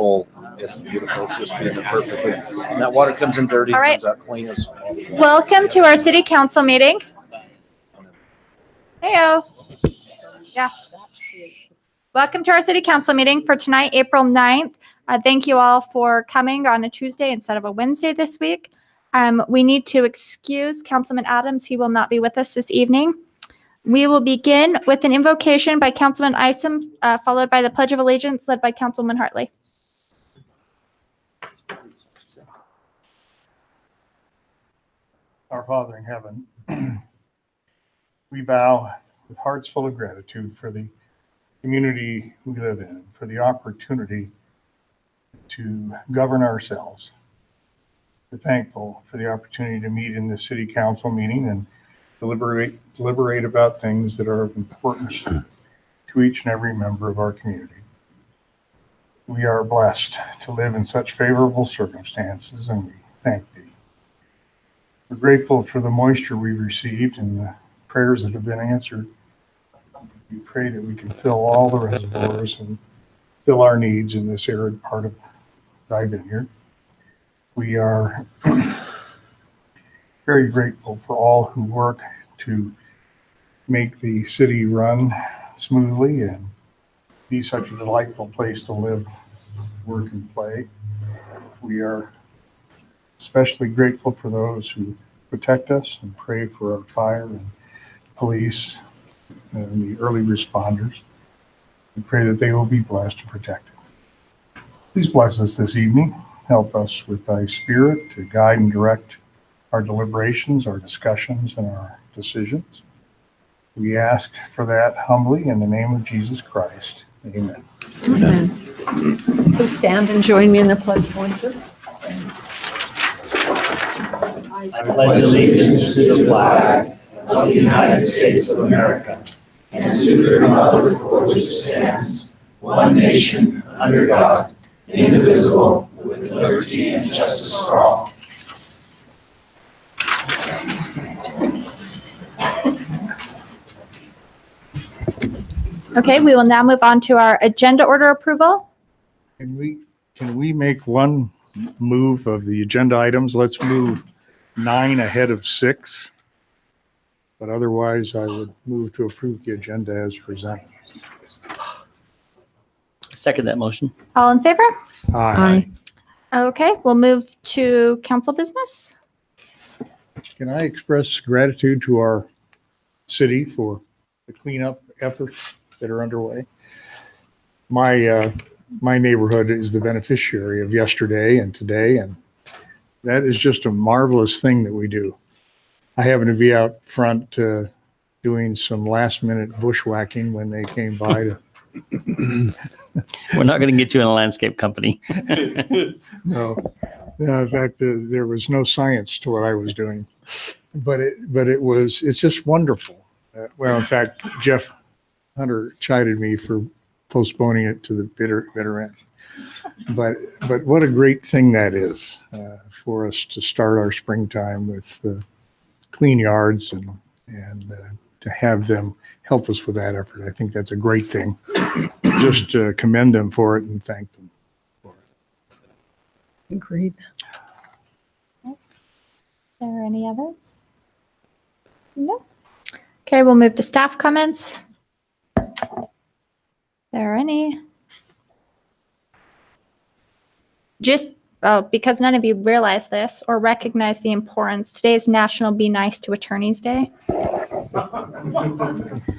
full. It's beautiful. It's just fitting it perfectly. And that water comes in dirty. All right. Comes out clean as well. Welcome to our city council meeting. Heyo. Yeah. Welcome to our city council meeting for tonight, April 9th. Thank you all for coming on a Tuesday instead of a Wednesday this week. We need to excuse Councilman Adams. He will not be with us this evening. We will begin with an invocation by Councilman Isom, followed by the Pledge of Allegiance led by Councilman Hartley. Our Father in heaven, we bow with hearts full of gratitude for the community we live in, for the opportunity to govern ourselves. We're thankful for the opportunity to meet in the city council meeting and deliberate about things that are of importance to each and every member of our community. We are blessed to live in such favorable circumstances, and we thank thee. We're grateful for the moisture we've received and the prayers that have been answered. We pray that we can fill all the reservoirs and fill our needs in this arid part of thy vineyard. We are very grateful for all who work to make the city run smoothly and be such a delightful place to live, work, and play. We are especially grateful for those who protect us and pray for our fire and police and the early responders. We pray that they will be blessed and protected. Please bless us this evening. Help us with thy spirit to guide and direct our deliberations, our discussions, and our decisions. We ask for that humbly in the name of Jesus Christ. Amen. Amen. Please stand and join me in the pledge of allegiance. I pledge allegiance to the flag of the United States of America and to the republic for which it stands, one nation, under God, indivisible, with liberty and justice for all. Okay, we will now move on to our agenda order approval. Can we make one move of the agenda items? Let's move 9 ahead of 6. But otherwise, I would move to approve the agenda as presented. Second that motion. All in favor? Aye. Okay, we'll move to council business. Can I express gratitude to our city for the cleanup efforts that are underway? My neighborhood is the beneficiary of yesterday and today, and that is just a marvelous thing that we do. I happened to be out front doing some last-minute bushwhacking when they came by to. We're not going to get you in a landscape company. No, in fact, there was no science to what I was doing, but it's just wonderful. Well, in fact, Jeff Hunter chided me for postponing it to the bitter end. But what a great thing that is for us to start our springtime with clean yards and to have them help us with that effort. I think that's a great thing. Just commend them for it and thank them for it. Agreed. Are there any others? No. Okay, we'll move to staff comments. There are any? Just because none of you realize this or recognize the importance, today is National Be Nice to Attorneys Day.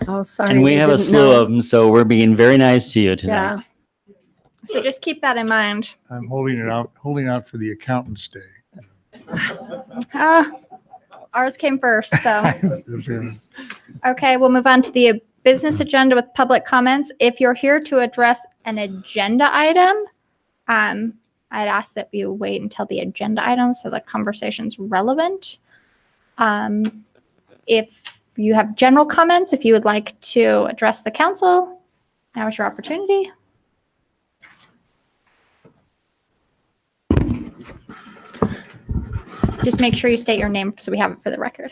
Oh, sorry. And we have a didn't slew know. of them, so we're being very nice to you tonight. Yeah. So just keep that in mind. I'm holding out for the Accountant's Day. Ours came first, so. Okay, we'll move on to the business agenda with public comments. If you're here to address an agenda item, I'd ask that you wait until the agenda item so the conversation's relevant. If you have general comments, if you would like to address the council, now is your opportunity. Just make sure you state your name so we have it for the record.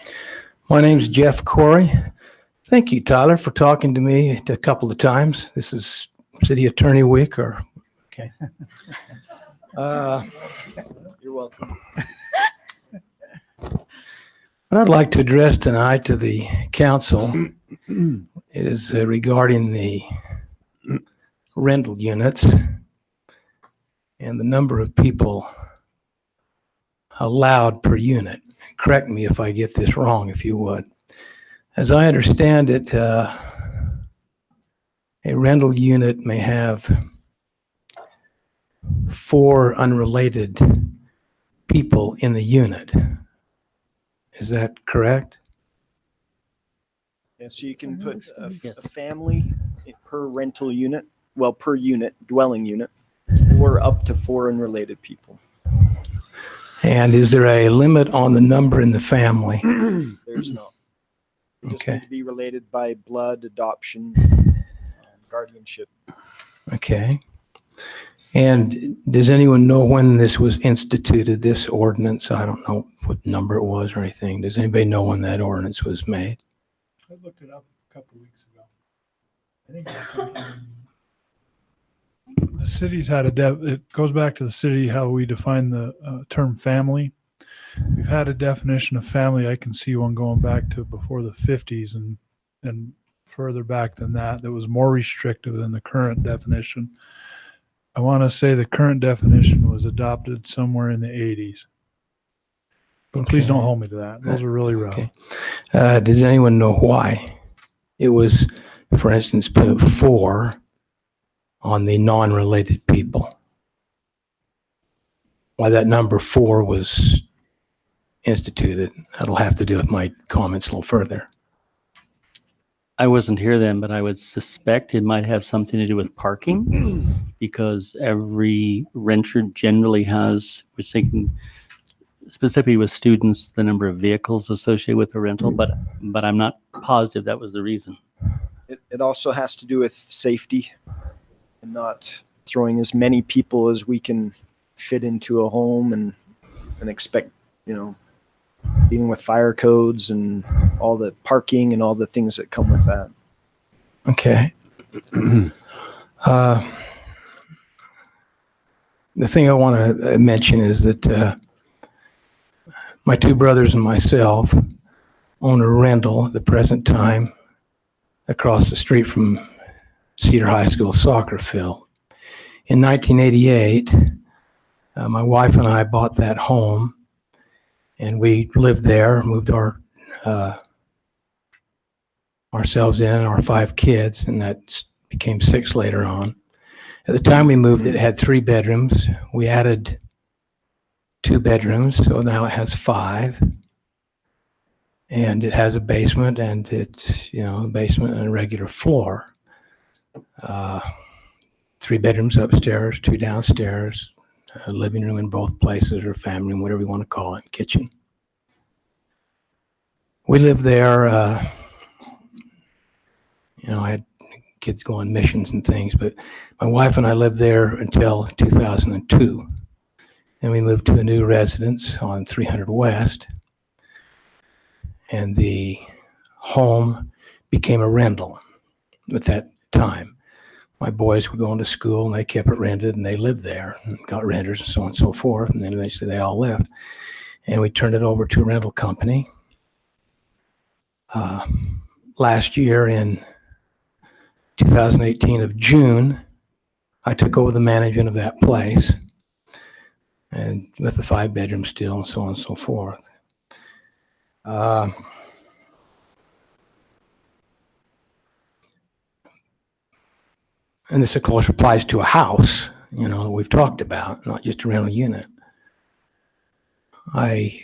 My name's Jeff Corey. Thank you, Tyler, for talking to me a couple of times. This is City Attorney Week or Okay. You're welcome. What I'd like to address tonight to the council is regarding the rental units and the number of people allowed per unit. Correct me if I get this wrong, if you would. As I understand it, a rental unit may have 4 unrelated people in the unit. Is that correct? Yeah, so you can put a Yes. family per rental unit, well, per unit, dwelling unit, or up to 4 unrelated people. And is there a limit on the number in the family? There's not. You just Okay. need to be related by blood, adoption, guardianship. Okay. And does anyone know when this was instituted, this ordinance? I don't know what number it was or anything. Does anybody know when that ordinance was made? I looked it up a couple of weeks ago. I think it's sometime. The city's had it goes back to the city, how we define the term family. We've had a definition of family. I can see one going back to before the 50s and further back than that was more restrictive than the current definition. I want to say the current definition was adopted somewhere in the 80s. But please don't hold me to that. Those are really rough. Okay. Does anyone know why it was, for instance, put 4 on the non-related people? Why that number 4 was instituted? That'll have to do with my comments a little further. I wasn't here then, but I would suspect it might have something to do with parking because every renter generally has, we're thinking specifically with students, the number of vehicles associated with a rental, but I'm not positive that was the reason. It also has to do with safety and not throwing as many people as we can fit into a home and expect, dealing with fire codes and all the parking and all the things that come with that. Okay. The thing I want to mention is that my 2 brothers and myself own a rental at the present time across the street from Cedar High School soccer field. In 1988, my wife and I bought that home, and we lived there, moved ourselves in, our 5 kids, and that became 6 later on. At the time we moved, it had 3 bedrooms. We added 2 bedrooms, so now it has 5. And it has a basement, and it's, a basement and a regular floor. 3 bedrooms upstairs, 2 downstairs, a living room in both places, or family room, whatever you want to call it, kitchen. We lived there, I had kids go on missions and things, but my wife and I lived there until 2002. Then we moved to a new residence on 300 West, and the home became a rental at that time. My boys were going to school, and they kept it rented, and they lived there and got renters and so on and so forth, and then eventually they all left. And we turned it over to a rental company. Last year in 2018 of June, I took over the management of that place, and with the 5 bedrooms still, and so on and so forth. And this, of course, applies to a house, that we've talked about, not just a rental unit. I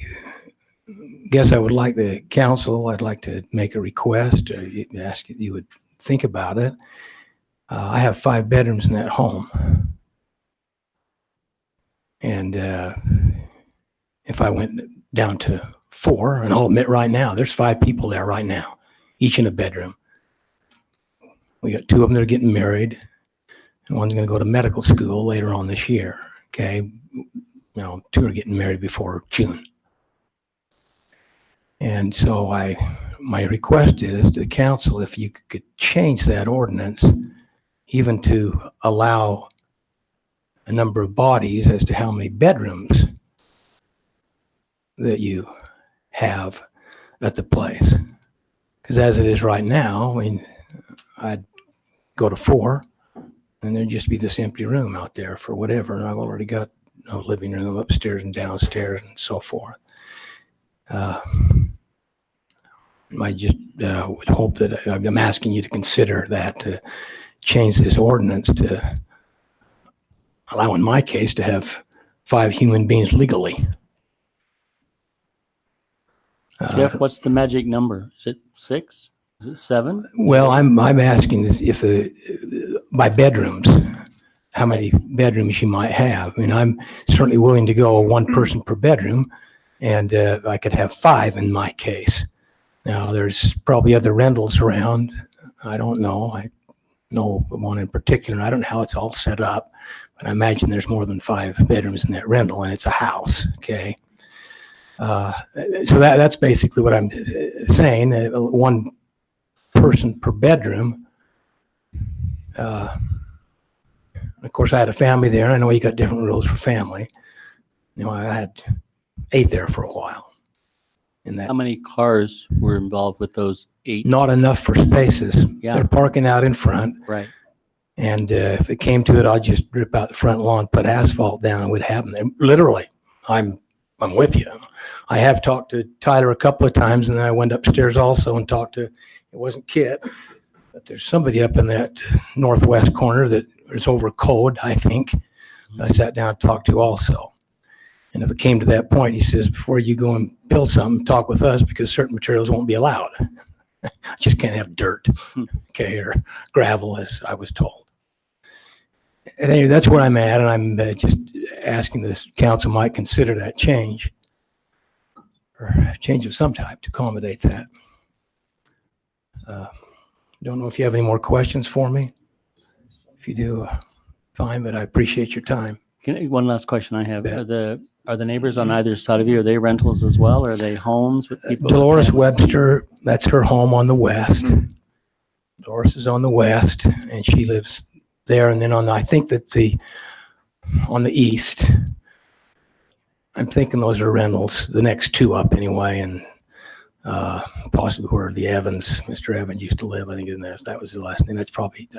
guess I would like the council, I'd like to make a request, or ask if you would think about it. I have 5 bedrooms in that home. And if I went down to 4, and I'll admit right now, there's 5 people there right now, each in a bedroom. We got 2 of them that are getting married, and one's going to go to medical school later on this year. Okay, 2 are getting married before June. And so my request is to the council, if you could change that ordinance, even to allow a number of bodies as to how many bedrooms that you have at the place. Because as it is right now, I mean, I'd go to 4 and there'd just be this empty room out there for whatever. And I've already got a living room upstairs and downstairs and so forth. I just would hope that I'm asking you to consider that, to change this ordinance to allow, in my case, to have 5 human beings legally. Jeff, what's the magic number? Is it 6? Is it 7? Well, I'm asking if by bedrooms, how many bedrooms you might have. I mean, I'm certainly willing to go 1 person per bedroom, and I could have 5 in my case. Now, there's probably other rentals around. I don't know. I know one in particular. I don't know how it's all set up, but I imagine there's more than 5 bedrooms in that rental, and it's a house. Okay. So that's basically what I'm saying. 1 person per bedroom. Of course, I had a family there. I know you got different rules for family. You know, I had 8 there for a while. In that, How many cars were involved with those 8? not enough for spaces. Yeah. They're parking out in front. Right. And if it came to it, I'd just rip out the front lawn, put asphalt down, and we'd have them there. Literally, I'm with you. I have talked to Tyler a couple of times, and then I went upstairs also and talked to, it wasn't Kit, but there's somebody up in that northwest corner that is over code, I think, that I sat down and talked to also. And if it came to that point, he says, before you go and build something, talk with us, because certain materials won't be allowed. Just can't have dirt, okay, or gravel, as I was told. And anyway, that's where I'm at, and I'm just asking this council might consider that change, or change of some type to accommodate that. Don't know if you have any more questions for me. If you do, fine, but I appreciate your time. One last question I have. Yeah. Are the neighbors on either side of you, are they rentals as well? Or are they homes with people? Dolores Webster, that's her home on the west. Dolores is on the west, and she lives there. And then I think that on the east, I'm thinking those are rentals, the next 2 up anyway, and possibly where the Evans, Mr. Evans used to live. I think that was the last name. That's probably,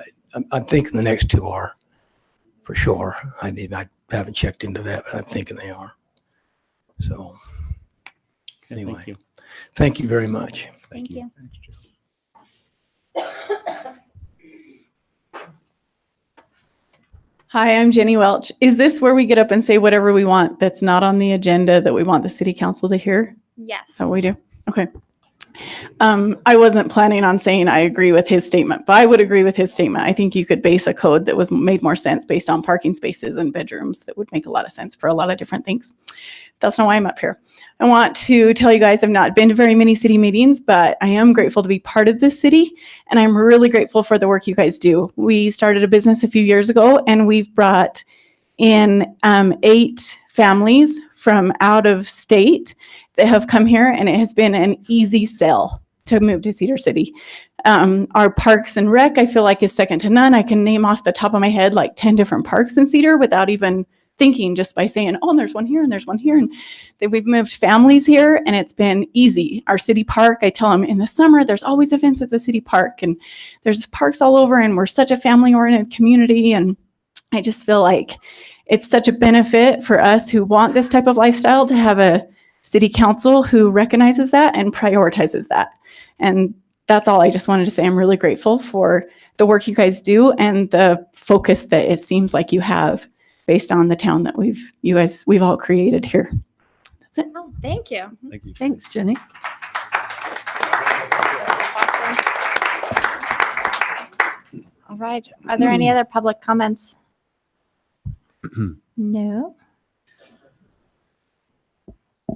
I'm thinking the next 2 are for sure. I haven't checked into that, but I'm thinking they are. So anyway, Thank you. Thank you very much. Thank you. Hi, I'm Jenny Welch. Is this where we get up and say whatever we want that's not on the agenda that we want the city council to hear? Yes. Is that what we do? Okay. I wasn't planning on saying I agree with his statement, but I would agree with his statement. I think you could base a code that was made more sense based on parking spaces and bedrooms. That would make a lot of sense for a lot of different things. That's not why I'm up here. I want to tell you guys I've not been to very many city meetings, but I am grateful to be part of this city, and I'm really grateful for the work you guys do. We started a business a few years ago, and we've brought in 8 families from out of state that have come here, and it has been an easy sell to move to Cedar City. Our parks and rec, I feel like, is second to none. I can name off the top of my head like 10 different parks in Cedar without even thinking, just by saying, oh, and there's one here and there's one here. And we've moved families here, and it's been easy. Our city park, I tell them in the summer, there's always events at the city park, and there's parks all over, and we're such a family-oriented community. And I just feel like it's such a benefit for us who want this type of lifestyle to have a city council who recognizes that and prioritizes that. And that's all I just wanted to say. I'm really grateful for the work you guys do and the focus that it seems like you have based on the town that we've all created here. That's it. Oh, thank you. Thanks, Jenny. All right. Are there any other public comments? No.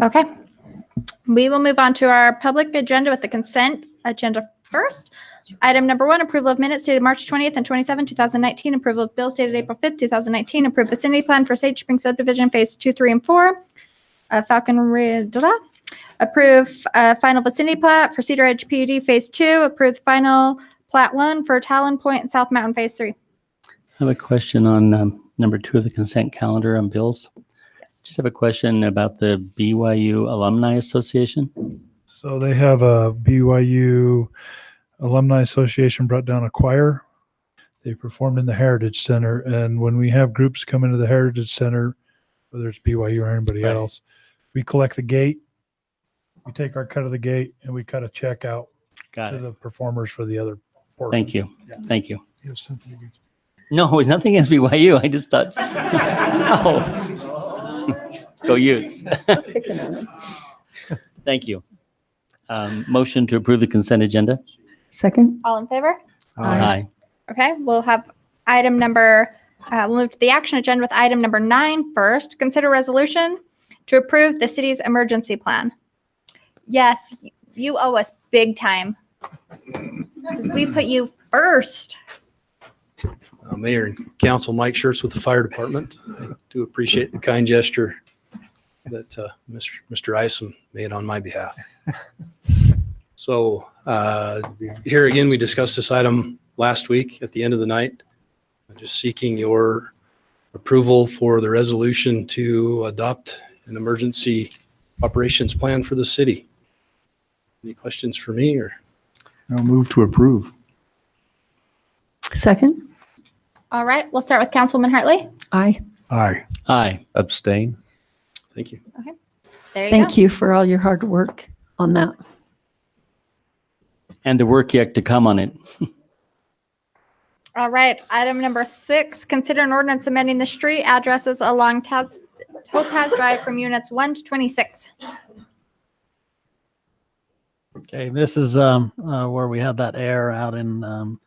Okay. We will move on to our public agenda with the consent agenda first. Item number 1, approval of minutes dated March 20th and 27th, 2019. Approval of bills dated April 5th, 2019. Approved vicinity plan for Sage Spring subdivision phase 2, 3, and 4. Falcon Ridge. Approve final vicinity plat for Cedar Edge PUD phase 2. Approved final plat 1 for Talon Point and South Mountain phase 3. I have a question on number 2 of the consent calendar on bills. Yes. Just have a question about the BYU Alumni Association. So they have a BYU Alumni Association brought down a choir. They performed in the Heritage Center. And when we have groups come into the Heritage Center, whether it's BYU or anybody Right. else, we collect the gate. We take our cut of the gate and we cut a check out Got to it. the performers for the other portion. Thank you. Yeah. Thank you. You have something against- No, nothing against BYU. I just thought, oh, go Utes. Thank you. Motion to approve the consent agenda. Second? All in favor? Aye. Okay, we'll have item number, we'll move to the action agenda with item number 9 first. Consider resolution to approve the city's emergency plan. Yes, you owe us big time. Because we put you first. Mayor and Council, Mike Schertz with the Fire Department. I do appreciate the kind gesture that Mr. Isom made on my behalf. So here again, we discussed this item last week at the end of the night. I'm just seeking your approval for the resolution to adopt an emergency operations plan for the city. Any questions for me or? I'll move to approve. Second? All right, we'll start with Councilwoman Hartley. Aye. Aye. Aye. Abstain. Thank you. There you Thank go. you for all your hard work on that. And the work yet to come on it. All right, item number 6, consider an ordinance amending the street addresses along Topaz Drive from units 1 to 26. Okay, this is where we had that error out in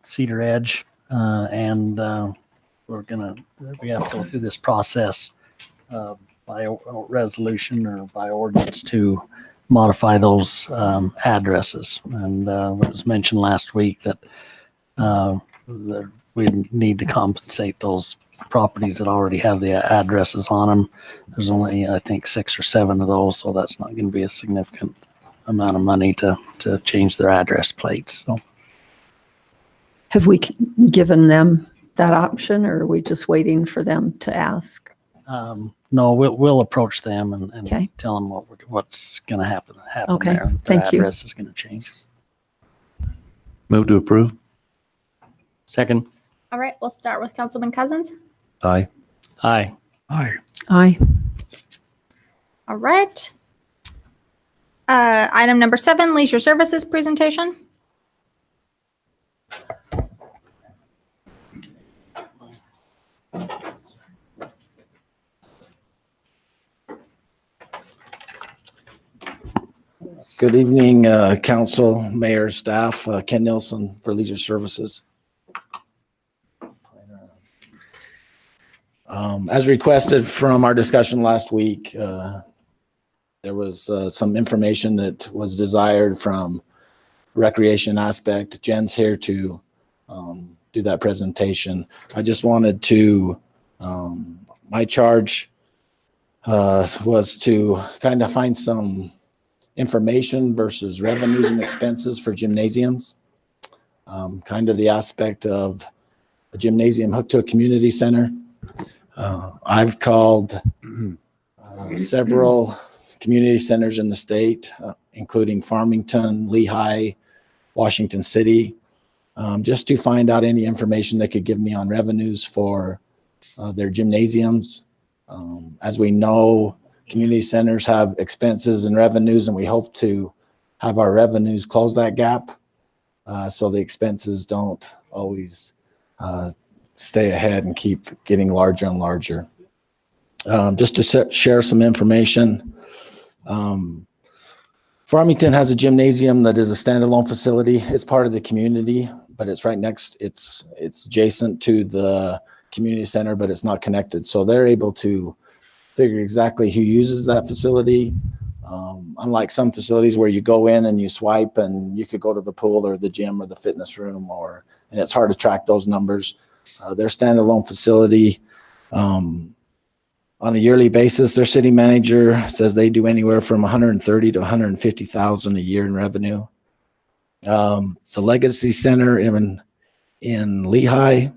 Cedar Edge, and we have to go through this process by resolution or by ordinance to modify those addresses. And it was mentioned last week that we need to compensate those properties that already have the addresses on them. There's only, I think, 6 or 7 of those, so that's not going to be a significant amount of money to change their address plates. So Have we given them that option, or are we just waiting for them to ask? no, we'll approach them and Okay. tell them what's going to happen Okay, there. Their thank you. address is going to change. Move to approve. Second. All right, we'll start with Councilman Cousins. Aye. Aye. Aye. Aye. All right. Item number 7, leisure services presentation. Good evening, council, mayor, staff, Ken Nilsson for Leisure Services. As requested from our discussion last week, there was some information that was desired from recreation aspect. Jen's here to do that presentation. I just wanted to, my charge was to kind of find some information versus revenues and expenses for gymnasiums. Kind of the aspect of a gymnasium hooked to a community center. I've called several community centers in the state, including Farmington, Lehigh, Washington City, just to find out any information they could give me on revenues for their gymnasiums. As we know, community centers have expenses and revenues, and we hope to have our revenues close that gap so the expenses don't always stay ahead and keep getting larger and larger. Just to share some information, Farmington has a gymnasium that is a standalone facility. It's part of the community, but it's right next, it's adjacent to the community center, but it's not connected. So they're able to figure exactly who uses that facility. Unlike some facilities where you go in and you swipe and you could go to the pool or the gym or the fitness room, and it's hard to track those numbers. Their standalone facility, on a yearly basis, their city manager says they do anywhere from 130 to 150,000 a year in revenue. The Legacy Center in Lehigh,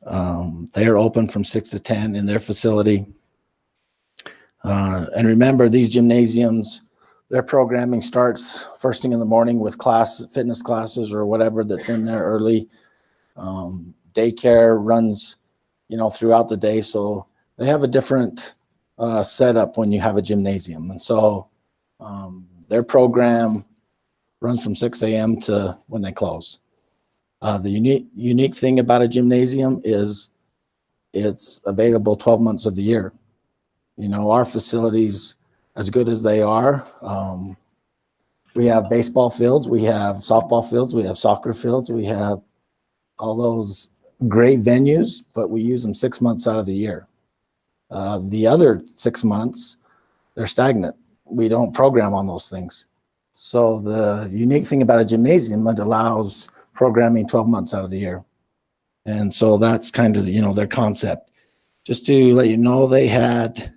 They are open from 6 to 10 in their facility. And remember, these gymnasiums, their programming starts first thing in the morning with fitness classes or whatever that's in there early. Daycare runs, throughout the day. So they have a different setup when you have a gymnasium. And so their program runs from 6 a.m. to when they close. The unique thing about a gymnasium is it's available 12 months of the year. Our facilities, as good as they are, we have baseball fields, we have softball fields, we have soccer fields, we have all those great venues, but we use them 6 months out of the year. The other 6 months, they're stagnant. We don't program on those things. So the unique thing about a gymnasium, it allows programming 12 months out of the year. And so that's kind of, their concept. Just to let you know, they had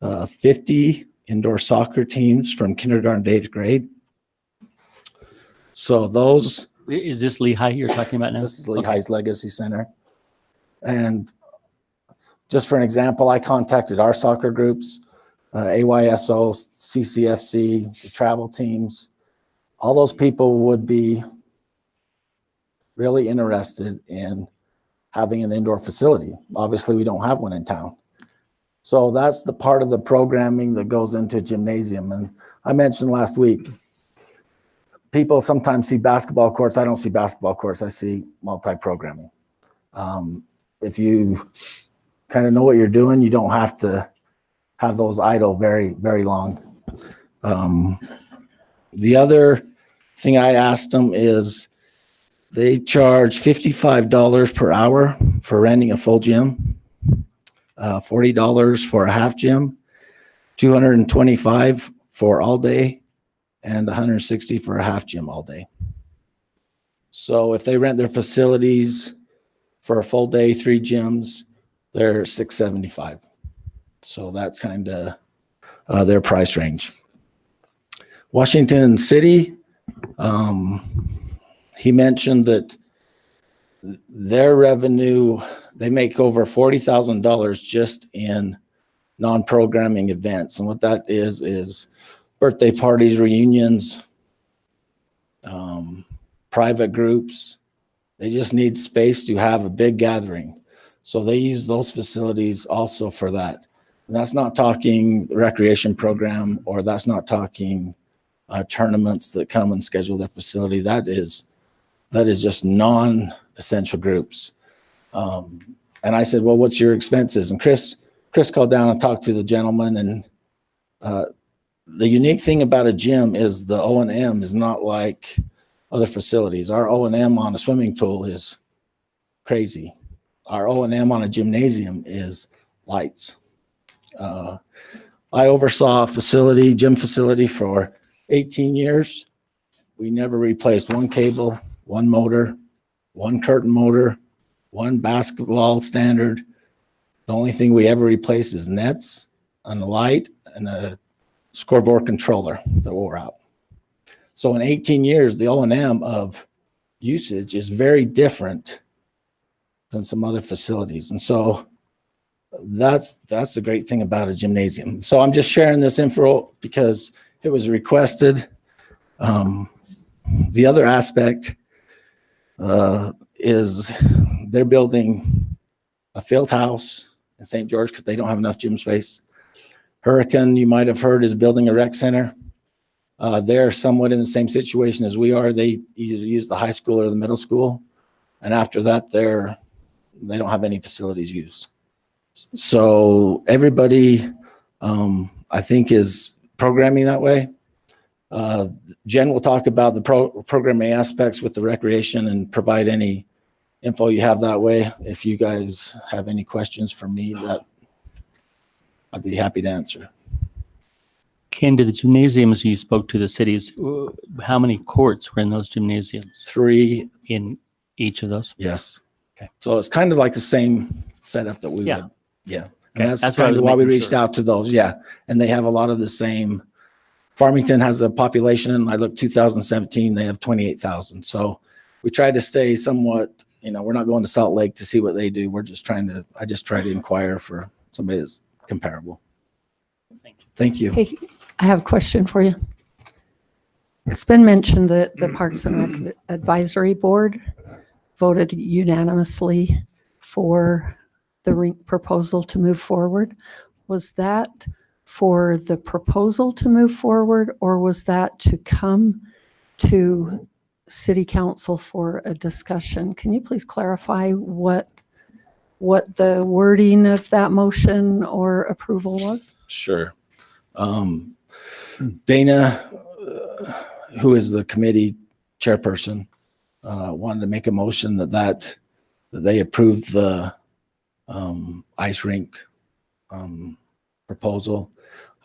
50 indoor soccer teams from kindergarten to 8th grade. So those... Is this Lehigh you're talking about now? This is Lehigh's Legacy Center. And just for an example, I contacted our soccer groups, AYSO, CCFC, the travel teams. All those people would be really interested in having an indoor facility. Obviously, we don't have one in town. So that's the part of the programming that goes into gymnasium. And I mentioned last week, people sometimes see basketball courts. I don't see basketball courts. I see multi-programming. If you kind of know what you're doing, you don't have to have those idle very, very long. The other thing I asked them is they charge $55 per hour for renting a full gym, $40 for a half gym, $225 for all day, and $160 for a half gym all day. So if they rent their facilities for a full day, 3 gyms, they're $675. So that's kind of their price range. Washington City, he mentioned that their revenue, they make over $40,000 just in non-programming events. And what that is birthday parties, reunions, private groups. They just need space to have a big gathering. So they use those facilities also for that. And that's not talking recreation program, or that's not talking tournaments that come and schedule their facility. That is just non-essential groups. And I said, well, what's your expenses? And Chris called down and talked to the gentleman. And the unique thing about a gym is the O&M is not like other facilities. Our O&M on a swimming pool is crazy. Our O&M on a gymnasium is lights. I oversaw a gym facility for 18 years. We never replaced one cable, one motor, one curtain motor, one basketball standard. The only thing we ever replaced is nets and a light and a scoreboard controller that wore out. So in 18 years, the O&M of usage is very different than some other facilities. And so that's the great thing about a gymnasium. So I'm just sharing this info because it was requested. The other aspect is they're building a field house in St. George because they don't have enough gym space. Hurricane, you might have heard, is building a rec center. They're somewhat in the same situation as we are. They either use the high school or the middle school. And after that, they don't have any facilities used. So everybody, I think, is programming that way. Jen will talk about the programming aspects with the recreation and provide any info you have that way. If you guys have any questions for me, that I'd be happy to answer. Ken, to the gymnasiums you spoke to, the cities, how many courts were in those gymnasiums? 3 in each of those? Yes. Okay. So it's kind of like the same setup that we Yeah. would. Yeah. Okay. And that's That's kind of why we reached sure. out to those. Yeah. And they have a lot of the same. Farmington has a population, I looked 2017, they have 28,000. So we tried to stay somewhat we're not going to Salt Lake to see what they do. I just try to inquire for somebody that's comparable. Thank you. Hey, I have a question for you. It's been mentioned that the Parks and Rec Advisory Board voted unanimously for the rink proposal to move forward. Was that for the proposal to move forward, or was that to come to City Council for a discussion? Can you please clarify what the wording of that motion or approval was? Sure. Dana, who is the committee chairperson, wanted to make a motion that they approved the ice rink proposal.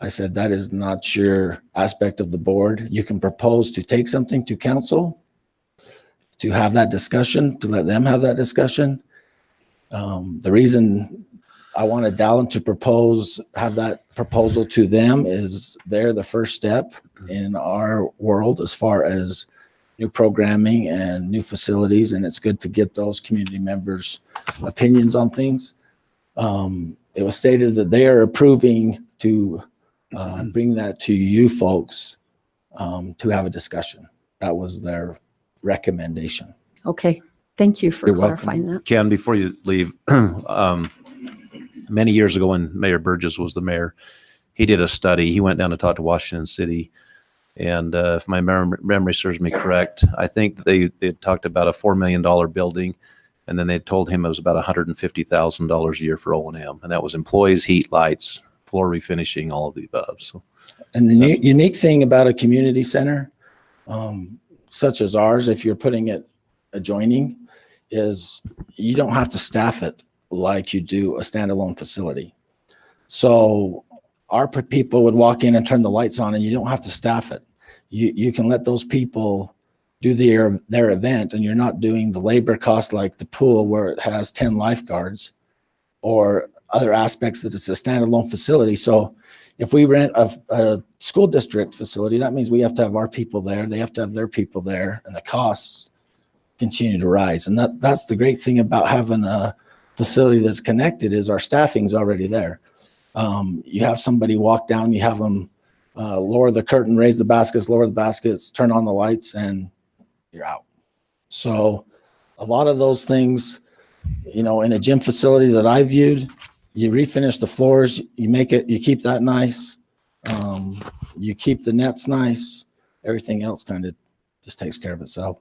I said, that is not your aspect of the board. You can propose to take something to council, to have that discussion, to let them have that discussion. The reason I wanted Dallin to have that proposal to them is they're the first step in our world as far as new programming and new facilities, and it's good to get those community members' opinions on things. It was stated that they are approving to bring that to you folks to have a discussion. That was their recommendation. Okay, thank you for You're welcome. clarifying that. Ken, before you leave, many years ago when Mayor Burgess was the mayor, he did a study. He went down to talk to Washington City. And if my memory serves me correct, I think they talked about a $4 million building. And then they told him it was about $150,000 a year for O&M. And that was employees, heat, lights, floor refinishing, all of the above. So, and the unique thing about a community center, such as ours, if you're putting it adjoining, is you don't have to staff it like you do a standalone facility. So our people would walk in and turn the lights on, and you don't have to staff it. You can let those people do their event, and you're not doing the labor cost like the pool where it has 10 lifeguards or other aspects that it's a standalone facility. So if we rent a school district facility, that means we have to have our people there. They have to have their people there, and the costs continue to rise. And that's the great thing about having a facility that's connected is our staffing's already there. You have somebody walk down, you have them lower the curtain, raise the baskets, lower the baskets, turn on the lights, and you're out. So a lot of those things, in a gym facility that I viewed, you refinish the floors, you keep that nice, you keep the nets nice, everything else kind of just takes care of itself.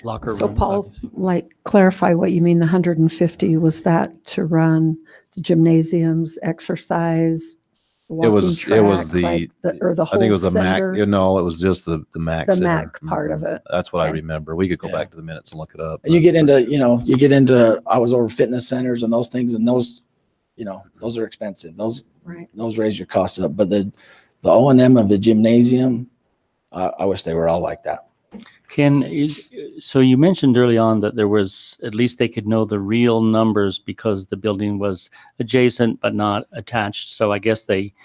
Locker So rooms, Paul, obviously. clarify what you mean, the 150, was that to run the gymnasiums, exercise, walking it was track, or the I whole think it was the MAC. center? No, it was just the MAC. The center. MAC part of it. That's what I Okay. remember. We could go Yeah. back to the minutes and look it up. And you get into, I was over fitness centers and those things, and those are expensive. Those raise your costs up. But the O&M of the gymnasium, I wish they were all like that. So you mentioned early on that there was, at least they could know the real numbers because the building was adjacent but not attached. So I guess they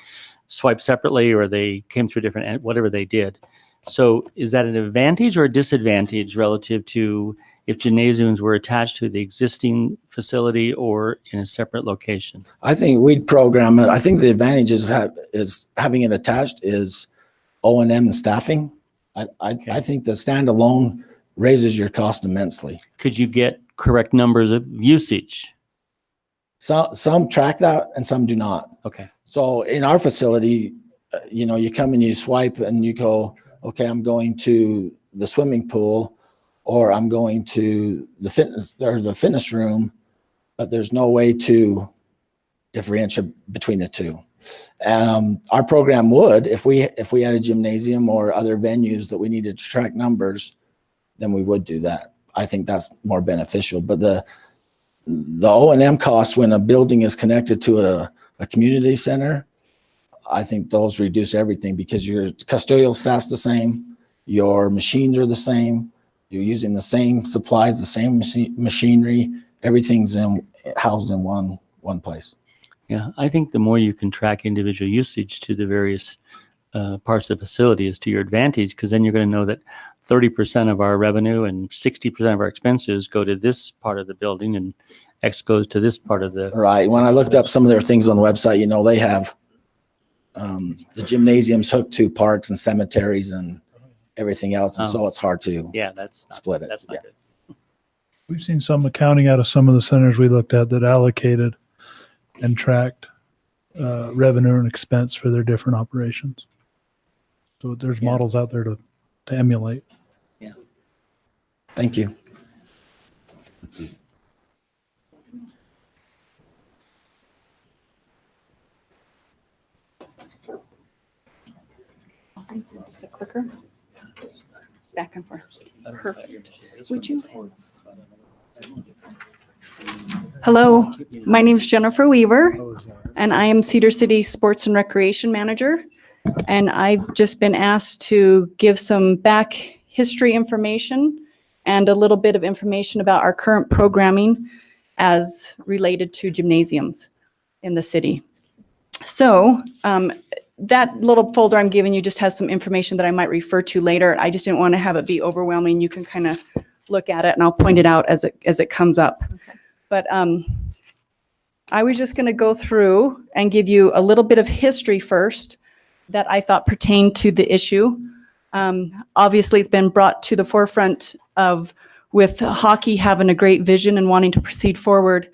swiped separately or they came through different, whatever they did. So is that an advantage or a disadvantage relative to if gymnasiums were attached to the existing facility or in a separate location? I think we'd program it. I think the advantage is having it attached is O&M and staffing. I think the standalone raises your cost immensely. Could you get correct numbers of usage? Some track that and some do not. Okay. So in our facility, you come and you swipe and you go, okay, I'm going to the swimming pool or I'm going to the fitness room, but there's no way to differentiate between the two. Our program would, if we had a gymnasium or other venues that we needed to track numbers, then we would do that. I think that's more beneficial. But the O&M costs when a building is connected to a community center, I think those reduce everything because your custodial staff's the same, your machines are the same, you're using the same supplies, the same machinery, everything's housed in one place. Yeah, I think the more you can track individual usage to the various parts of the facility is to your advantage, because then you're going to know that 30% of our revenue and 60% of our expenses go to this part of the building and X goes to this part of the. Right. When I looked up some of their things on the website, you know, they have the gymnasiums hooked to parks and cemeteries and everything else. And so it's hard to Yeah, that's not, split it. That's not Yeah. good. We've seen some accounting out of some of the centers we looked at that allocated and tracked revenue and expense for their different operations. So there's Yeah. models out there to emulate. Thank you. Is this a clicker? Back and forth. Perfect. Would you? Hello, my name's Jennifer Weaver, and I am Cedar City Sports and Recreation Manager. And I've just been asked to give some back history information and a little bit of information about our current programming as related to gymnasiums in the city. So that little folder I'm giving you just has some information that I might refer to later. I just didn't want to have it be overwhelming. You can kind of look at it and I'll point it out as it comes up. Okay. But I was just going to go through and give you a little bit of history first that I thought pertained to the issue. Obviously, it's been brought to the forefront of with hockey having a great vision and wanting to proceed forward.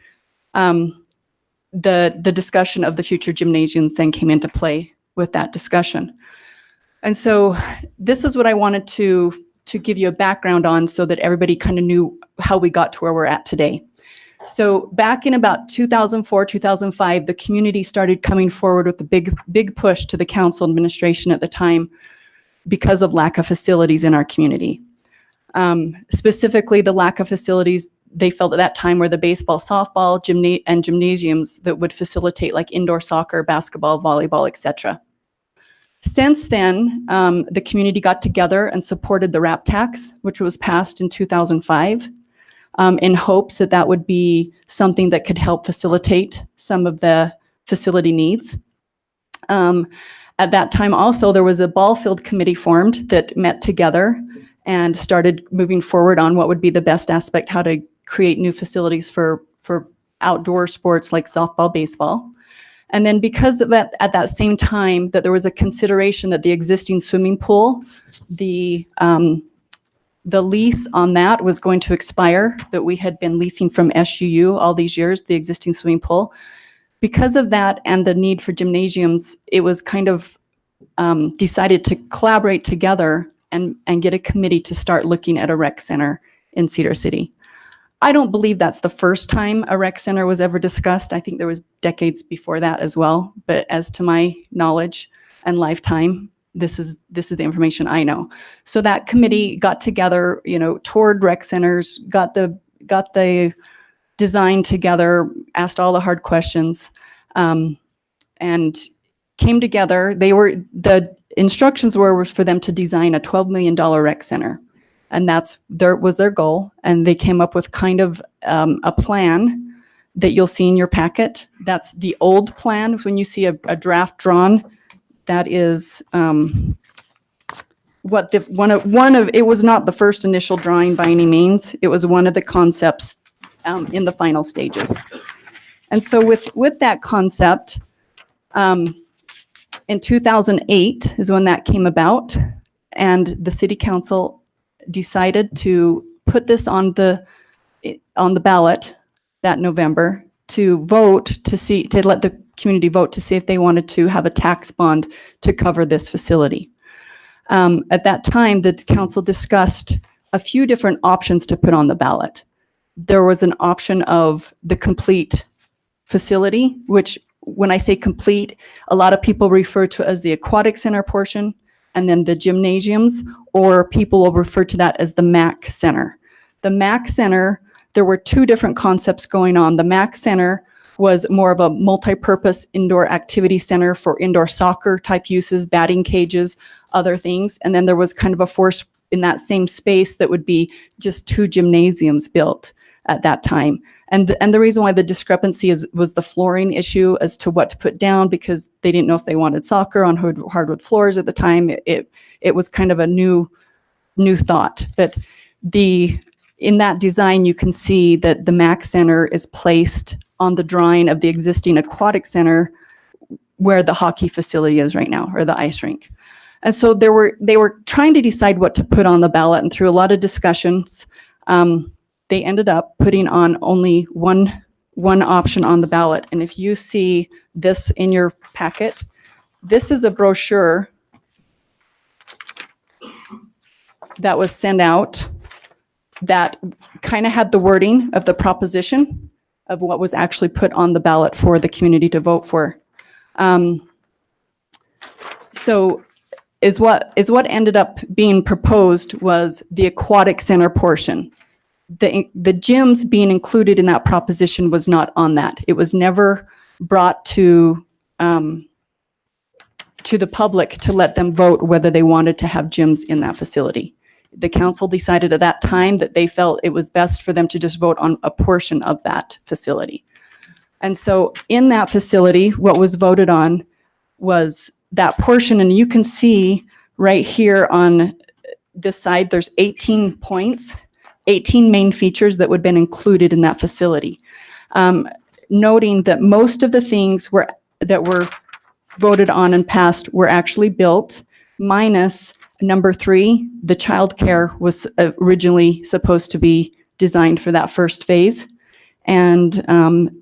The discussion of the future gymnasiums then came into play with that discussion. And so this is what I wanted to give you a background on so that everybody kind of knew how we got to where we're at today. So back in about 2004, 2005, the community started coming forward with a big push to the council administration at the time because of lack of facilities in our community. Specifically, the lack of facilities they felt at that time were the baseball, softball, and gymnasiums that would facilitate like indoor soccer, basketball, volleyball, etc. Since then, the community got together and supported the RAP tax, which was passed in 2005. In hopes that that would be something that could help facilitate some of the facility needs. At that time also, there was a ball field committee formed that met together and started moving forward on what would be the best aspect, how to create new facilities for outdoor sports like softball, baseball. And then because of that, at that same time, that there was a consideration that the existing swimming pool, the lease on that was going to expire, that we had been leasing from SUU all these years, the existing swimming pool. Because of that and the need for gymnasiums, it was kind of decided to collaborate together and get a committee to start looking at a rec center in Cedar City. I don't believe that's the first time a rec center was ever discussed. I think there was decades before that as well. But as to my knowledge and lifetime, this is the information I know. So that committee got together, toured rec centers, got the design together, asked all the hard questions, and came together. The instructions were for them to design a $12 million rec center. And was their goal. And they came up with kind of a plan that you'll see in your packet. That's the old plan. When you see a draft drawn, that is it was not the first initial drawing by any means. It was one of the concepts in the final stages. And so with that concept, in 2008 is when that came about, and the city council decided to put this on the ballot that November to let the community vote to see if they wanted to have a tax bond to cover this facility. At that time, the council discussed a few different options to put on the ballot. There was an option of the complete facility, which when I say complete, a lot of people refer to as the aquatic center portion, and then the gymnasiums, or people will refer to that as the MAC Center. The MAC Center, there were two different concepts going on. The MAC Center was more of a multi-purpose indoor activity center for indoor soccer type uses, batting cages, other things. And then there was kind of a force in that same space that would be just two gymnasiums built at that time. And the reason why the discrepancy was the flooring issue as to what to put down, because they didn't know if they wanted soccer on hardwood floors at the time. It was kind of a new thought. But in that design, you can see that the MAC Center is placed on the drawing of the existing aquatic center where the hockey facility is right now, or the ice rink. And so they were trying to decide what to put on the ballot, and through a lot of discussions, they ended up putting on only one option on the ballot. And if you see this in your packet, this is a brochure that was sent out that kind of had the wording of the proposition of what was actually put on the ballot for the community to vote for. So is what ended up being proposed was the aquatic center portion. The gyms being included in that proposition was not on that. It was never brought to the public to let them vote whether they wanted to have gyms in that facility. The council decided at that time that they felt it was best for them to just vote on a portion of that facility. And so in that facility, what was voted on was that portion. And you can see right here on this side, there's 18 points, 18 main features that would have been included in that facility. Noting that most of the things that were voted on and passed were actually built, minus number 3, the childcare was originally supposed to be designed for that first phase, and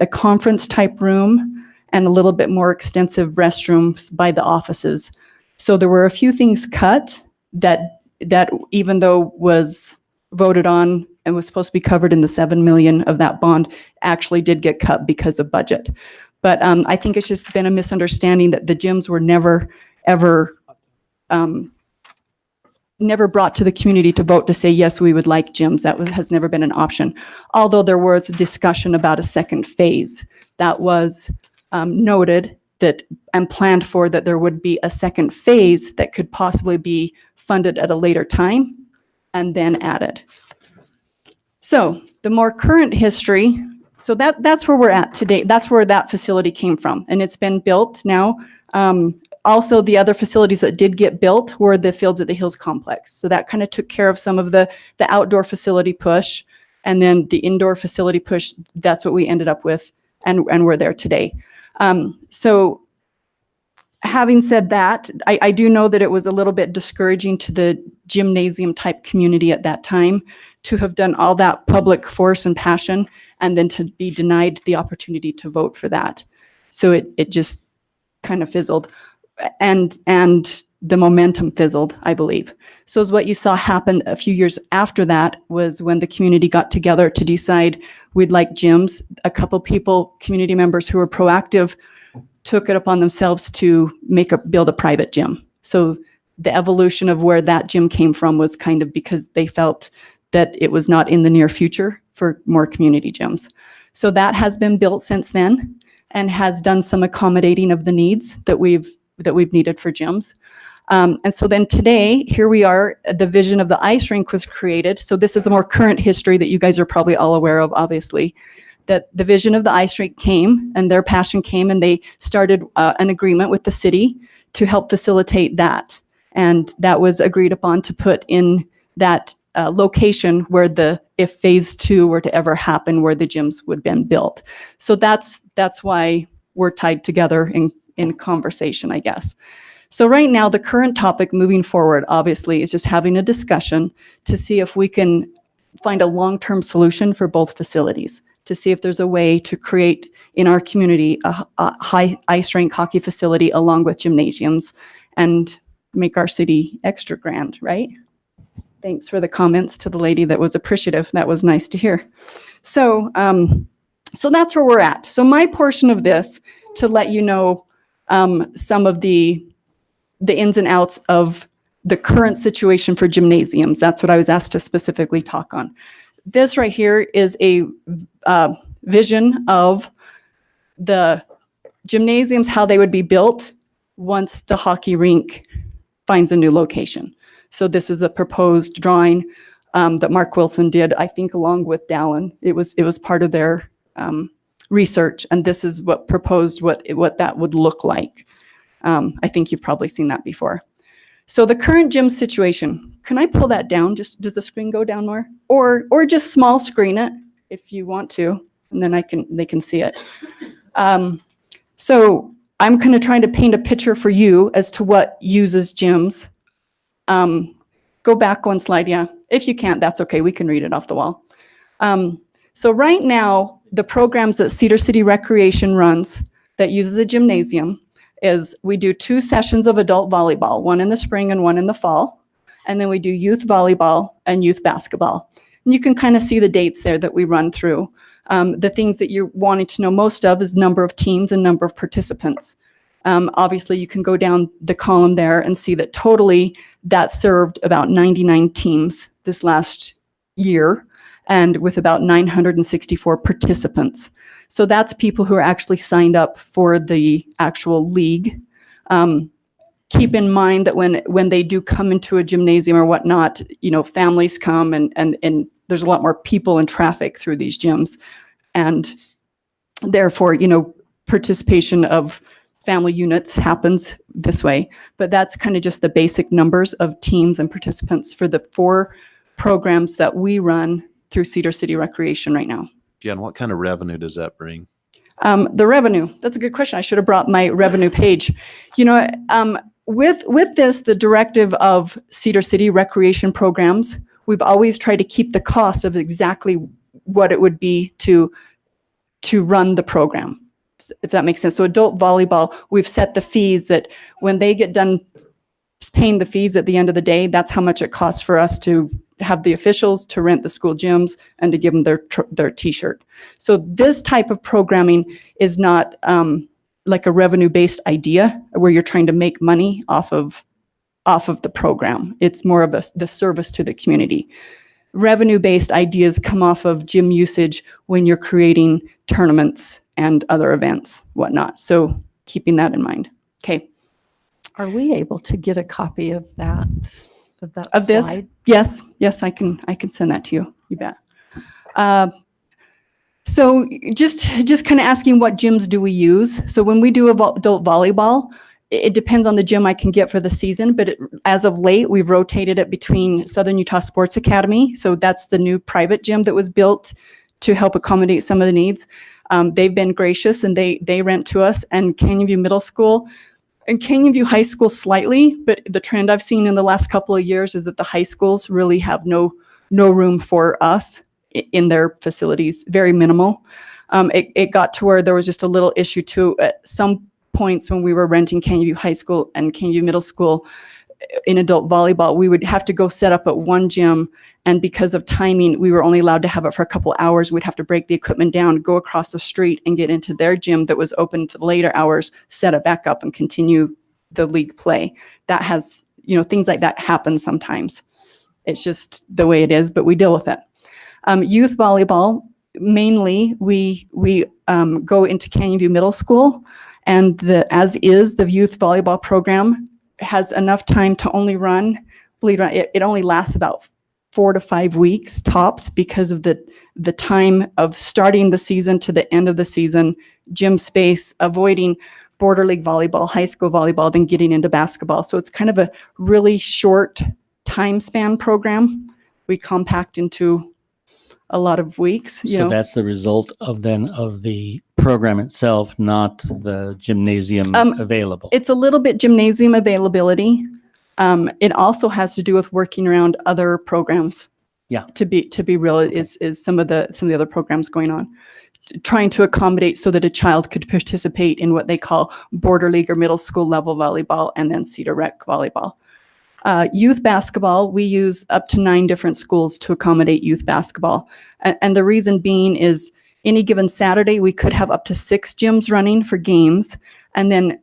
a conference type room and a little bit more extensive restrooms by the offices. So there were a few things cut that even though was voted on and was supposed to be covered in the 7 million of that bond, actually did get cut because of budget. But I think it's just been a misunderstanding that the gyms were never, ever never brought to the community to vote to say, yes, we would like gyms. That has never been an option. Although there was discussion about a second phase that was noted that and planned for, that there would be a second phase that could possibly be funded at a later time and then added. So the more current history, so that's where we're at today. That's where that facility came from, and it's been built now. Also, the other facilities that did get built were the Fields at the Hills complex. So that kind of took care of some of the outdoor facility push, and then the indoor facility push, that's what we ended up with, and we're there today. So having said that, I do know that it was a little bit discouraging to the gymnasium type community at that time to have done all that public force and passion and then to be denied the opportunity to vote for that. So it just kind of fizzled, and the momentum fizzled, I believe. So is what you saw happen a few years after that was when the community got together to decide we'd like gyms. A couple people, community members who were proactive, took it upon themselves to build a private gym. So the evolution of where that gym came from was kind of because they felt that it was not in the near future for more community gyms. So that has been built since then and has done some accommodating of the needs that we've needed for gyms. And so then today, here we are, the vision of the ice rink was created. So this is the more current history that you guys are probably all aware of, obviously, that the vision of the ice rink came and their passion came, and they started an agreement with the city to help facilitate that. And that was agreed upon to put in that location where if phase 2 were to ever happen, where the gyms would have been built. So that's why we're tied together in conversation, I guess. So right now, the current topic moving forward, obviously, is just having a discussion to see if we can find a long-term solution for both facilities, to see if there's a way to create in our community a high ice rink hockey facility along with gymnasiums and make our city extra grand, right? Thanks for the comments to the lady that was appreciative. That was nice to hear. So, so that's where we're at. So my portion of this, to let you know some of the ins and outs of the current situation for gymnasiums. That's what I was asked to specifically talk on. This right here is a vision of the gymnasiums, how they would be built once the hockey rink finds a new location. So this is a proposed drawing that Mark Wilson did, I think, along with Dallin. It was part of their research, and this is what proposed what that would look like. I think you've probably seen that before. So the current gym situation, can I pull that down? Just does the screen go down more? Or just small screen it if you want to, and then they can see it. So I'm kind of trying to paint a picture for you as to what uses gyms. Go back one slide, yeah. If you can't, that's okay. We can read it off the wall. So right now, the programs that Cedar City Recreation runs that uses a gymnasium is we do 2 sessions of adult volleyball, one in the spring and one in the fall. And then we do youth volleyball and youth basketball. And you can kind of see the dates there that we run through. The things that you're wanting to know most of is number of teams and number of participants. Obviously, you can go down the column there and see that totally that served about 99 teams this last year, and with about 964 participants. So that's people who are actually signed up for the actual league. Keep in mind that when they do come into a gymnasium or whatnot, families come and there's a lot more people and traffic through these gyms. And therefore, participation of family units happens this way. But that's kind of just the basic numbers of teams and participants for the 4 programs that we run through Cedar City Recreation right now. Jen, what kind of revenue does that bring? The revenue, that's a good question. I should have brought my revenue page. With this, the directive of Cedar City Recreation programs, we've always tried to keep the cost of exactly what it would be to run the program, if that makes sense. So adult volleyball, we've set the fees that when they get done paying the fees at the end of the day, that's how much it costs for us to have the officials to rent the school gyms and to give them their t-shirt. So this type of programming is not like a revenue-based idea where you're trying to make money off of the program. It's more of the service to the community. Revenue-based ideas come off of gym usage when you're creating tournaments and other events, whatnot. So keeping that in mind. Okay. Are we able to get a copy of that? Of this? Slide? Yes, I can send that to you. You bet. So just kind of asking what gyms do we use? So when we do adult volleyball, it depends on the gym I can get for the season, but as of late, we've rotated it between Southern Utah Sports Academy. So that's the new private gym that was built to help accommodate some of the needs. They've been gracious and they rent to us, and Canyon View Middle School and Canyon View High School slightly, but the trend I've seen in the last couple of years is that the high schools really have no room for us in their facilities, very minimal. It got to where there was just a little issue too at some points when we were renting Canyon View High School and Canyon View Middle School in adult volleyball. We would have to go set up at one gym, and because of timing, we were only allowed to have it for a couple hours. We'd have to break the equipment down, go across the street and get into their gym that was open for the later hours, set it back up and continue the league play. That has, things like that happen sometimes. It's just the way it is, but we deal with it. Youth volleyball, mainly we go into Canyon View Middle School, and the youth volleyball program has enough time to only run, believe it only lasts about 4 to 5 weeks tops because of the time of starting the season to the end of the season, gym space, avoiding border league volleyball, high school volleyball, then getting into basketball. So it's kind of a really short time span program. We compact into a lot of weeks. So that's the result of the program itself, not the gymnasium available. It's a little bit gymnasium availability. It also has to do with working around other programs. Yeah. To be real, is some of the other programs going on, trying to accommodate so that a child could participate in what they call border league or middle school level volleyball, and then Cedar Rec volleyball. Youth basketball, we use up to 9 different schools to accommodate youth basketball. And the reason being is any given Saturday, we could have up to 6 gyms running for games. And then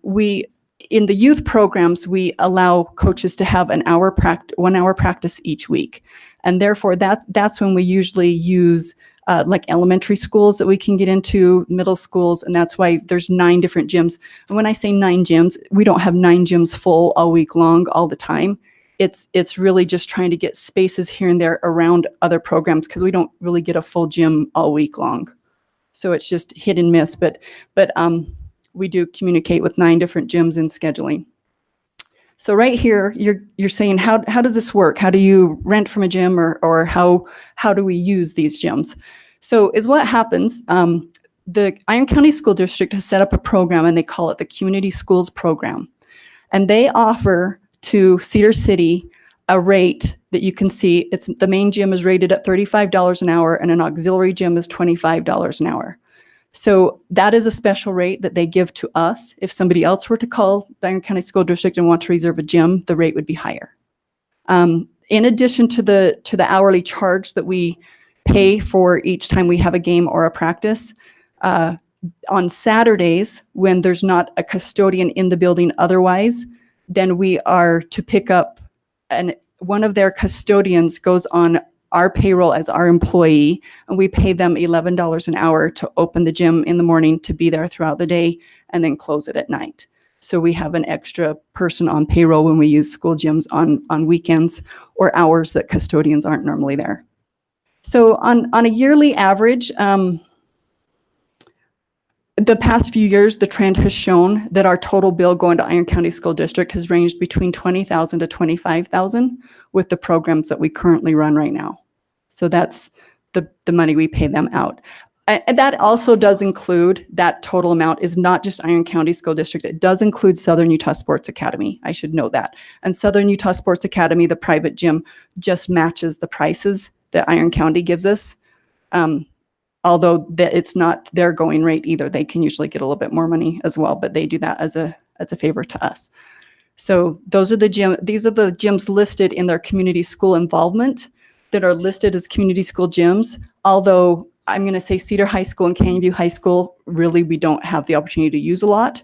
in the youth programs, we allow coaches to have 1 hour practice each week. And therefore, that's when we usually use like elementary schools that we can get into, middle schools, and that's why there's 9 different gyms. And when I say 9 gyms, we don't have 9 gyms full all week long, all the time. It's really just trying to get spaces here and there around other programs because we don't really get a full gym all week long. So it's just hit and miss, but we do communicate with 9 different gyms in scheduling. So right here, you're saying, how does this work? How do you rent from a gym, or how do we use these gyms? So is what happens. The Iron County School District has set up a program, and they call it the Community Schools Program. And they offer to Cedar City a rate that you can see. It's the main gym is rated at $35 an hour, and an auxiliary gym is $25 an hour. So that is a special rate that they give to us. If somebody else were to call the Iron County School District and want to reserve a gym, the rate would be higher. In addition to the hourly charge that we pay for each time we have a game or a practice, on Saturdays, when there's not a custodian in the building otherwise, then we are to pick up, and one of their custodians goes on our payroll as our employee, and we pay them $11 an hour to open the gym in the morning, to be there throughout the day, and then close it at night. So we have an extra person on payroll when we use school gyms on weekends or hours that custodians aren't normally there. So on a yearly average, the past few years, the trend has shown that our total bill going to Iron County School District has ranged between $20,000 to $25,000 with the programs that we currently run right now. So that's the money we pay them out. And that also does include, that total amount is not just Iron County School District. It does include Southern Utah Sports Academy. I should know that. And Southern Utah Sports Academy, the private gym, just matches the prices that Iron County gives us. Although it's not their going rate either. They can usually get a little bit more money as well, but they do that as a favor to us. So these are the gyms listed in their community school involvement that are listed as community school gyms. Although I'm going to say Cedar High School and Canyon View High School, really we don't have the opportunity to use a lot.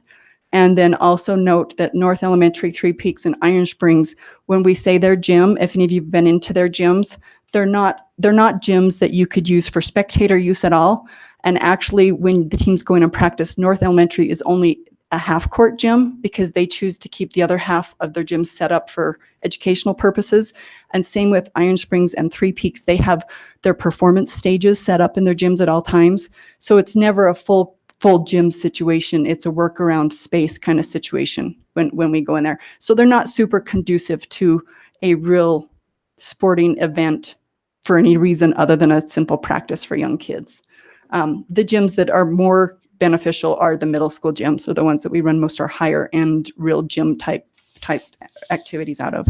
And then also note that North Elementary, Three Peaks, and Iron Springs, when we say their gym, if any of you've been into their gyms, they're not gyms that you could use for spectator use at all. And actually, when the team's going on practice, North Elementary is only a half-court gym because they choose to keep the other half of their gym set up for educational purposes. And same with Iron Springs and Three Peaks. They have their performance stages set up in their gyms at all times. So it's never a full gym situation. It's a workaround space kind of situation when we go in there. So they're not super conducive to a real sporting event for any reason other than a simple practice for young kids. The gyms that are more beneficial are the middle school gyms. So the ones that we run most are higher end real gym type activities out of.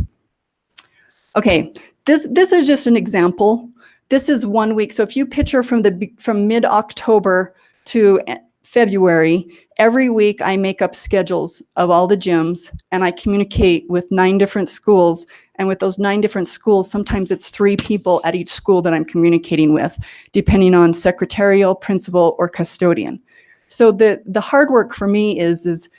Okay, this is just an example. This is 1 week. So if you picture from mid-October to February, every week I make up schedules of all the gyms, and I communicate with 9 different schools. And with those 9 different schools, sometimes it's 3 people at each school that I'm communicating with, depending on secretarial, principal, or custodian. So the hard work for me is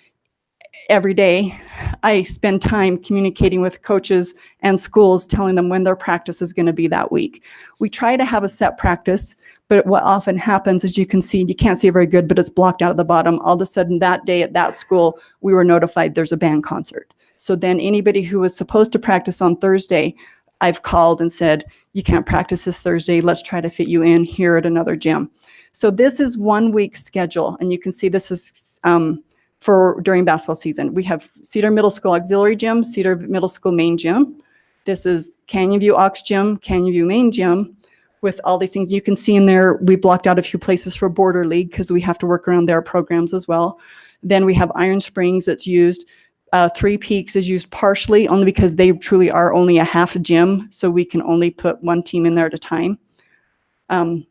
every day I spend time communicating with coaches and schools, telling them when their practice is going to be that week. We try to have a set practice, but what often happens, as you can see, you can't see it very good, but it's blocked out at the bottom. All of a sudden that day at that school, we were notified there's a band concert. So then anybody who was supposed to practice on Thursday, I've called and said, you can't practice this Thursday. Let's try to fit you in here at another gym. So this is 1 week schedule. And you can see this is for during basketball season. We have Cedar Middle School Auxiliary Gym, Cedar Middle School Main Gym. This is Canyon View Aux Gym, Canyon View Main Gym, with all these things. You can see in there, we blocked out a few places for Border League because we have to work around their programs as well. Then we have Iron Springs that's used. Three Peaks is used partially only because they truly are only a half a gym. So we can only put 1 team in there at a time. And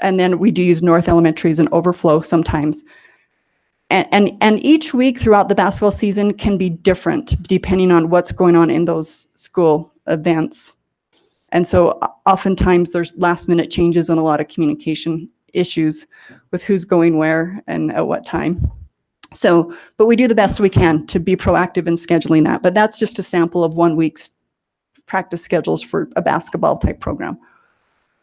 then we do use North Elementary as an overflow sometimes. And each week throughout the basketball season can be different depending on what's going on in those school events. And so oftentimes there's last minute changes and a lot of communication issues with who's going where and at what time. So, but we do the best we can to be proactive in scheduling that. But that's just a sample of 1 week's practice schedules for a basketball type program.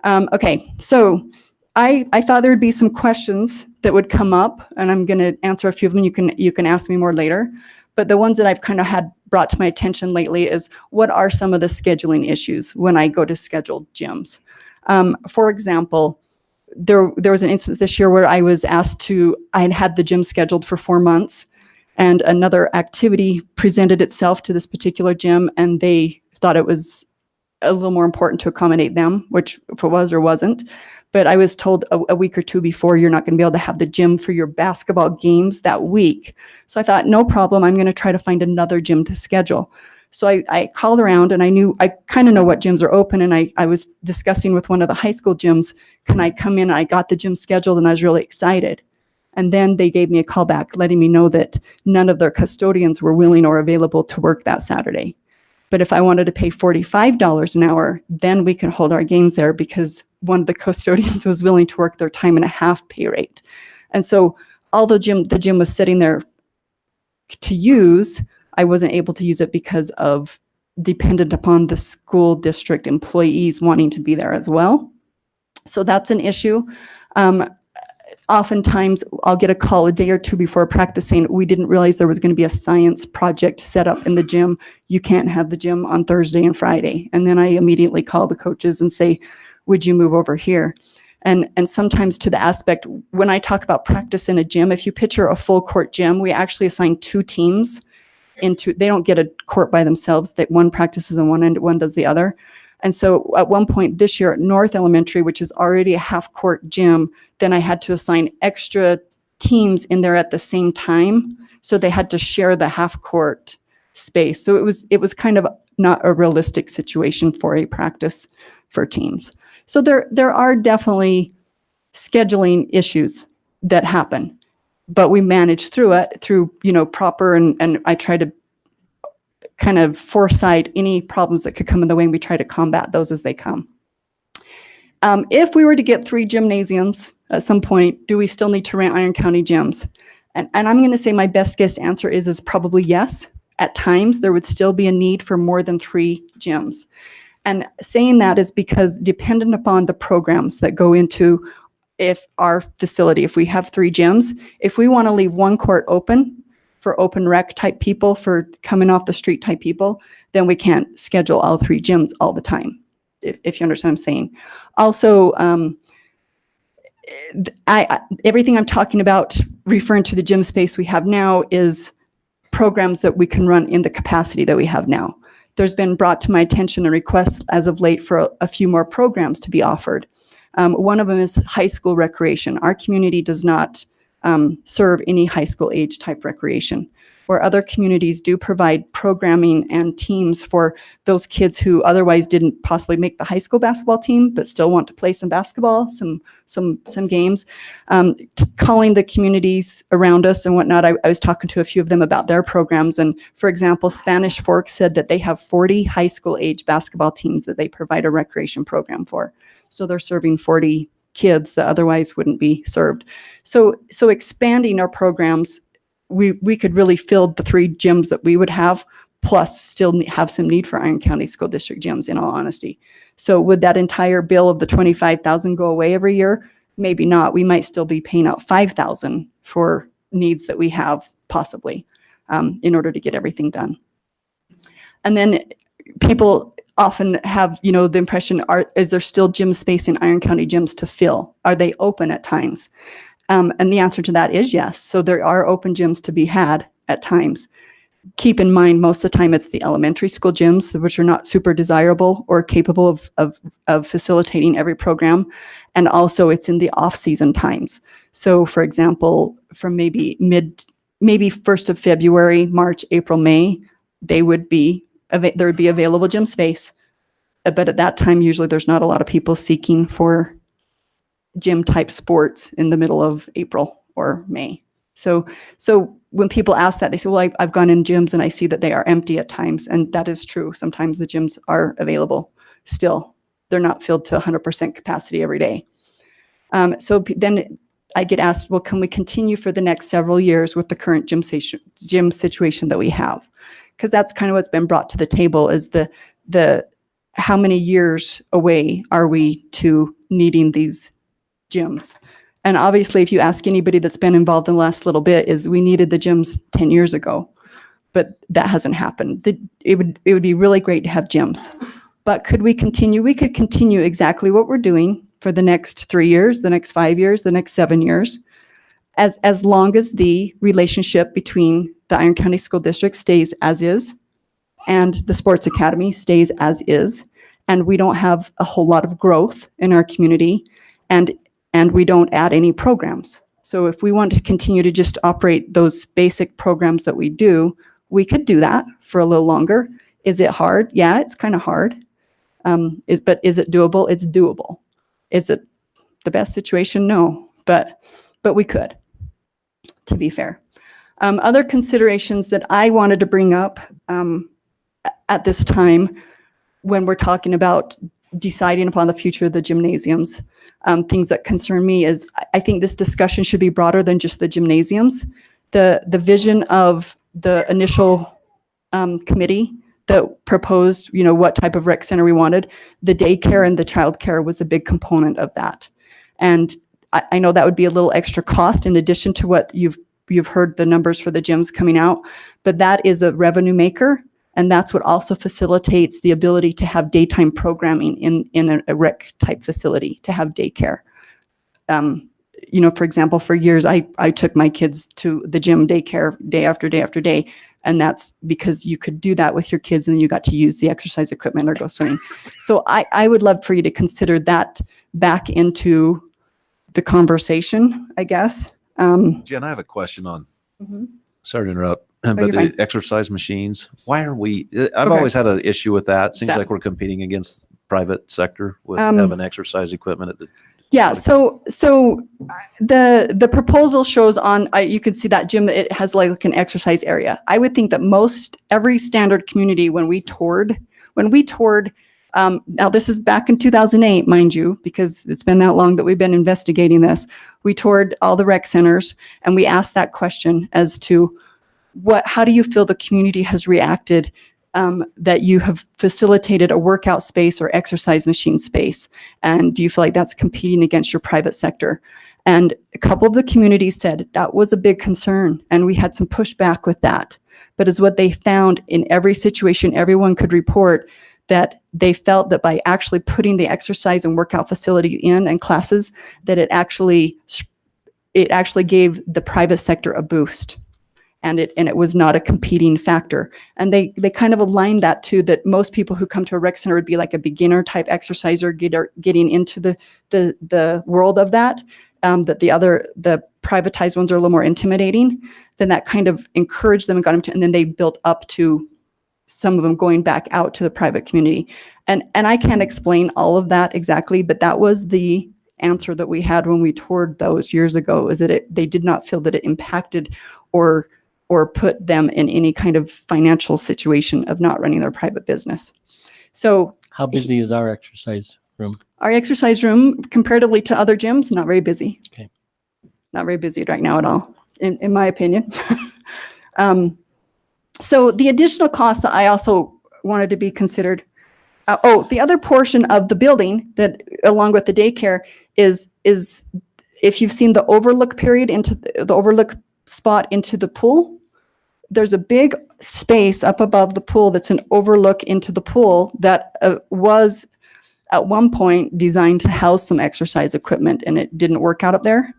Okay, so I thought there would be some questions that would come up, and I'm going to answer a few of them. You can ask me more later. But the ones that I've kind of had brought to my attention lately is what are some of the scheduling issues when I go to scheduled gyms? For example, there was an instance this year where I was asked to, I had had the gym scheduled for 4 months, and another activity presented itself to this particular gym, and they thought it was a little more important to accommodate them, which if it was or wasn't. But I was told a week or two before, you're not going to be able to have the gym for your basketball games that week. So I thought, no problem, I'm going to try to find another gym to schedule. So I called around, and I kind of know what gyms are open, and I was discussing with one of the high school gyms, can I come in? I got the gym scheduled, and I was really excited. And then they gave me a call back letting me know that none of their custodians were willing or available to work that Saturday. But if I wanted to pay $45 an hour, then we could hold our games there, because one of the custodians was willing to work their time and a half pay rate. And so all the gym was sitting there to use. I wasn't able to use it because of dependent upon the school district employees wanting to be there as well. So that's an issue. Oftentimes I'll get a call a day or two before practice saying, we didn't realize there was going to be a science project set up in the gym. You can't have the gym on Thursday and Friday. And then I immediately call the coaches and say, would you move over here? And sometimes to the aspect, when I talk about practice in a gym, if you picture a full court gym, we actually assign 2 teams into, they don't get a court by themselves, that one practices on one end, one does the other. And so at one point this year at North Elementary, which is already a half-court gym, then I had to assign extra teams in there at the same time. So they had to share the half-court space. So it was kind of not a realistic situation for a practice for teams. So there are definitely scheduling issues that happen, but we manage through it through, proper, and I try to kind of foresight any problems that could come in the way, and we try to combat those as they come. If we were to get 3 gymnasiums at some point, do we still need to rent Iron County gyms? And I'm going to say my best guess answer is probably yes. At times, there would still be a need for more than 3 gyms. And saying that is because dependent upon the programs that go into if our facility, if we have 3 gyms, if we want to leave one court open for open rec type people, for coming off the street type people, then we can't schedule all 3 gyms all the time, if you understand what I'm saying. Also, everything I'm talking about referring to the gym space we have now is programs that we can run in the capacity that we have now. There's been brought to my attention a request as of late for a few more programs to be offered. One of them is high school recreation. Our community does not serve any high school age type recreation, where other communities do provide programming and teams for those kids who otherwise didn't possibly make the high school basketball team, but still want to play some basketball, some games. Calling the communities around us and whatnot, I was talking to a few of them about their programs. And for example, Spanish Fork said that they have 40 high school age basketball teams that they provide a recreation program for. So they're serving 40 kids that otherwise wouldn't be served. So expanding our programs, we could really fill the 3 gyms that we would have, plus still have some need for Iron County School District gyms, in all honesty. So would that entire bill of the $25,000 go away every year? Maybe not. We might still be paying out $5,000 for needs that we have, possibly, in order to get everything done. And then people often have, the impression, is there still gym space in Iron County gyms to fill? Are they open at times? And the answer to that is yes. So there are open gyms to be had at times. Keep in mind, most of the time it's the elementary school gyms, which are not super desirable or capable of facilitating every program. And also it's in the off-season times. So for example, from maybe 1st of February, March, April, May, there would be available gym space. But at that time, usually there's not a lot of people seeking for gym type sports in the middle of April or May. So when people ask that, they say, well, I've gone in gyms and I see that they are empty at times. And that is true. Sometimes the gyms are available still. They're not filled to 100% capacity every day. So then I get asked, well, can we continue for the next several years with the current gym situation that we have? Because that's kind of what's been brought to the table, is the how many years away are we to needing these gyms? And obviously, if you ask anybody that's been involved in the last little bit, is we needed the gyms 10 years ago, but that hasn't happened. It would be really great to have gyms, but could we continue? We could continue exactly what we're doing, for the next 3 years, the next 5 years, the next 7 years, as long as the relationship between the Iron County School District stays as is and the sports academy stays as is, and we don't have a whole lot of growth in our community, and we don't add any programs. So if we want to continue to just operate those basic programs that we do, we could do that for a little longer. Is it hard? Yeah, it's kind of hard. But is it doable? It's doable. Is it the best situation? No, but we could, to be fair. Other considerations that I wanted to bring up at this time when we're talking about deciding upon the future of the gymnasiums, things that concern me is I think this discussion should be broader than just the gymnasiums. The vision of the initial committee that proposed, what type of rec center we wanted, the daycare and the childcare was a big component of that. And I know that would be a little extra cost in addition to what you've heard the numbers for the gyms coming out, but that is a revenue maker. And that's what also facilitates the ability to have daytime programming in a rec type facility, to have daycare. For example, for years, I took my kids to the gym daycare day after day after day. And that's because you could do that with your kids and then you got to use the exercise equipment or go swimming. So I would love for you to consider that back into the conversation, I guess. Jen, I have a question on, Mhm. sorry to interrupt, you're but the fine. exercise machines, why are we, I've Okay. always had an issue with that. Seems That- like we're competing against private sector with having exercise equipment at the. Yeah, so the proposal shows on, you can see that gym, it has like an exercise area. I would think that every standard community, when we toured, now this is back in 2008, mind you, because it's been that long that we've been investigating this. We toured all the rec centers and we asked that question as to how do you feel the community has reacted that you have facilitated a workout space or exercise machine space? And do you feel like that's competing against your private sector? And a couple of the communities said that was a big concern, and we had some pushback with that. But as what they found in every situation, everyone could report that they felt that by actually putting the exercise and workout facility in and classes, that it actually gave the private sector a boost. And it was not a competing factor. And they kind of aligned that to that most people who come to a rec center would be like a beginner type exerciser getting into the world of that, that the privatized ones are a little more intimidating. Then that kind of encouraged them and got them to, and then they built up to some of them going back out to the private community. And I can't explain all of that exactly, but that was the answer that we had when we toured those years ago, is that they did not feel that it impacted or put them in any kind of financial situation of not running their private business. So How busy is our exercise room? our exercise room, comparatively to other gyms, not very busy. Okay. Not very busy right now at all, in my opinion. So the additional costs that I also wanted to be considered. The other portion of the building that, along with the daycare, is if you've seen the overlook period into the overlook spot into the pool, there's a big space up above the pool that's an overlook into the pool that was at one point designed to house some exercise equipment, and it didn't work out up there.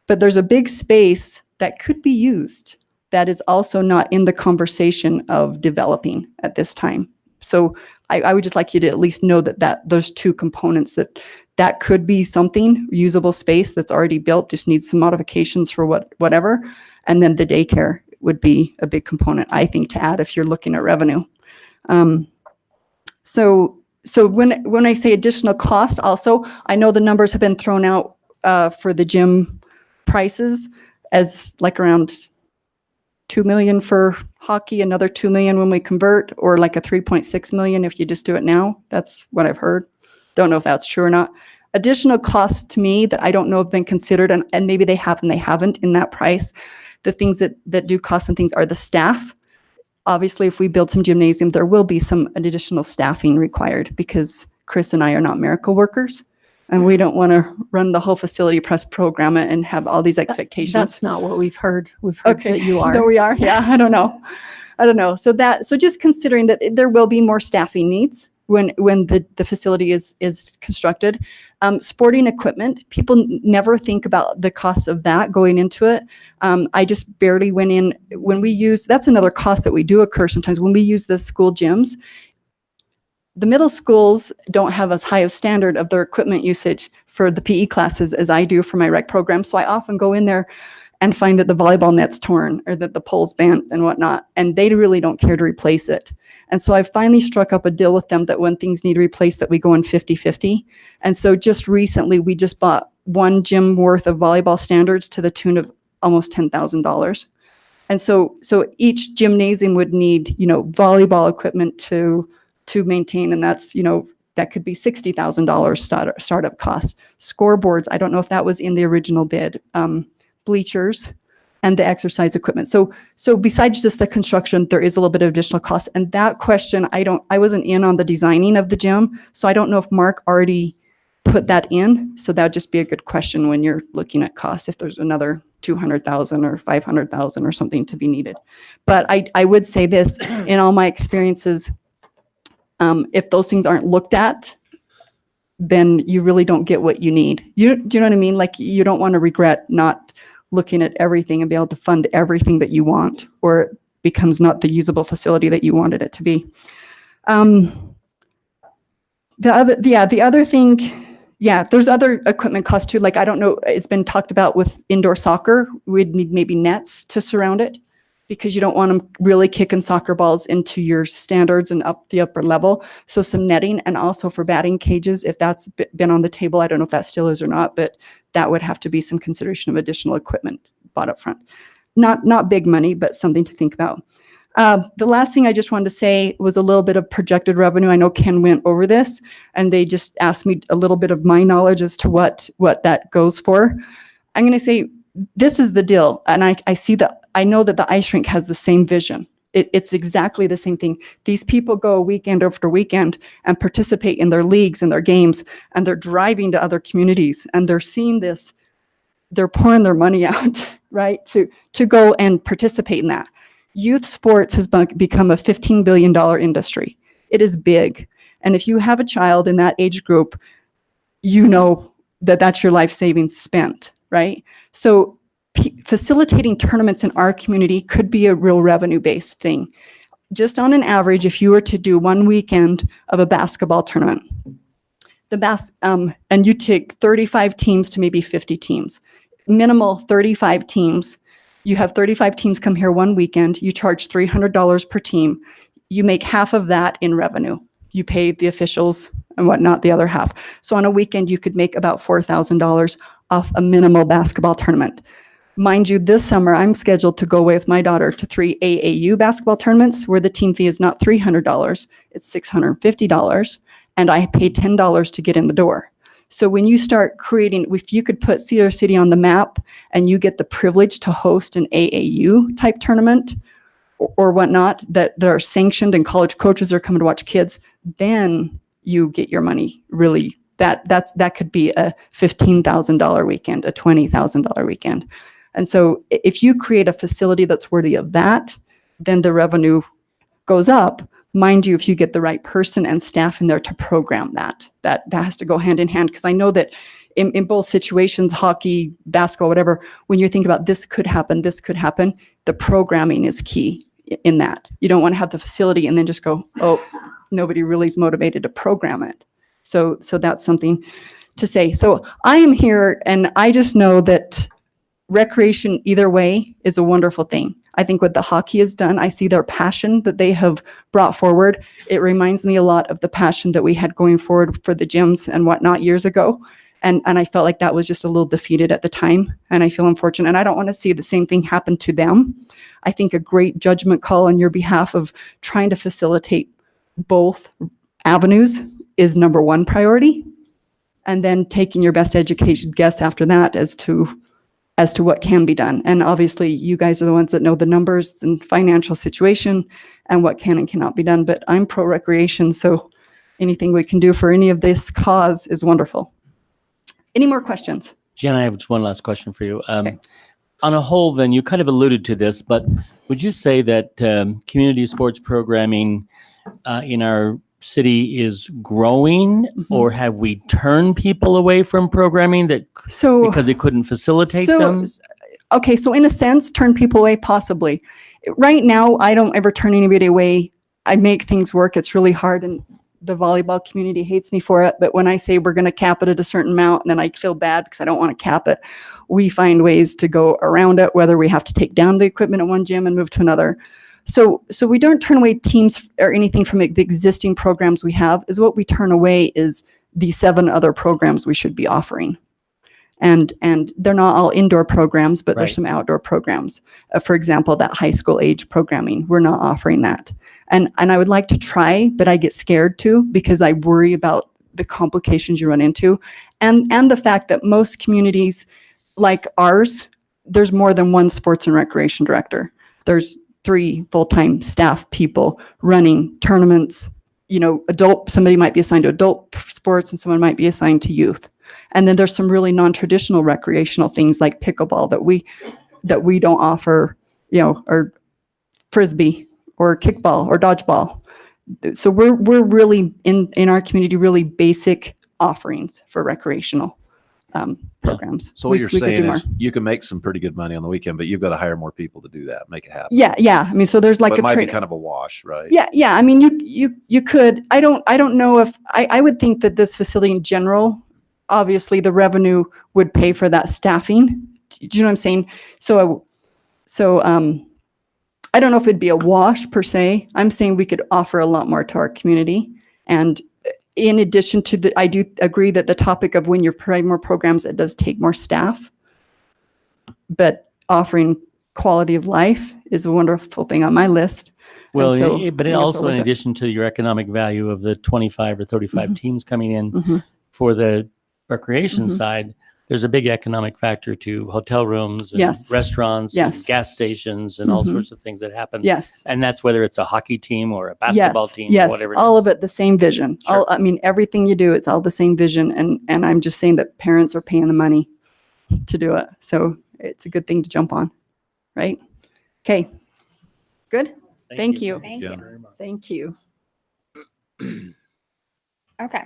But there's a big space that could be used that is also not in the conversation of developing at this time. So I would just like you to at least know that those two components, that could be something, usable space that's already built, just needs some modifications for whatever. And then the daycare would be a big component, I think, to add if you're looking at revenue. So when I say additional cost also, I know the numbers have been thrown out for the gym prices as like around $2 million for hockey, another $2 million when we convert, or like a $3.6 million if you just do it now. That's what I've heard. Don't know if that's true or not. Additional costs to me that I don't know have been considered, and maybe they have and they haven't in that price. The things that do cost some things are the staff. Obviously, if we build some gymnasium, there will be some additional staffing required because Chris and I are not miracle workers. And we don't want to run the whole facility press program and have all these expectations. That's not what we've heard. We've heard that you are. There we are. Yeah, I don't know. So just considering that there will be more staffing needs when the facility is constructed. Sporting equipment, people never think about the cost of that going into it. I just barely went in when we use, that's another cost that we do occur sometimes when we use the school gyms. The middle schools don't have as high a standard of their equipment usage for the PE classes as I do for my rec program. So I often go in there and find that the volleyball net's torn or that the pole's bent and whatnot, and they really don't care to replace it. And so I finally struck up a deal with them that when things need replaced, that we go in 50-50. And so just recently, we just bought one gym worth of volleyball standards to the tune of almost $10,000. And so each gymnasium would need, volleyball equipment to maintain, and that's, that could be $60,000 startup costs. Scoreboards, I don't know if that was in the original bid. Bleachers and the exercise equipment. So besides just the construction, there is a little bit of additional cost. And that question, I wasn't in on the designing of the gym, so I don't know if Mark already put that in. So that would just be a good question when you're looking at costs, if there's another $200,000 or $500,000 or something to be needed. But I would say this, in all my experiences, if those things aren't looked at, then you really don't get what you need. Do you know what I mean? Like, you don't want to regret not looking at everything and be able to fund everything that you want, or it becomes not the usable facility that you wanted it to be. The other thing, there's other equipment costs too. Like, I don't know, it's been talked about with indoor soccer, we'd need maybe nets to surround it, because you don't want them really kicking soccer balls into your standards and up the upper level. So some netting, and also for batting cages, if that's been on the table, I don't know if that still is or not, but that would have to be some consideration of additional equipment bought up front. Not big money, but something to think about. The last thing I just wanted to say was a little bit of projected revenue. I know Ken went over this, and they just asked me a little bit of my knowledge as to what that goes for. I'm going to say, this is the deal, and I know that the ice rink has the same vision. It's exactly the same thing. These people go weekend after weekend and participate in their leagues and their games, and they're driving to other communities, and they're seeing this. They're pouring their money out, right, to go and participate in that. Youth sports has become a $15 billion industry. It is big, and if you have a child in that age group, you know that that's your life savings spent, right? So facilitating tournaments in our community could be a real revenue-based thing. Just on an average, if you were to do one weekend of a basketball tournament, and you take 35 teams to maybe 50 teams, minimal 35 teams, you have 35 teams come here one weekend, you charge $300 per team, you make half of that in revenue. You pay the officials and whatnot, the other half. So on a weekend, you could make about $4,000 off a minimal basketball tournament. Mind you, this summer, I'm scheduled to go with my daughter to 3 AAU basketball tournaments where the team fee is not $300, it's $650, and I pay $10 to get in the door. So when you start creating, if you could put Cedar City on the map and you get the privilege to host an AAU type tournament or whatnot that are sanctioned and college coaches are coming to watch kids, then you get your money really. That could be a $15,000 weekend, a $20,000 weekend. And so if you create a facility that's worthy of that, then the revenue goes up. Mind you, if you get the right person and staff in there to program that has to go hand in hand. Because I know that in both situations, hockey, basketball, whatever, when you think about this could happen, the programming is key in that. You don't want to have the facility and then just go, oh, nobody really is motivated to program it. So that's something to say. So I am here, and I just know that recreation either way is a wonderful thing. I think what the hockey has done, I see their passion that they have brought forward. It reminds me a lot of the passion that we had going forward for the gyms and whatnot years ago. And I felt like that was just a little defeated at the time. And I feel unfortunate. And I don't want to see the same thing happen to them. I think a great judgment call on your behalf of trying to facilitate both avenues is number one priority. And then taking your best educated guess after that as to what can be done. And obviously you guys are the ones that know the numbers and financial situation and what can and cannot be done. But I'm pro recreation, so anything we can do for any of this cause is wonderful. Any more questions? Jen, I have just one last question for you. Okay. On a whole, then, you kind of alluded to this, but would you say that community sports programming in our city is growing, or have we turned people away from programming that So because they couldn't facilitate so them? okay, so in a sense, turn people away possibly. Right now, I don't ever turn anybody away. I make things work. It's really hard, and the volleyball community hates me for it. But when I say we're going to cap it at a certain amount, and then I feel bad because I don't want to cap it, we find ways to go around it, whether we have to take down the equipment at one gym and move to another. So we don't turn away teams or anything from the existing programs we have. Is what we turn away is the 7 other programs we should be offering. And they're not all indoor programs, but there's Right. some outdoor programs. For example, that high school age programming, we're not offering that. And I would like to try, but I get scared too because I worry about the complications you run into, and the fact that most communities like ours, there's more than one sports and recreation director. There's 3 full-time staff people running tournaments. You know, somebody might be assigned to adult sports and someone might be assigned to youth. And then there's some really non-traditional recreational things like pickleball that we don't offer, you know, or frisbee or kickball or dodgeball. So we're really in our community, really basic offerings for recreational programs. So what you're We could do saying more. is you can make some pretty good money on the weekend, but you've got to hire more people to do that, make it happen. Yeah. I mean, so there's like But it a might be trade. kind of a wash, right? Yeah. I mean, you could. I don't know if I would think that this facility in general, obviously the revenue would pay for that staffing. Do you know what I'm saying? So I don't know if it'd be a wash per se. I'm saying we could offer a lot more to our community. And in addition to I do agree that the topic of when you're providing more programs, it does take more staff. But offering quality of life is a wonderful thing on my list. Well, And so but I think it's also worth in it. addition to your economic value of the 25 or 35 teams coming in Mhm. for the recreation Mhm. side, there's a big economic factor to hotel rooms and Yes. restaurants Yes. and gas stations and all Mhm. sorts of things that happen. Yes. And that's whether it's a hockey team or a basketball team or Yes, whatever it all is. of it, the same vision. Sure. I mean, everything you do, it's all the same vision. And I'm just saying that parents are paying the money to do it. So it's a good thing to jump on, right? Okay, good. Thank you. Thank Yeah. you. Thank you. Okay.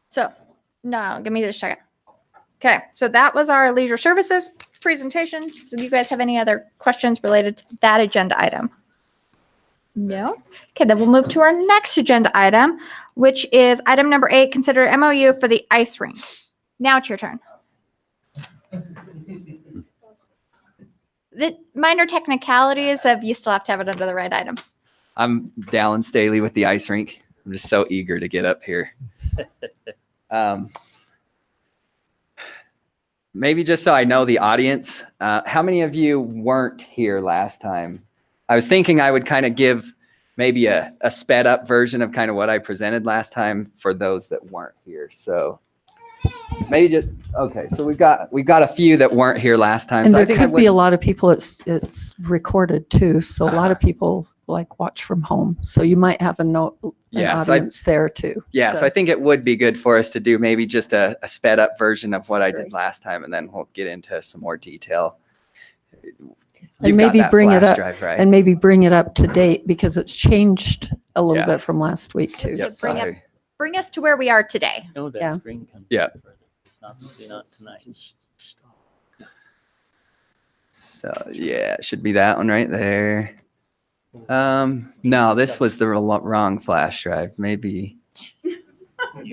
So now give me this second. Okay. So that was our leisure services presentation. So do you guys have any other questions related to that agenda item? No. Okay. Then we'll move to our next agenda item, which is item number 8, consider MOU for the ice rink. Now it's your turn. The minor technicalities of you still have to have it under the right item. I'm Dallin Staley with the ice rink. I'm just so eager to get up here. Maybe just so I know the audience, how many of you weren't here last time? I was thinking I would kind of give maybe a sped up version of kind of what I presented last time for those that weren't here. So maybe just, okay. So we've got a few that weren't here last time. And So I there think I could be a went, lot of people, it's recorded too. So a lot of people like watch from home. So you might have an Yeah, so I- audience there too. yeah, so I think it would be good for us to do maybe just a sped up version of what I did last time, and then we'll get into some more detail. You've got maybe that bring it flash up drive, right? and maybe bring it up to date because it's changed a little Yeah. bit from last week too. Yep, So bring sorry. bring us to where we are today. No, that Yeah. screen comes. Yeah. up further. It's not tonight. So yeah, it should be that one right there. No, this was the wrong flash drive. Maybe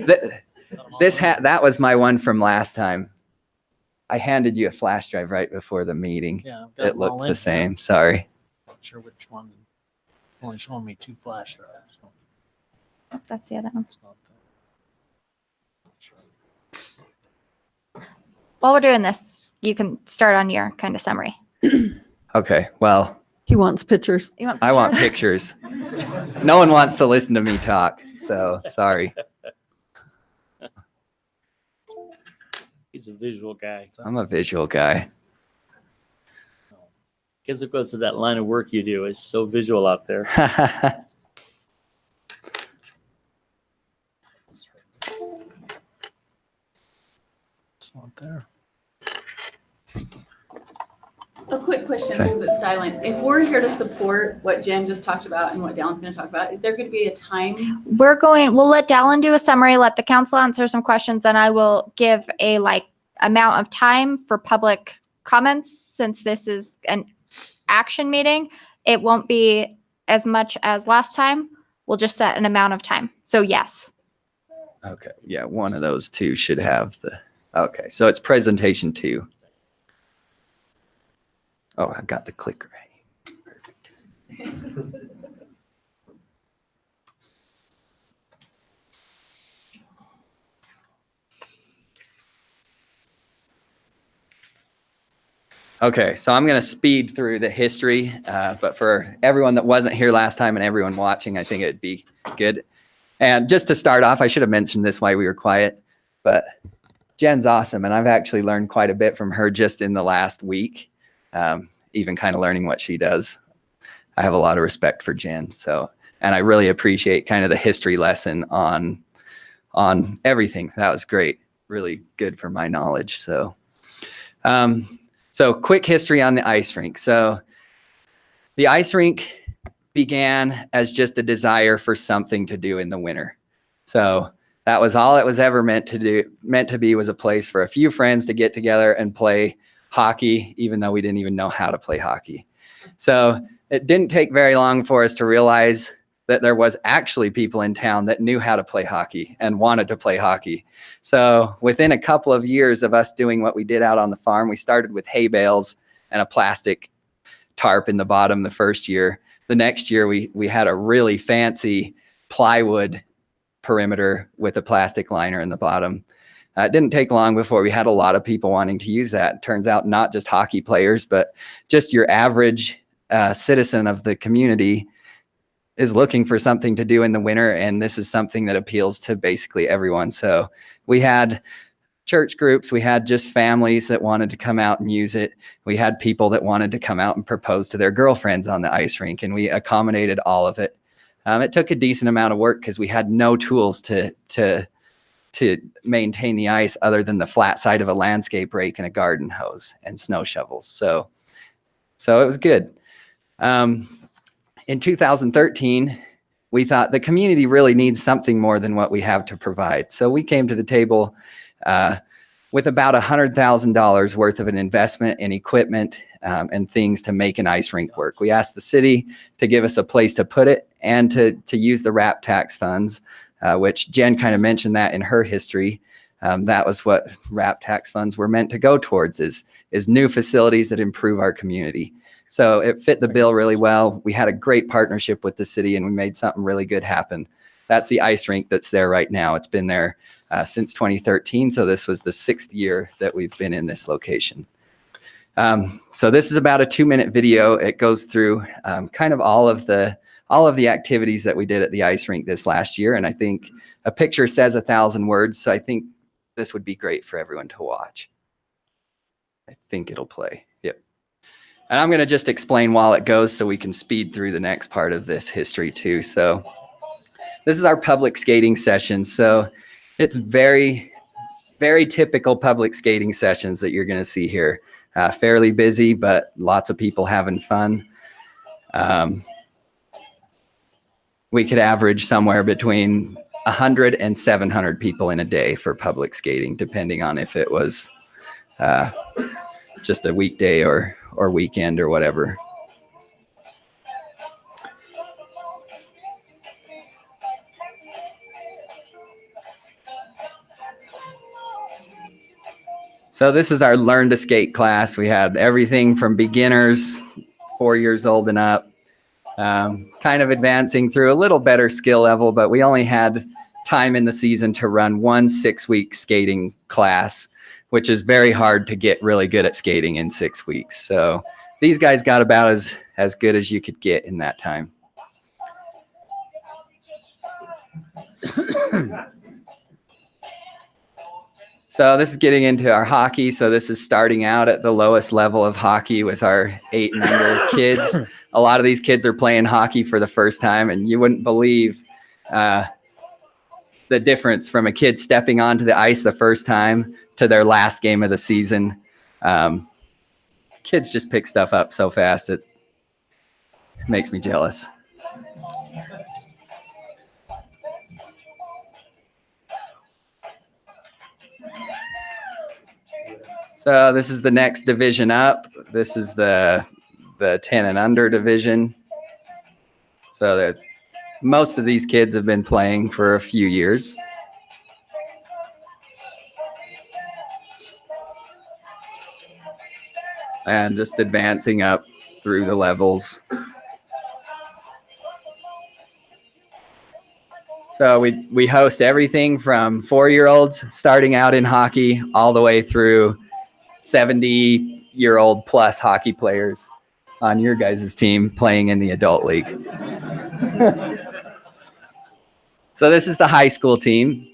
that was my one from last time. I handed you a flash drive right before the meeting. Yeah, I've got It them all looked in the here. same. Sorry. Not sure which one. Only showing me 2 flash drives. so Oh, that's the other one. it's not that. While we're doing this, you can start on your kind of summary. Okay. Well, He wants pictures. You want I want pictures? pictures. No one wants to listen to me talk. So sorry. He's a visual guy. I'm a visual guy. Because it goes to that line of work you do. It's so visual out there. It's not there. A quick question, Sorry. so that's silent. If we're here to support what Jen just talked about and what Dallin's going to talk about, is there going to be a time? We'll let Dallin do a summary, let the council answer some questions, and I will give a amount of time for public comments. Since this is an action meeting, it won't be as much as last time. We'll just set an amount of time. So yes. Okay. Yeah. One of those two should have okay. So it's presentation 2. Oh, I've got the clicker right. Perfect. Okay, so I'm going to speed through the history, but for everyone that wasn't here last time and everyone watching, I think it'd be good. And just to start off, I should have mentioned this while we were quiet, but Jen's awesome, and I've actually learned quite a bit from her just in the last week, even kind of learning what she does. I have a lot of respect for Jen, and I really appreciate kind of the history lesson on everything. That was great, really good for my knowledge. So quick history on the ice rink. So the ice rink began as just a desire for something to do in the winter. So that was all it was ever meant to be was a place for a few friends to get together and play hockey, even though we didn't even know how to play hockey. So it didn't take very long for us to realize that there was actually people in town that knew how to play hockey and wanted to play hockey. So within a couple of years of us doing what we did out on the farm, we started with hay bales and a plastic tarp in the bottom the first year. The next year, we had a really fancy plywood perimeter with a plastic liner in the bottom. It didn't take long before we had a lot of people wanting to use that. It turns out not just hockey players, but just your average citizen of the community is looking for something to do in the winter, and this is something that appeals to basically everyone. So we had church groups, we had just families that wanted to come out and use it. We had people that wanted to come out and propose to their girlfriends on the ice rink, and we accommodated all of it. It took a decent amount of work because we had no tools to maintain the ice other than the flat side of a landscape rake and a garden hose and snow shovels. So it was good. In 2013, we thought the community really needs something more than what we have to provide. So we came to the table with about $100,000 worth of an investment in equipment and things to make an ice rink work. We asked the city to give us a place to put it and to use the RAP tax funds, which Jen kind of mentioned that in her history. That was what RAP tax funds were meant to go towards, is new facilities that improve our community. So it fit the bill really well. We had a great partnership with the city and we made something really good happen. That's the ice rink that's there right now. It's been there since 2013. So this was the 6th year that we've been in this location. So this is about a 2-minute video. It goes through kind of all of the activities that we did at the ice rink this last year. And I think a picture says 1,000 words. So I think this would be great for everyone to watch. I think it'll play. Yep. And I'm going to just explain while it goes so we can speed through the next part of this history too. So this is our public skating session. So it's very, very typical public skating sessions that you're going to see here. Fairly busy, but lots of people having fun. We could average somewhere between 100 and 700 people in a day for public skating, depending on if it was just a weekday or weekend or whatever. So this is our Learn to Skate class. We had everything from beginners, 4 years old and up, kind of advancing through a little better skill level, but we only had time in the season to run one 6-week skating class, which is very hard to get really good at skating in 6 weeks. So these guys got about as good as you could get in that time. So this is getting into our hockey. So this is starting out at the lowest level of hockey with our 8 and under kids. A lot of these kids are playing hockey for the first time, and you wouldn't believe the difference from a kid stepping onto the ice the first time to their last game of the season. kids just pick stuff up so fast. It makes me jealous. So this is the next division up. This is the 10 and under division. So that most of these kids have been playing for a few years. And just advancing up through the levels. So we host everything from 4-year-olds starting out in hockey all the way through 70-year-old plus hockey players on your guys' team playing in the adult league. So this is the high school team.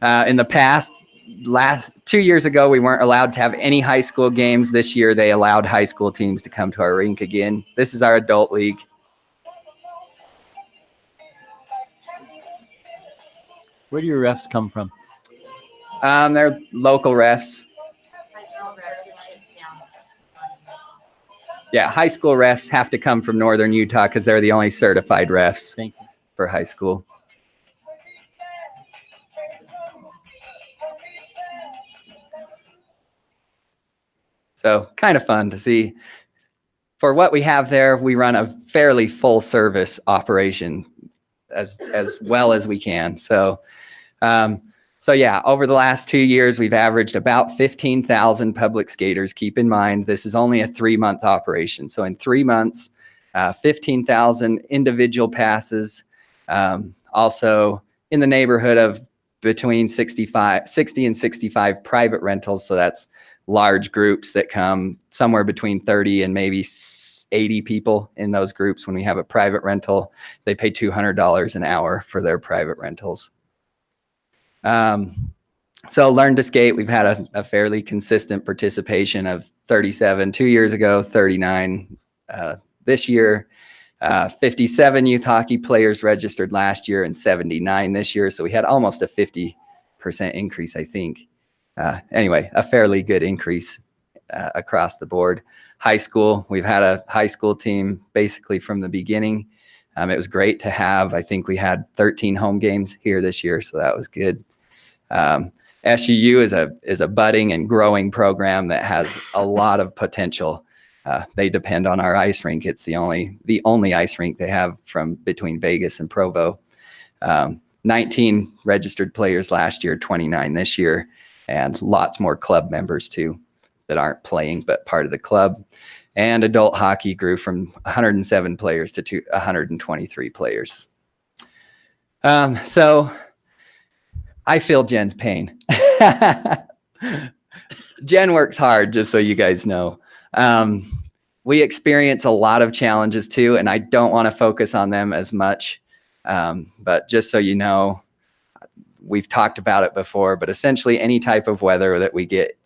In the past, last 2 years ago, we weren't allowed to have any high school games. This year, they allowed high school teams to come to our rink again. This is our adult league. Where do your refs come from? They're local refs. Yeah, high school refs have to come from Northern Utah because they're the only certified refs for high school. So kind of fun to see. For what we have there, we run a fairly full service operation as well as we can. So yeah, over the last 2 years, we've averaged about 15,000 public skaters. Keep in mind, this is only a 3-month operation. So in 3 months, 15,000 individual passes, also in the neighborhood of between 60 and 65 private rentals. So that's large groups that come somewhere between 30 and maybe 80 people in those groups. When we have a private rental, they pay $200 an hour for their private rentals. So Learn to Skate, we've had a fairly consistent participation of 37 2 years ago, 39 this year, 57 youth hockey players registered last year and 79 this year. So we had almost a 50% increase, I think. Anyway, a fairly good increase across the board. High school, we've had a high school team basically from the beginning. It was great to have. I think we had 13 home games here this year, so that was good. SUU is a budding and growing program that has a lot of potential. They depend on our ice rink. It's the only ice rink they have from between Vegas and Provo. 19 registered players last year, 29 this year, and lots more club members too that aren't playing but part of the club. And adult hockey grew from 107 players to 123 players. So I feel Jen's pain. Jen works hard, just so you guys know. We experience a lot of challenges too, and I don't want to focus on them as much. But just so you know, we've talked about it before, but essentially any type of weather that we get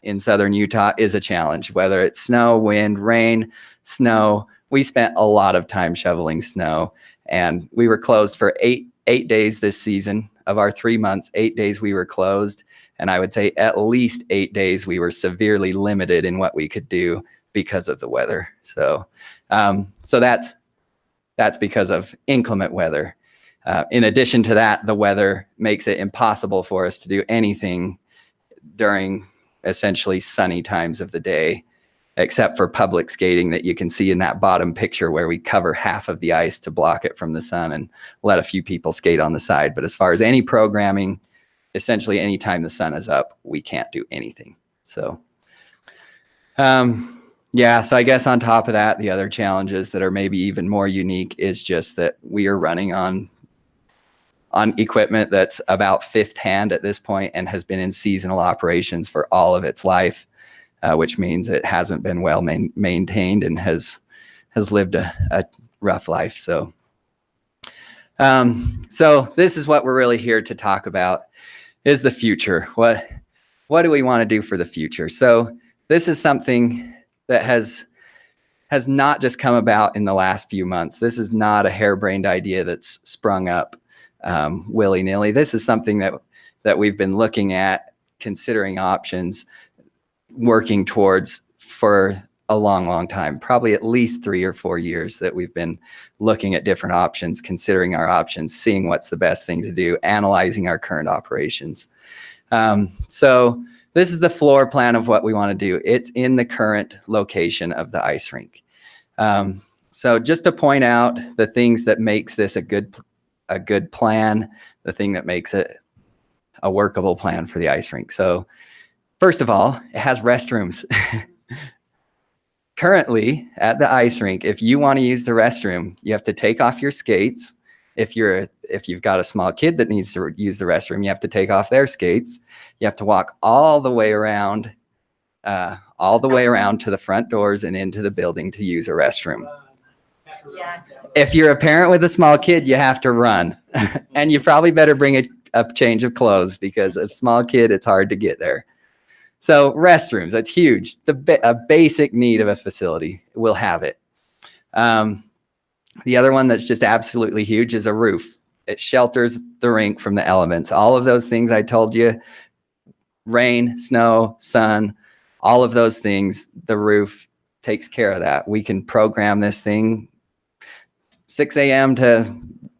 in southern Utah is a challenge, whether it's snow, wind, rain, snow. We spent a lot of time shoveling snow, and we were closed for eight days this season. Of our 3 months, 8 days we were closed. And I would say at least 8 days we were severely limited in what we could do because of the weather. So that's because of inclement weather. In addition to that, the weather makes it impossible for us to do anything during essentially sunny times of the day, except for public skating that you can see in that bottom picture where we cover half of the ice to block it from the sun and let a few people skate on the side. But as far as any programming, essentially anytime the sun is up, we can't do anything. So, yeah, so I guess on top of that, the other challenges that are maybe even more unique is just that we are running on equipment that's about fifth hand at this point and has been in seasonal operations for all of its life, which means it hasn't been well maintained and has lived a rough life. So this is what we're really here to talk about, is the future. What do we want to do for the future? So this is something that has not just come about in the last few months. This is not a harebrained idea that's sprung up willy-nilly. This is something that we've been looking at, considering options, working towards for a long, long time, probably at least 3 or 4 years that we've been looking at different options, considering our options, seeing what's the best thing to do, analyzing our current operations. So this is the floor plan of what we want to do. It's in the current location of the ice rink. So just to point out the things that makes this a good plan, the thing that makes it a workable plan for the ice rink. So first of all, it has restrooms. Currently at the ice rink, if you want to use the restroom, you have to take off your skates. If you've got a small kid that needs to use the restroom, you have to take off their skates. You have to walk all the way around to the front doors and into the building to use a restroom. If you're a parent with a small kid, you have to run. And you probably better bring a change of clothes, because a small kid, it's hard to get there. So restrooms, that's huge. A basic need of a facility. We'll have it. The other one that's just absolutely huge is a roof. It shelters the rink from the elements. All of those things I told you, rain, snow, sun, all of those things, the roof takes care of that. We can program this thing 6 a.m. to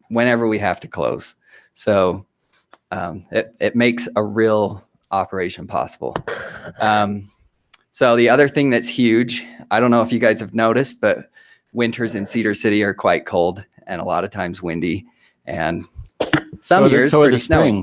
whenever we have to close. So it makes a real operation possible. So the other thing that's huge, I don't know if you guys have noticed, but winters in Cedar City are quite cold and a lot of times windy, and some years pretty snowy.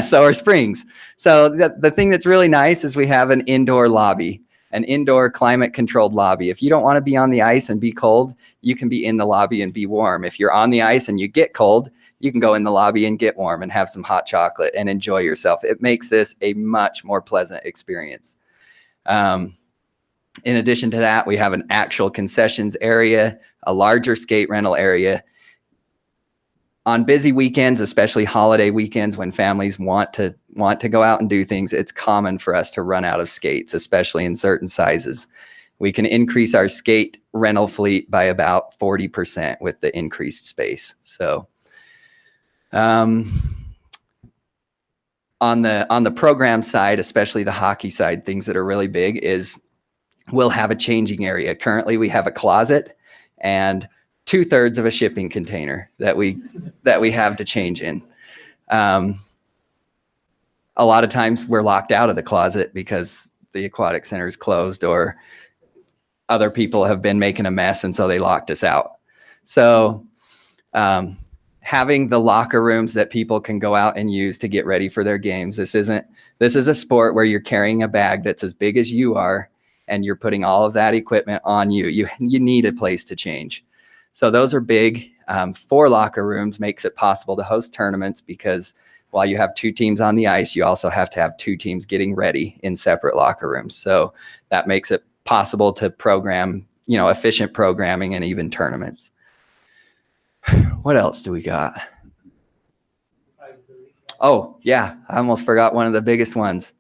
So are springs. So the thing that's really nice is we have an indoor lobby, an indoor climate controlled lobby. If you don't want to be on the ice and be cold, you can be in the lobby and be warm. If you're on the ice and you get cold, you can go in the lobby and get warm and have some hot chocolate and enjoy yourself. It makes this a much more pleasant experience. In addition to that, we have an actual concessions area, a larger skate rental area. On busy weekends, especially holiday weekends when families want to go out and do things, it's common for us to run out of skates, especially in certain sizes. We can increase our skate rental fleet by about 40% with the increased space. So on the program side, especially the hockey side, things that are really big is we'll have a changing area. Currently, we have a closet and 2/3 of a shipping container that we have to change in. A lot of times we're locked out of the closet because the aquatic center is closed, or other people have been making a mess and so they locked us out. So having the locker rooms that people can go out and use to get ready for their games. This is a sport where you're carrying a bag that's as big as you are, and you're putting all of that equipment on you. You need a place to change. So those are big. 4 locker rooms makes it possible to host tournaments, because while you have 2 teams on the ice, you also have to have 2 teams getting ready in separate locker rooms. So that makes it possible to program, efficient programming and even tournaments. What else do we got? Oh, yeah, I almost forgot one of the biggest ones.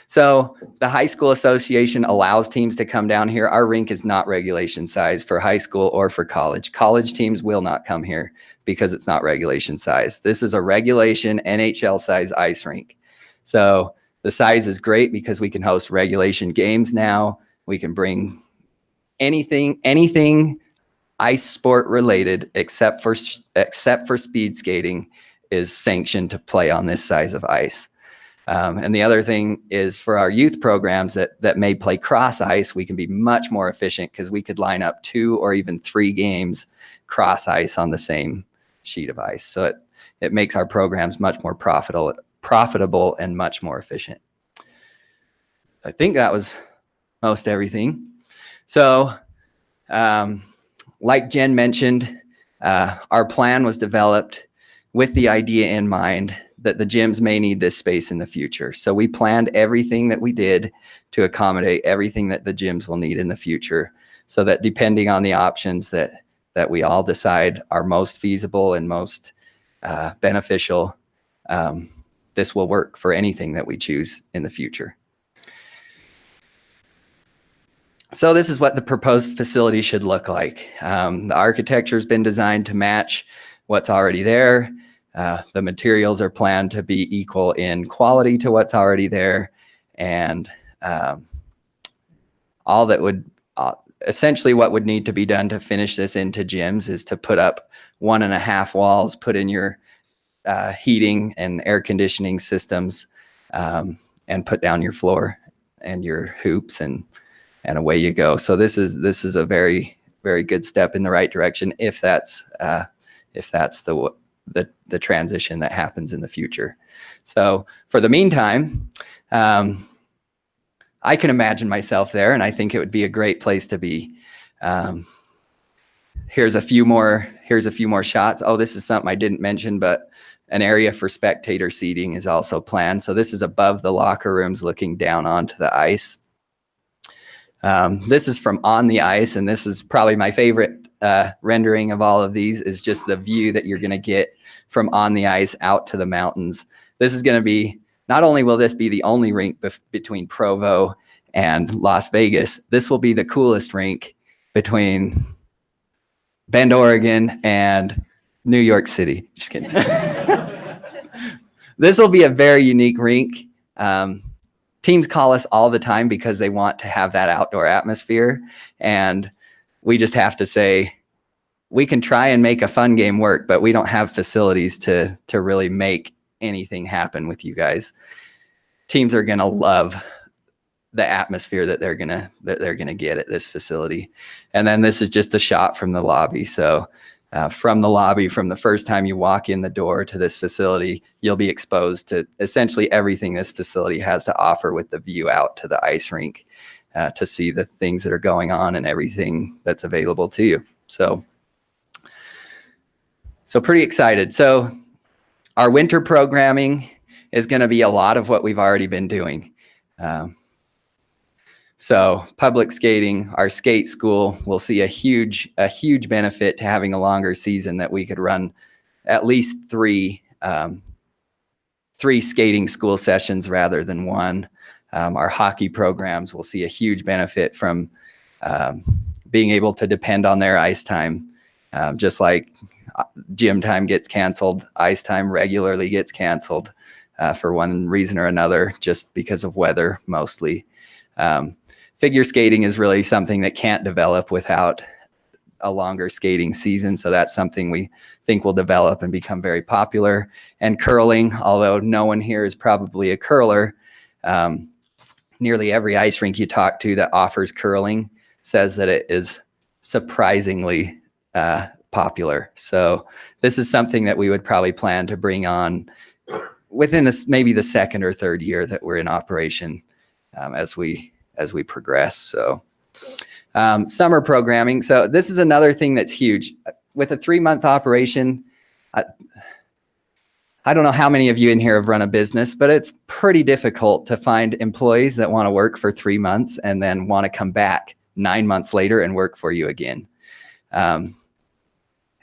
So the high school association allows teams to come down here. Our rink is not regulation size for high school or for college. College teams will not come here because it's not regulation size. This is a regulation NHL size ice rink. So the size is great because we can host regulation games now. We can bring anything ice sport related except for speed skating is sanctioned to play on this size of ice. And the other thing is, for our youth programs that may play cross ice, we can be much more efficient because we could line up 2 or even 3 games cross ice on the same sheet of ice. So it makes our programs much more profitable and much more efficient. I think that was most everything. So like Jen mentioned, our plan was developed with the idea in mind that the gyms may need this space in the future. So we planned everything that we did to accommodate everything that the gyms will need in the future, so that depending on the options that we all decide are most feasible and most beneficial, this will work for anything that we choose in the future. So this is what the proposed facility should look like. The architecture has been designed to match what's already there. The materials are planned to be equal in quality to what's already there. And all that would essentially what would need to be done to finish this into gyms is to put up 1.5 walls, put in your heating and air conditioning systems, and put down your floor and your hoops, and away you go. So this is a very, very good step in the right direction if that's the transition that happens in the future. So for the meantime, I can imagine myself there, and I think it would be a great place to be. Here's a few more shots. Oh, this is something I didn't mention, but an area for spectator seating is also planned. So this is above the locker rooms looking down onto the ice. This is from on the ice, and this is probably my favorite rendering of all of these, is just the view that you're going to get from on the ice out to the mountains. This is going to be, not only will this be the only rink between Provo and Las Vegas, this will be the coolest rink between Bend, Oregon and New York City. Just kidding. This will be a very unique rink. Teams call us all the time because they want to have that outdoor atmosphere. And we just have to say, we can try and make a fun game work, but we don't have facilities to really make anything happen with you guys. Teams are going to love the atmosphere that they're going to get at this facility. And then this is just a shot from the lobby. So from the lobby, from the first time you walk in the door to this facility, you'll be exposed to essentially everything this facility has to offer, with the view out to the ice rink to see the things that are going on and everything that's available to you. So pretty excited. So our winter programming is going to be a lot of what we've already been doing. So public skating, our skate school, will see a huge benefit to having a longer season, that we could run at least three skating school sessions rather than one. Our hockey programs will see a huge benefit from being able to depend on their ice time. Just like gym time gets canceled, ice time regularly gets canceled for one reason or another, just because of weather mostly. Figure skating is really something that can't develop without a longer skating season. So that's something we think will develop and become very popular. And curling, although no one here is probably a curler, nearly every ice rink you talk to that offers curling says that it is surprisingly popular. So this is something that we would probably plan to bring on within this, maybe the second or third year that we're in operation, as we progress. So summer programming. So this is another thing that's huge. With a 3-month operation, I don't know how many of you in here have run a business, but it's pretty difficult to find employees that want to work for 3 months and then want to come back 9 months later and work for you again.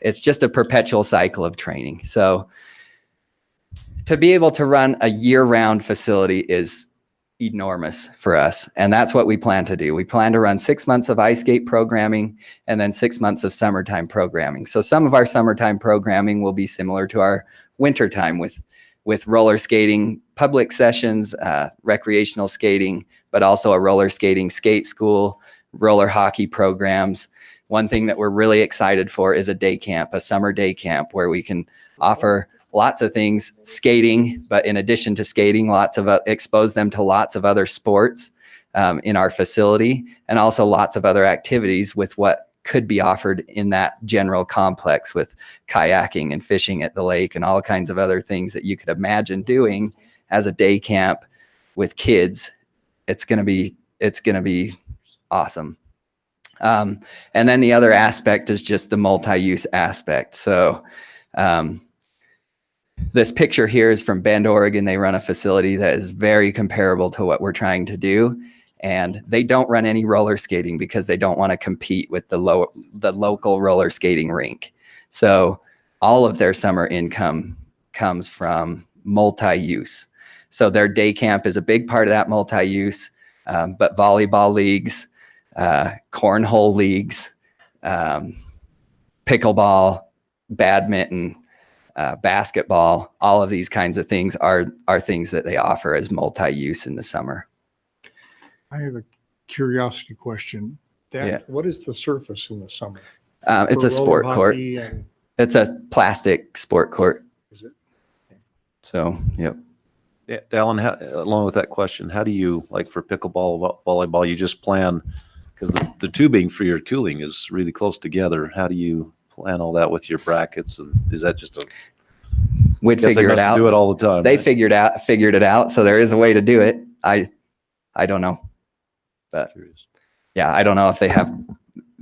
It's just a perpetual cycle of training. So to be able to run a year-round facility is enormous for us. And that's what we plan to do. We plan to run 6 months of ice skate programming and then 6 months of summertime programming. So some of our summertime programming will be similar to our wintertime with roller skating, public sessions, recreational skating, but also a roller skating skate school, roller hockey programs. One thing that we're really excited for is a day camp, a summer day camp, where we can offer lots of things, skating, but in addition to skating, expose them to lots of other sports in our facility, and also lots of other activities with what could be offered in that general complex, with kayaking and fishing at the lake and all kinds of other things that you could imagine doing as a day camp with kids. It's going to be awesome. And then the other aspect is just the multi-use aspect. So this picture here is from Bend, Oregon. They run a facility that is very comparable to what we're trying to do. And they don't run any roller skating because they don't want to compete with the local roller skating rink. So all of their summer income comes from multi-use. So their day camp is a big part of that multi-use, but volleyball leagues, cornhole leagues, pickleball, badminton, basketball, all of these kinds of things are things that they offer as multi-use in the summer. I have a curiosity question. Yeah. What is the surface in the summer? It's For a sport roller court. hockey and- It's a plastic sport court. Is it? So, yep. Yeah, Alan, along with that question, how do you, like for pickleball, volleyball, you just plan, because the tubing for your cooling is really close together. How do you plan all that with your brackets? And is that just a, We'd guess they figure it must out. do it all the time. They right? figured it out. So there is a way to do it. I don't know. But yeah, I don't know if they have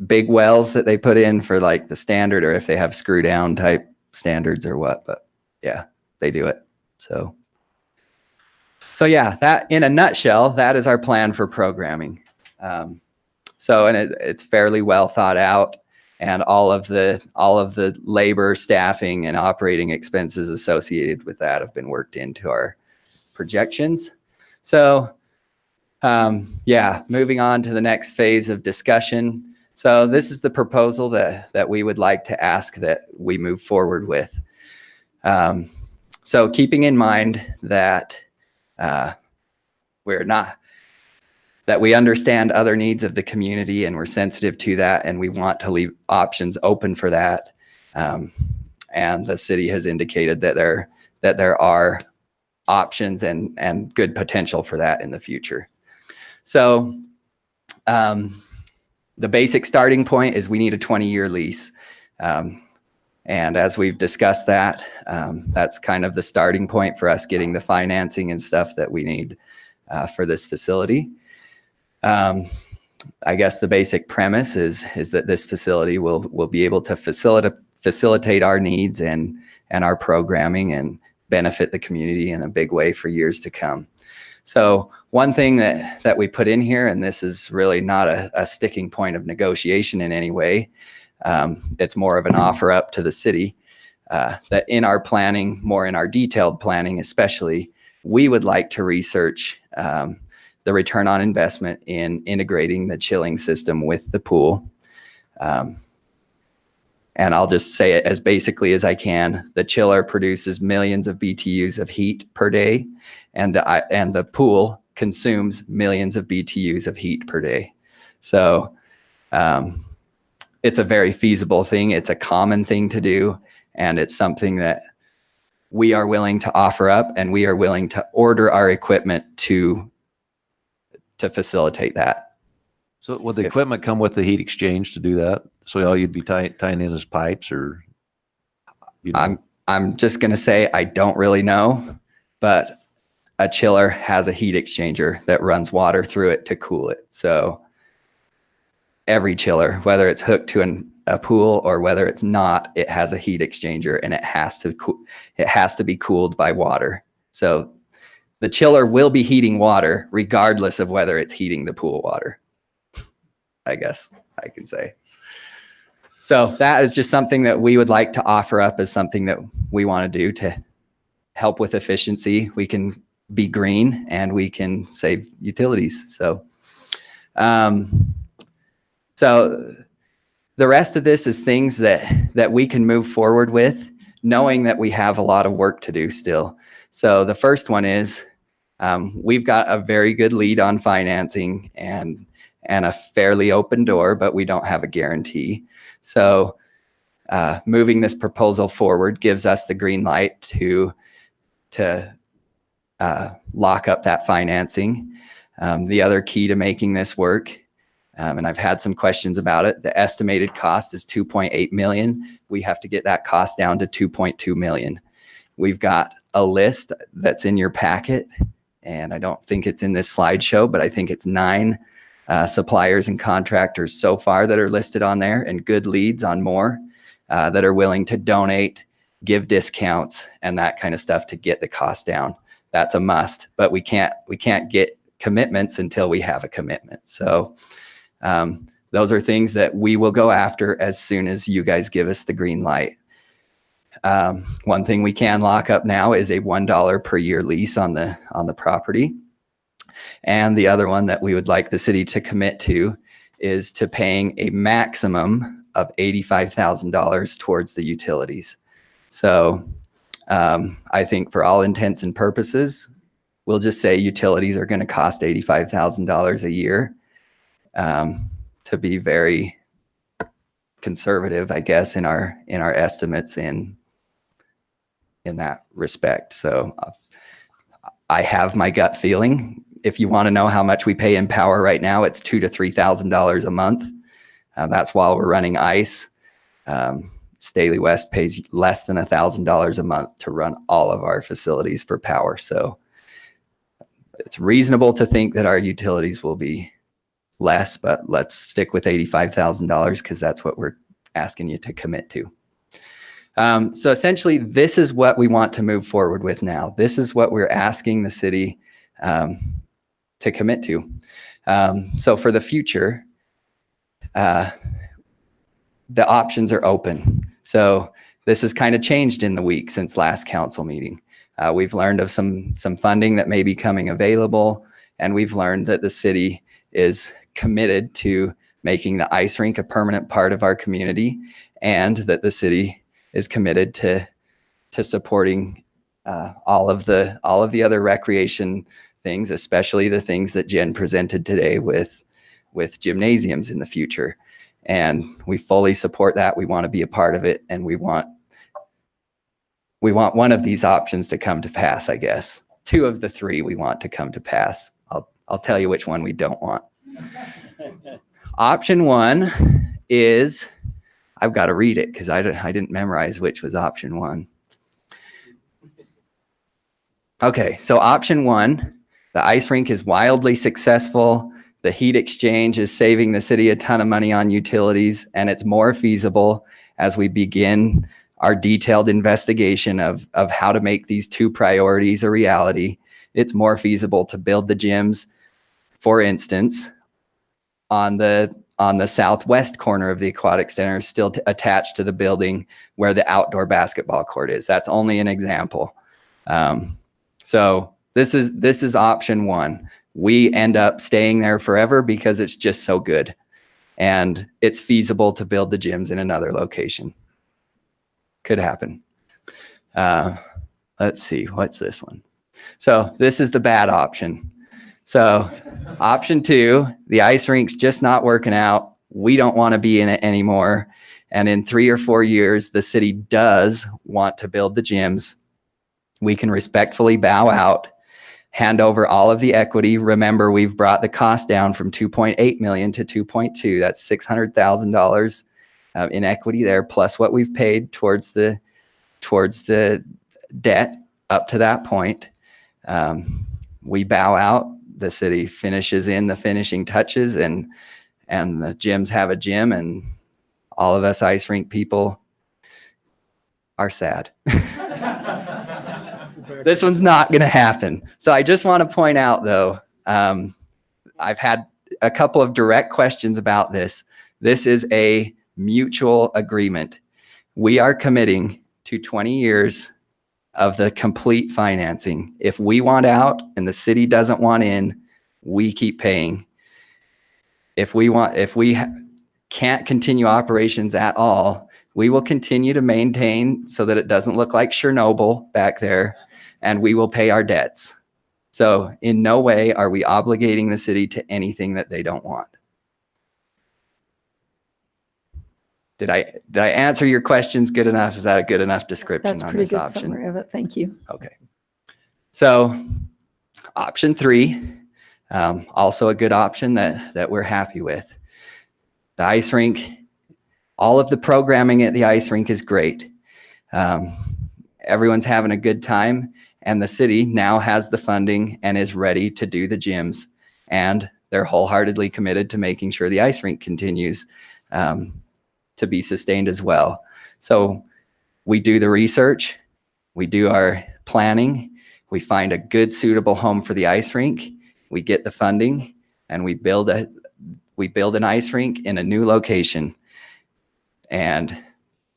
big wells that they put in for like the standard or if they have screw down type standards or what, but yeah, they do it. So yeah, that in a nutshell, that is our plan for programming. And it's fairly well thought out, and all of the labor, staffing, and operating expenses associated with that have been worked into our projections. So yeah, moving on to the next phase of discussion. So this is the proposal that we would like to ask that we move forward with. So keeping in mind that that we understand other needs of the community and we're sensitive to that, and we want to leave options open for that. And the city has indicated that there are options and good potential for that in the future. So the basic starting point is we need a 20-year lease. And as we've discussed that, that's kind of the starting point for us getting the financing and stuff that we need for this facility. I guess the basic premise is that this facility will be able to facilitate our needs and our programming and benefit the community in a big way for years to come. So one thing that we put in here, and this is really not a sticking point of negotiation in any way, it's more of an offer up to the city, that in our planning, more in our detailed planning especially, we would like to research the return on investment in integrating the chilling system with the pool. And I'll just say it as basically as I can. The chiller produces millions of BTUs of heat per day, and the pool consumes millions of BTUs of heat per day. So it's a very feasible thing. It's a common thing to do, and it's something that we are willing to offer up, and we are willing to order our equipment to facilitate that. So would the equipment come with the heat exchange to do that? So all you'd be tying in is pipes, or? You know? I'm just going to say I don't really know, but a chiller has a heat exchanger that runs water through it to cool it. So every chiller, whether it's hooked to a pool or whether it's not, it has a heat exchanger, and it has to be cooled by water. So the chiller will be heating water regardless of whether it's heating the pool water, I guess I can say. So that is just something that we would like to offer up as something that we want to do to help with efficiency. We can be green and we can save utilities. So, so the rest of this is things that we can move forward with, knowing that we have a lot of work to do still. So the first one is we've got a very good lead on financing and a fairly open door, but we don't have a guarantee. So moving this proposal forward gives us the green light to lock up that financing. The other key to making this work, and I've had some questions about it, the estimated cost is $2.8 million. We have to get that cost down to $2.2 million. We've got a list that's in your packet, and I don't think it's in this slideshow, but I think it's 9 suppliers and contractors so far that are listed on there, and good leads on more that are willing to donate, give discounts, and that kind of stuff to get the cost down. That's a must, but we can't get commitments until we have a commitment. So those are things that we will go after as soon as you guys give us the green light. One thing we can lock up now is a $1 per year lease on the property. And the other one that we would like the city to commit to is to paying a maximum of $85,000 towards the utilities. So I think for all intents and purposes, we'll just say utilities are going to cost $85,000 a year. to be very conservative, I guess, in our estimates in that respect. So I have my gut feeling. If you want to know how much we pay in power right now, it's $2,000 to $3,000 a month. That's while we're running ICE. Staley West pays less than $1,000 a month to run all of our facilities for power. So it's reasonable to think that our utilities will be less, but let's stick with $85,000 because that's what we're asking you to commit to. So essentially, this is what we want to move forward with now. This is what we're asking the city to commit to. So for the future, the options are open. So this has kind of changed in the week since last council meeting. We've learned of some funding that may be coming available, and we've learned that the city is committed to making the ice rink a permanent part of our community, and that the city is committed to supporting all of the other recreation things, especially the things that Jen presented today with gymnasiums in the future. And we fully support that. We want to be a part of it, and we want one of these options to come to pass, I guess. 2 of the 3 we want to come to pass. I'll tell you which one we don't want. Option 1 is, I've got to read it because I didn't memorize which was option 1. Okay, so option 1, the ice rink is wildly successful. The heat exchange is saving the city a ton of money on utilities, and it's more feasible as we begin our detailed investigation of how to make these 2 priorities a reality. It's more feasible to build the gyms, for instance, on the southwest corner of the aquatic center, still attached to the building where the outdoor basketball court is. That's only an example. So this is option 1. We end up staying there forever because it's just so good, and it's feasible to build the gyms in another location. Could happen. Let's see, what's this one? So this is the bad option. So option 2, the ice rink's just not working out. We don't want to be in it anymore. And in 3 or 4 years, the city does want to build the gyms. We can respectfully bow out, hand over all of the equity. Remember, we've brought the cost down from 2.8 million to 2.2. That's $600,000 in equity there, plus what we've paid towards the debt up to that point. We bow out. The city finishes in the finishing touches, and the gyms have a gym, and all of us ice rink people are sad. This one's not going to happen. So I just want to point out, though, I've had a couple of direct questions about this. This is a mutual agreement. We are committing to 20 years of the complete financing. If we want out and the city doesn't want in, we keep paying. If we can't continue operations at all, we will continue to maintain so that it doesn't look like Chernobyl back there, and we will pay our debts. So in no way are we obligating the city to anything that they don't want. Did I answer your questions good enough? Is that a good enough description That's on pretty this good option? summary of it. Thank you. Okay. So option 3, also a good option that we're happy with. The ice rink, all of the programming at the ice rink is great. Everyone's having a good time, and the city now has the funding and is ready to do the gyms, and they're wholeheartedly committed to making sure the ice rink continues to be sustained as well. So we do the research, we do our planning, we find a good suitable home for the ice rink, we get the funding, and we build an ice rink in a new location. And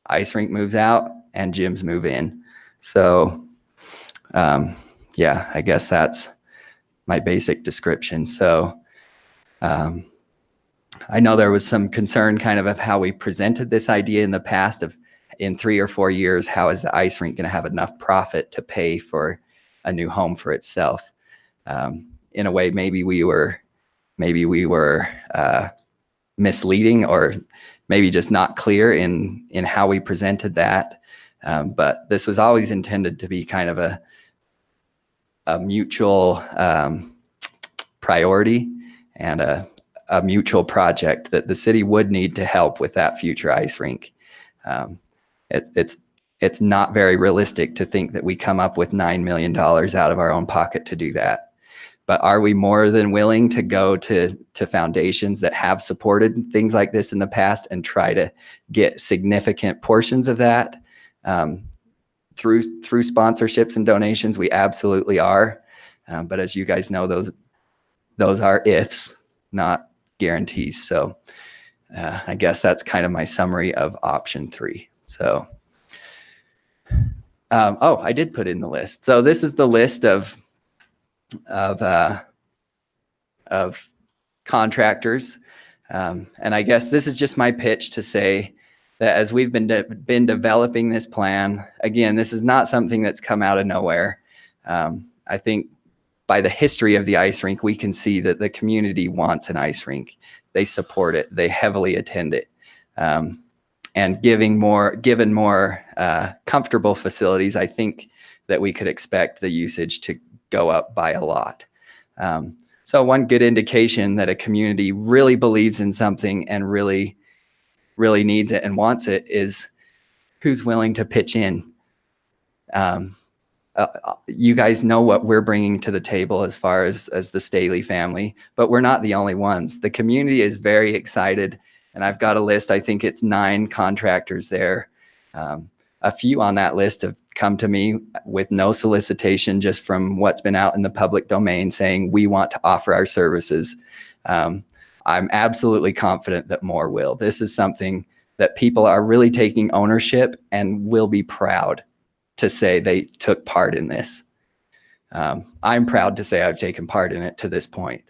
ice rink moves out and gyms move in. So yeah, I guess that's my basic description. So I know there was some concern kind of how we presented this idea in the past of in 3 or 4 years, how is the ice rink going to have enough profit to pay for a new home for itself? In a way, maybe we were maybe we were misleading or maybe just not clear in how we presented that. But this was always intended to be kind of a mutual priority and a mutual project that the city would need to help with that future ice rink. It's not very realistic to think that we come up with $9 million out of our own pocket to do that. But are we more than willing to go to foundations that have supported things like this in the past and try to get significant portions of that through sponsorships and donations? We absolutely are. But as you guys know, those are ifs, not guarantees. So I guess that's kind of my summary of option 3. So, I did put in the list. So this is the list of contractors. And I guess this is just my pitch to say that as we've been developing this plan, again, this is not something that's come out of nowhere. I think by the history of the ice rink, we can see that the community wants an ice rink. They support it. They heavily attend it. And given more comfortable facilities, I think that we could expect the usage to go up by a lot. So one good indication that a community really believes in something and really, really needs it and wants it is who's willing to pitch in. You guys know what we're bringing to the table as far as the Staley family, but we're not the only ones. The community is very excited, and I've got a list. I think it's 9 contractors there. A few on that list have come to me with no solicitation, just from what's been out in the public domain saying we want to offer our services. I'm absolutely confident that more will. This is something that people are really taking ownership and will be proud to say they took part in this. I'm proud to say I've taken part in it to this point.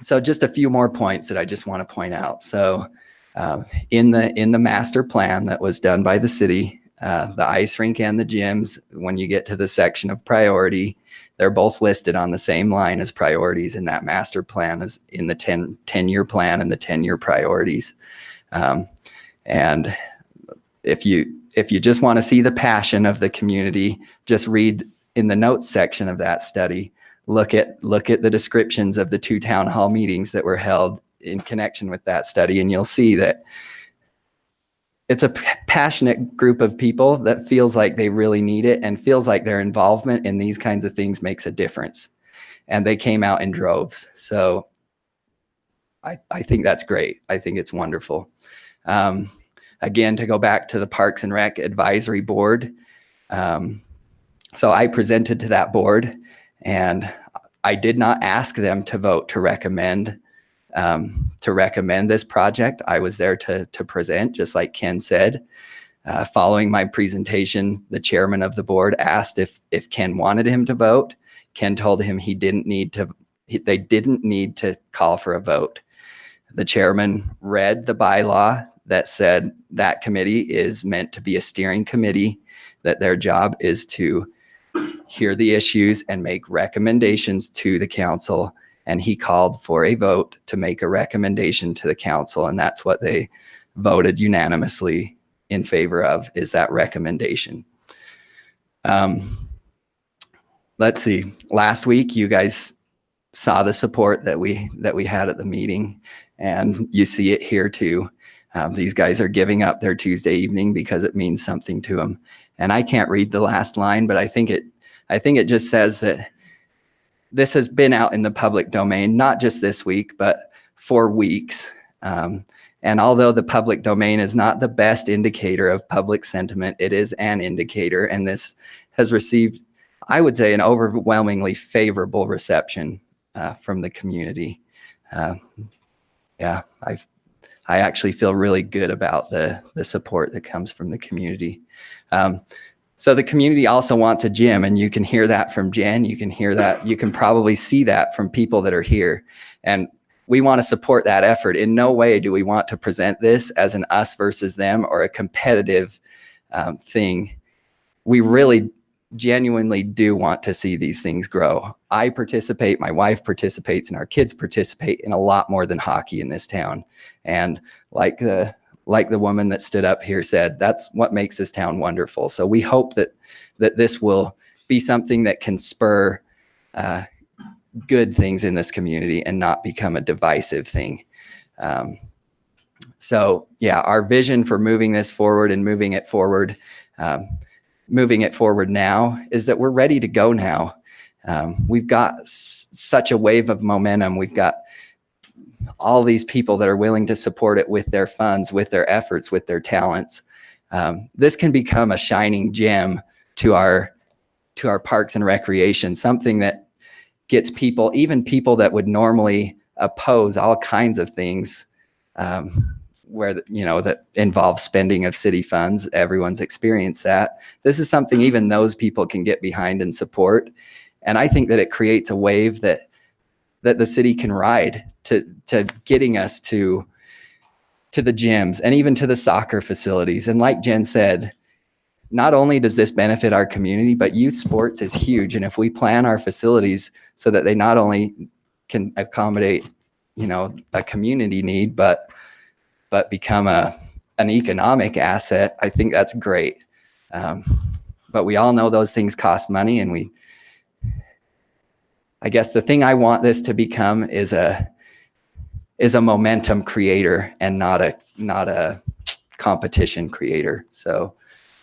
So just a few more points that I just want to point out. So in the master plan that was done by the city, the ice rink and the gyms, when you get to the section of priority, they're both listed on the same line as priorities in that master plan as in the 10-year plan and the 10-year priorities. And if you just want to see the passion of the community, just read in the notes section of that study. Look at the descriptions of the 2 town hall meetings that were held in connection with that study, and you'll see that it's a passionate group of people that feels like they really need it and feels like their involvement in these kinds of things makes a difference. And they came out in droves. So I think that's great. I think it's wonderful. Again, to go back to the Parks and Rec Advisory Board. So I presented to that board, and I did not ask them to vote to recommend this project. I was there to present, just like Ken said. Following my presentation, the chairman of the board asked if Ken wanted him to vote. Ken told him they didn't need to call for a vote. The chairman read the bylaw that said that committee is meant to be a steering committee, that their job is to hear the issues and make recommendations to the council. And he called for a vote to make a recommendation to the council. And that's what they voted unanimously in favor of, is that recommendation. Let's see, last week, you guys saw the support that we had at the meeting, and you see it here too. These guys are giving up their Tuesday evening because it means something to them. And I can't read the last line, but I think it just says that this has been out in the public domain, not just this week, but for weeks. And although the public domain is not the best indicator of public sentiment, it is an indicator. And this has received, I would say, an overwhelmingly favorable reception from the community. I actually feel really good about the support that comes from the community. So the community also wants a gym, and you can hear that from Jen. You can hear that. You can probably see that from people that are here. And we want to support that effort. In no way do we want to present this as an us versus them or a competitive thing. We really genuinely do want to see these things grow. I participate, my wife participates, and our kids participate in a lot more than hockey in this town. And like the woman that stood up here said, that's what makes this town wonderful. So we hope that this will be something that can spur good things in this community and not become a divisive thing. So yeah, our vision for moving this forward and moving it forward now is that we're ready to go now. We've got such a wave of momentum. We've got all these people that are willing to support it with their funds, with their efforts, with their talents. This can become a shining gem to our parks and recreation, something that gets people, even people that would normally oppose all kinds of things, that involve spending of city funds. Everyone's experienced that. This is something even those people can get behind and support. And I think that it creates a wave that the city can ride to getting us to the gyms and even to the soccer facilities. And like Jen said, not only does this benefit our community, but youth sports is huge. And if we plan our facilities so that they not only can accommodate, a community need, but become an economic asset, I think that's great. But we all know those things cost money, and I guess the thing I want this to become is a momentum creator and not a competition creator. So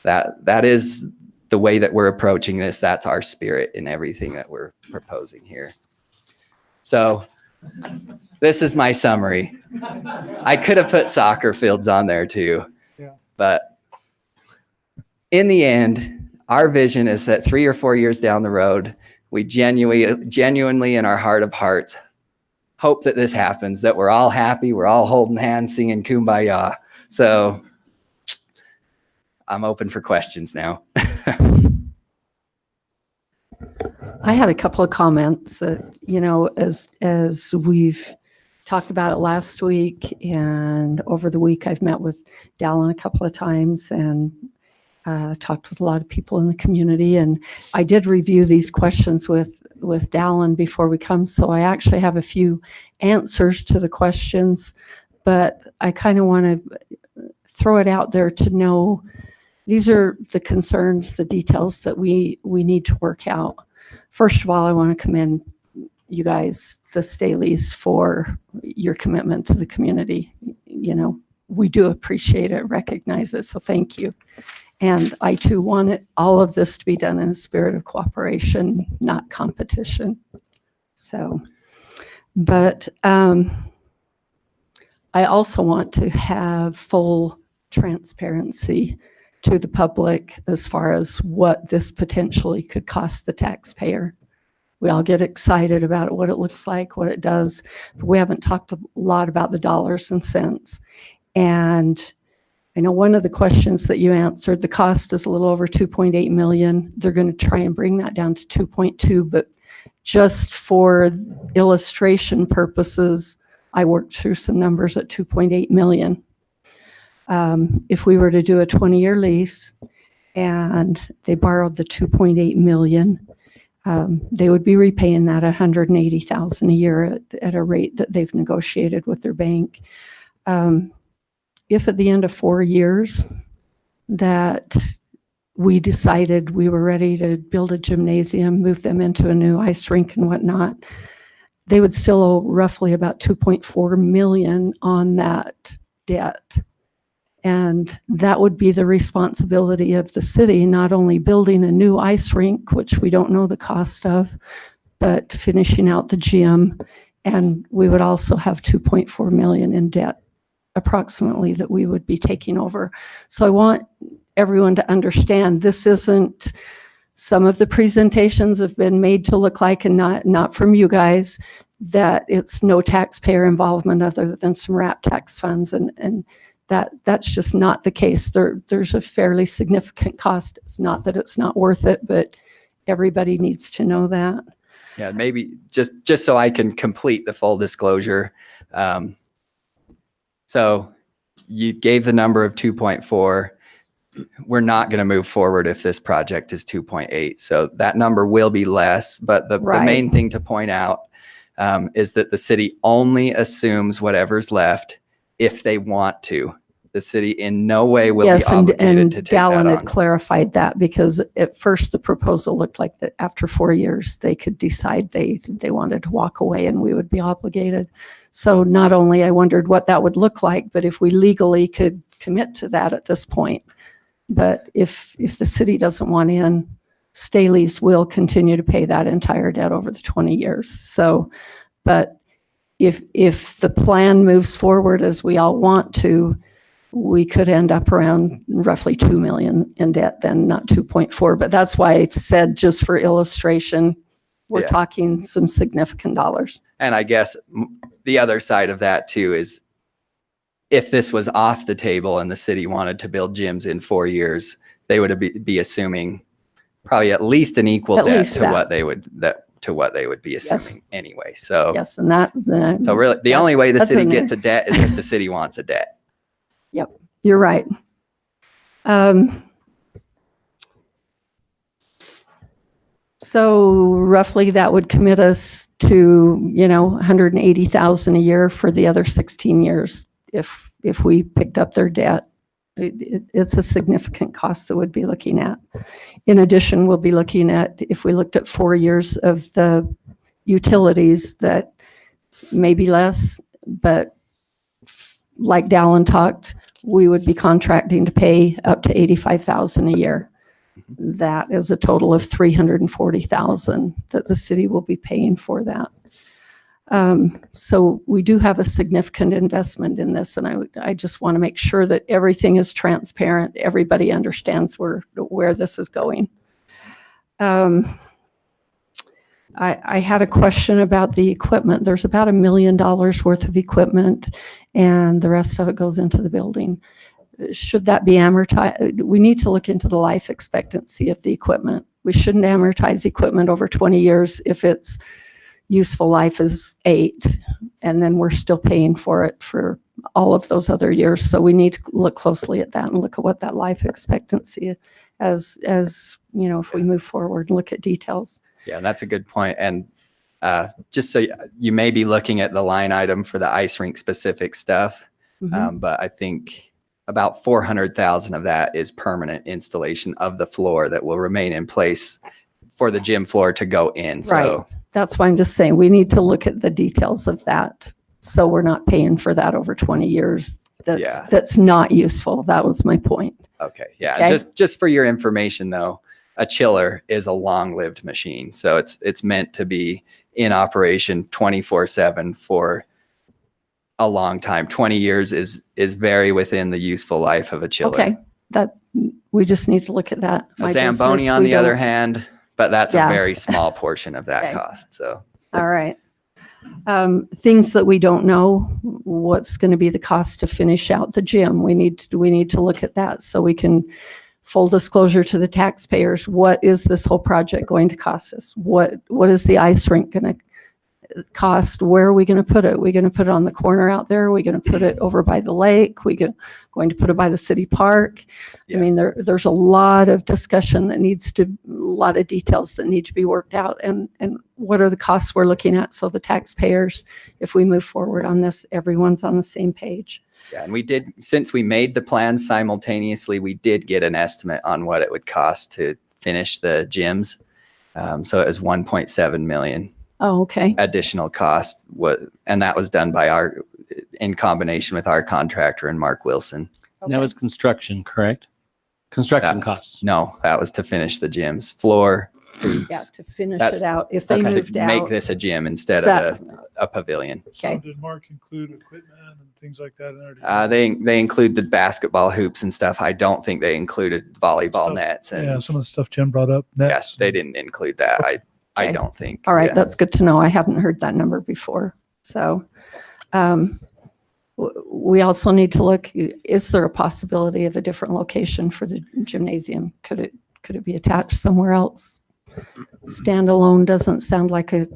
that is the way that we're approaching this. That's our spirit in everything that we're proposing here. So this is my summary. I could have put soccer fields on there too, but in the end, our vision is that 3 or 4 years down the road, we genuinely in our heart of hearts hope that this happens, that we're all happy, we're all holding hands, singing Kumbaya. So I'm open for questions now. I had a couple of comments that, as we've talked about it last week and over the week, I've met with Dallin a couple of times and talked with a lot of people in the community. And I did review these questions with Dallin before we come. So I actually have a few answers to the questions, but I kind of want to throw it out there to know these are the concerns, the details that we need to work out. First of all, I want to commend you guys, the Staleys, for your commitment to the community. We do appreciate it, recognize it, so thank you. And I too want all of this to be done in a spirit of cooperation, not competition. So, but I also want to have full transparency to the public as far as what this potentially could cost the taxpayer. We all get excited about it, what it looks like, what it does, but we haven't talked a lot about the dollars and cents. And I know one of the questions that you answered, the cost is a little over 2.8 million. They're going to try and bring that down to 2.2, but just for illustration purposes, I worked through some numbers at 2.8 million. If we were to do a 20-year lease and they borrowed the 2.8 million, they would be repaying that $180,000 a year at a rate that they've negotiated with their bank. If at the end of 4 years that we decided we were ready to build a gymnasium, move them into a new ice rink and whatnot, they would still owe roughly about 2.4 million on that debt. And that would be the responsibility of the city, not only building a new ice rink, which we don't know the cost of, but finishing out the gym. And we would also have 2.4 million in debt approximately that we would be taking over. So I want everyone to understand this isn't, some of the presentations have been made to look like, and not from you guys, that it's no taxpayer involvement other than some RAP tax funds, and that's just not the case. There's a fairly significant cost. It's not that it's not worth it, but everybody needs to know that. Yeah, maybe just so I can complete the full disclosure. So you gave the number of 2.4. we're not going to move forward if this project is 2.8. So that number will be less. But the main thing to point out is that the city only assumes whatever's left if they want to. The city in no way will be obligated to take Dallin that had on. clarified that, because at first the proposal looked like that after 4 years, they could decide they wanted to walk away and we would be obligated. So not only I wondered what that would look like, but if we legally could commit to that at this point. But if the city doesn't want in, Staley's will continue to pay that entire debt over the 20 years. So, but if the plan moves forward as we all want to, we could end up around roughly 2 million in debt, then not 2.4. But that's why I said, just for illustration, we're talking some significant dollars. And I guess the other side of that too is, if this was off the table and the city wanted to build gyms in 4 years, they would be assuming probably at least an equal debt to what they would be assuming anyway. So yes, and that. So really, the only way the city gets a debt is if the city wants a debt. Yep, you're right. So roughly that would commit us to, $180,000 a year for the other 16 years if we picked up their debt. It's a significant cost that we'd be looking at. In addition, we'll be looking at, if we looked at 4 years of the utilities, that may be less, but like Dallin talked, we would be contracting to pay up to $85,000 a year. That is a total of $340,000 that the city will be paying for that. So we do have a significant investment in this, and I just want to make sure that everything is transparent. Everybody understands where this is going. I had a question about the equipment. There's about $1 million worth of equipment, and the rest of it goes into the building. Should that be amortized? We need to look into the life expectancy of the equipment. We shouldn't amortize equipment over 20 years if its useful life is 8, and then we're still paying for it for all of those other years. So we need to look closely at that and look at what that life expectancy as if we move forward and look at details. Yeah, that's a good point. And just so you may be looking at the line item for the ice rink specific stuff, but I think about 400,000 of that is permanent installation of the floor that will remain in place for the gym floor to go in. So right. That's why I'm just saying we need to look at the details of that, so we're not paying for that over 20 years. That's not useful. That was my point. Okay. Yeah. Okay. Just for your information though, a chiller is a long-lived machine. So it's meant to be in operation 24/7 for a long time. 20 years is very within the useful life of a chiller. Okay. That we just need to look at that. A Zamboni on the other hand, but that's a very small portion of that cost. So all right. Things that we don't know, what's going to be the cost to finish out the gym. We need to look at that so we can full disclosure to the taxpayers. What is this whole project going to cost us? What is the ice rink going to cost? Where are we going to put it? Are we going to put it on the corner out there? Are we going to put it over by the lake? Going to put it by the city park? Yeah. I mean, there's a lot of discussion that a lot of details that need to be worked out. And what are the costs we're looking at? So the taxpayers, if we move forward on this, everyone's on the same page. Yeah, and since we made the plans simultaneously, we did get an estimate on what it would cost to finish the gyms. So it was 1.7 million. Oh, okay. Additional cost, and that was done by in combination with our contractor and Mark Wilson. Okay. That was construction, correct? Construction costs. No, that was to finish the gyms, floor. Yeah, to finish it out. If they moved out, make this a gym instead of a pavilion. Okay. So did Mark include equipment and things like that in there? They included basketball hoops and stuff. I don't think they included volleyball nets. And some of the stuff Jim brought up. Yes, they didn't include that. I don't think. All right, that's good to know. I hadn't heard that number before. So we also need to look, is there a possibility of a different location for the gymnasium? Could it be attached somewhere else? Standalone doesn't sound like a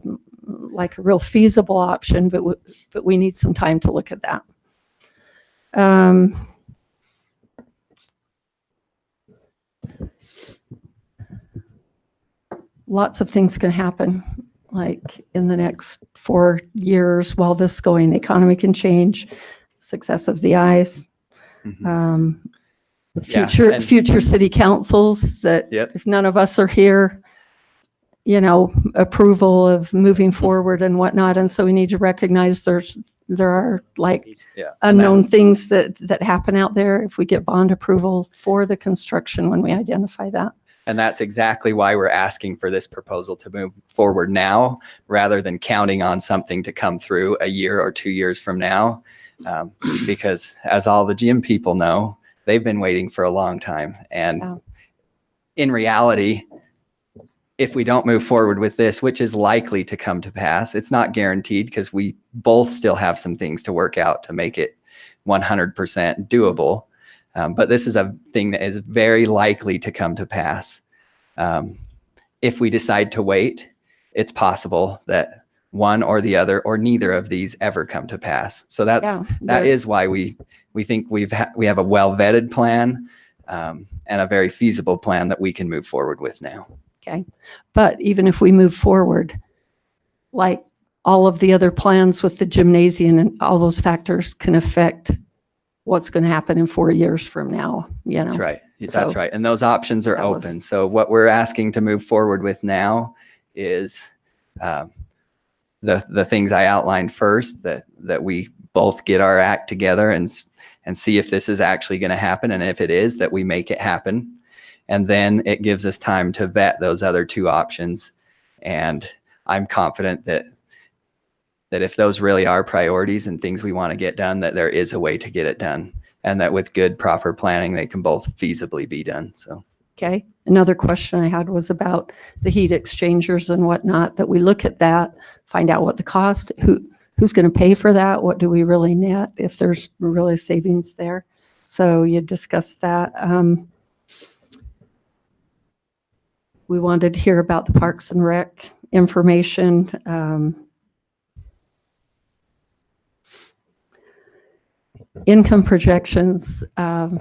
real feasible option, but we need some time to look at that. lots of things can happen, like in the next 4 years while this is going. The economy can change, success of the ice, Mhm. Yeah, future and- future city councils that Yep. if none of us are here, approval of moving forward and whatnot. And so we need to recognize there are like Yeah. unknown things that happen out there if we get bond approval for the construction when we identify that. And that's exactly why we're asking for this proposal to move forward now, rather than counting on something to come through a year or 2 years from now. Because as all the gym people know, they've been waiting for a long time. And Yeah. in reality, if we don't move forward with this, which is likely to come to pass, it's not guaranteed because we both still have some things to work out to make it 100% doable. But this is a thing that is very likely to come to pass. If we decide to wait, it's possible that one or the other or neither of these ever come to pass. So that is why we think we have a well vetted plan and a very feasible plan that we can move forward with now. Okay. But even if we move forward, like all of the other plans with the gymnasium and all those factors can affect what's going to happen in 4 years from now. That's right. That's So right. And those options are open. So what we're asking to move forward with now is the things I outlined first, that we both get our act together and see if this is actually going to happen. And if it is, that we make it happen. And then it gives us time to vet those other two options. And I'm confident that if those really are priorities and things we want to get done, that there is a way to get it done. And that with good, proper planning, they can both feasibly be done. So. Okay. Another question I had was about the heat exchangers and whatnot, that we look at that, find out what the cost, who's going to pay for that? What do we really net if there's really savings there? So you discussed that. We wanted to hear about the Parks and Rec information. Income projections are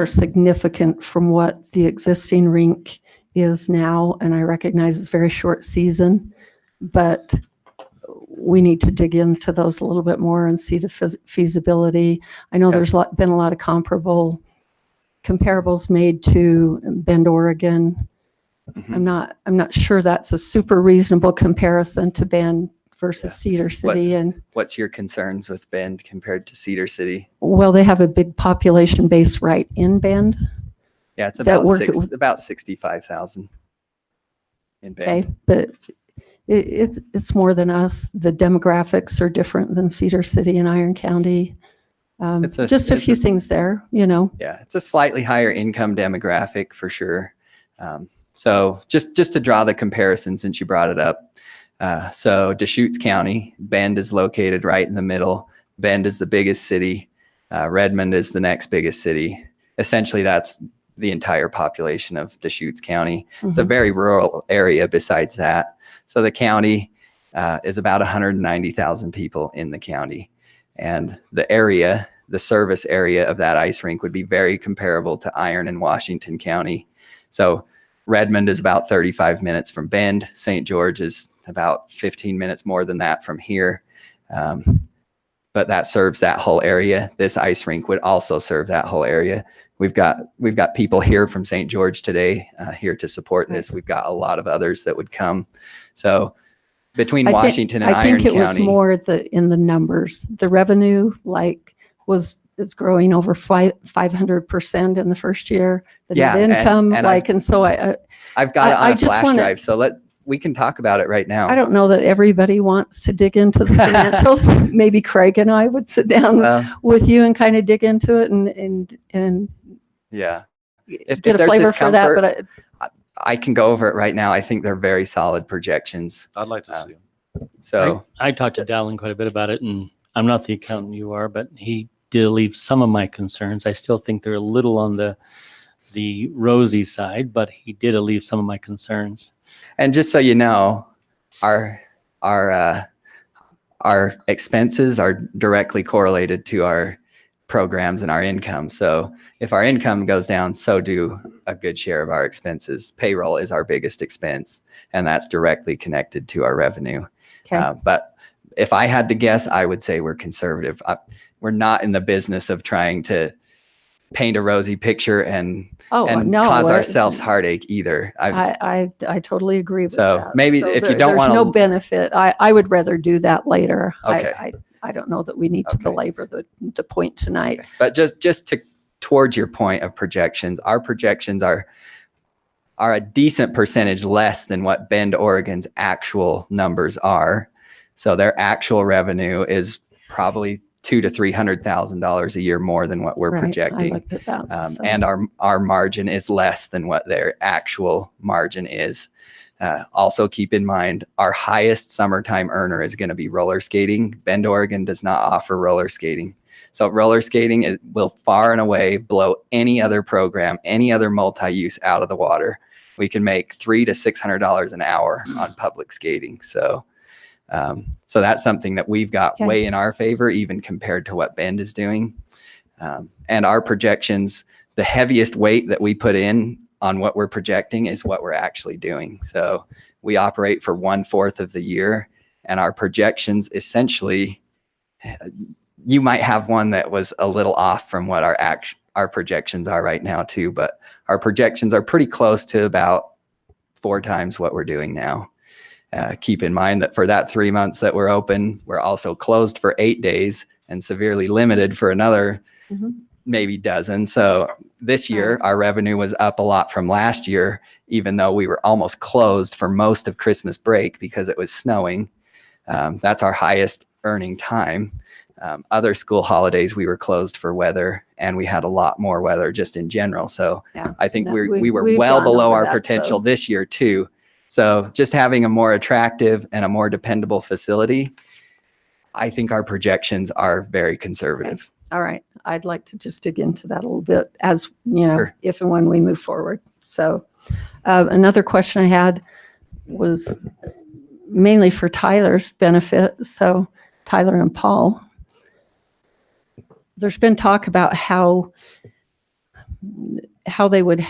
significant from what the existing rink is now, and I recognize it's very short season, but we need to dig into those a little bit more and see the feasibility. I know there's been a lot of comparables made to Bend, Oregon. Mm-hmm. I'm not sure that's a super reasonable comparison to Bend versus Cedar City. And what's your concerns with Bend compared to Cedar City? Well, they have a big population base right in Bend. Yeah, it's about 65,000 in Bend. Okay, but it's more than us. The demographics are different than Cedar City and Iron County. Just a few things there, Yeah, it's a slightly higher income demographic for sure. So just to draw the comparison, since you brought it up. So Deschutes County, Bend is located right in the middle. Bend is the biggest city. Redmond is the next biggest city. Essentially, that's the entire population of Deschutes County. It's a very rural area besides that. So the county is about 190,000 people in the county. And the service area of that ice rink would be very comparable to Iron and Washington County. So Redmond is about 35 minutes from Bend. St. George is about 15 minutes more than that from here. But that serves that whole area. This ice rink would also serve that whole area. We've got people here from St. George today here to support this. We've got a lot of others that would come. So between Washington and Iron County. I think it was more in the numbers. The revenue is growing over 500% in the first year. The net income, and so I've got it on a flash drive. So we can talk about it right now. I don't know that everybody wants to dig into the financials. Maybe Craig and I would sit down with you and kind of dig into it and get a flavor for that. But I can go over it right now. I think they're very solid projections. I'd like to see them. So I talked to Dallin quite a bit about it, and I'm not the accountant you are, but he did alleviate some of my concerns. I still think they're a little on the rosy side, but he did alleviate some of my concerns. And just so you know, our expenses are directly correlated to our programs and our income. So if our income goes down, so do a good share of our expenses. Payroll is our biggest expense, and that's directly connected to our revenue. Okay. But if I had to guess, I would say we're conservative. We're not in the business of trying to paint a rosy picture and No, cause ourselves heartache either. I totally agree with So that. maybe if you don't there's wanna- no benefit. I would rather do that later. Okay. I don't know that we need to belabor the point tonight. But just towards your point of projections, our projections are a decent percentage less than what Bend, Oregon's actual numbers are. So their actual revenue is probably $200,000 to $300,000 a year more than what we're Right, projecting. I looked at that. so. And our margin is less than what their actual margin is. Also keep in mind, our highest summertime earner is going to be roller skating. Bend, Oregon does not offer roller skating. So roller skating will far and away blow any other program, any other multi-use out of the water. We can make $300 to $600 an hour on public skating. So that's something that we've got way in our favor, even compared to what Bend is doing. And our projections, the heaviest weight that we put in on what we're projecting is what we're actually doing. So we operate for 1/4 of the year, and our projections essentially, you might have one that was a little off from what our projections are right now too, but our projections are pretty close to about 4 times what we're doing now. Keep in mind that for that 3 months that we're open, we're also closed for 8 days and severely limited for another maybe dozen. So this year, our revenue was up a lot from last year, even though we were almost closed for most of Christmas break because it was snowing. That's our highest earning time. Other school holidays, we were closed for weather, and we had a lot more weather just in general. So I think we were well below our potential this year too. So just having a more attractive and a more dependable facility, I think our projections are very conservative. All right. I'd like to just dig into that a little bit as, Sure. if and when we move forward. So another question I had was mainly for Tyler's benefit. So Tyler and Paul, there's been talk about how they would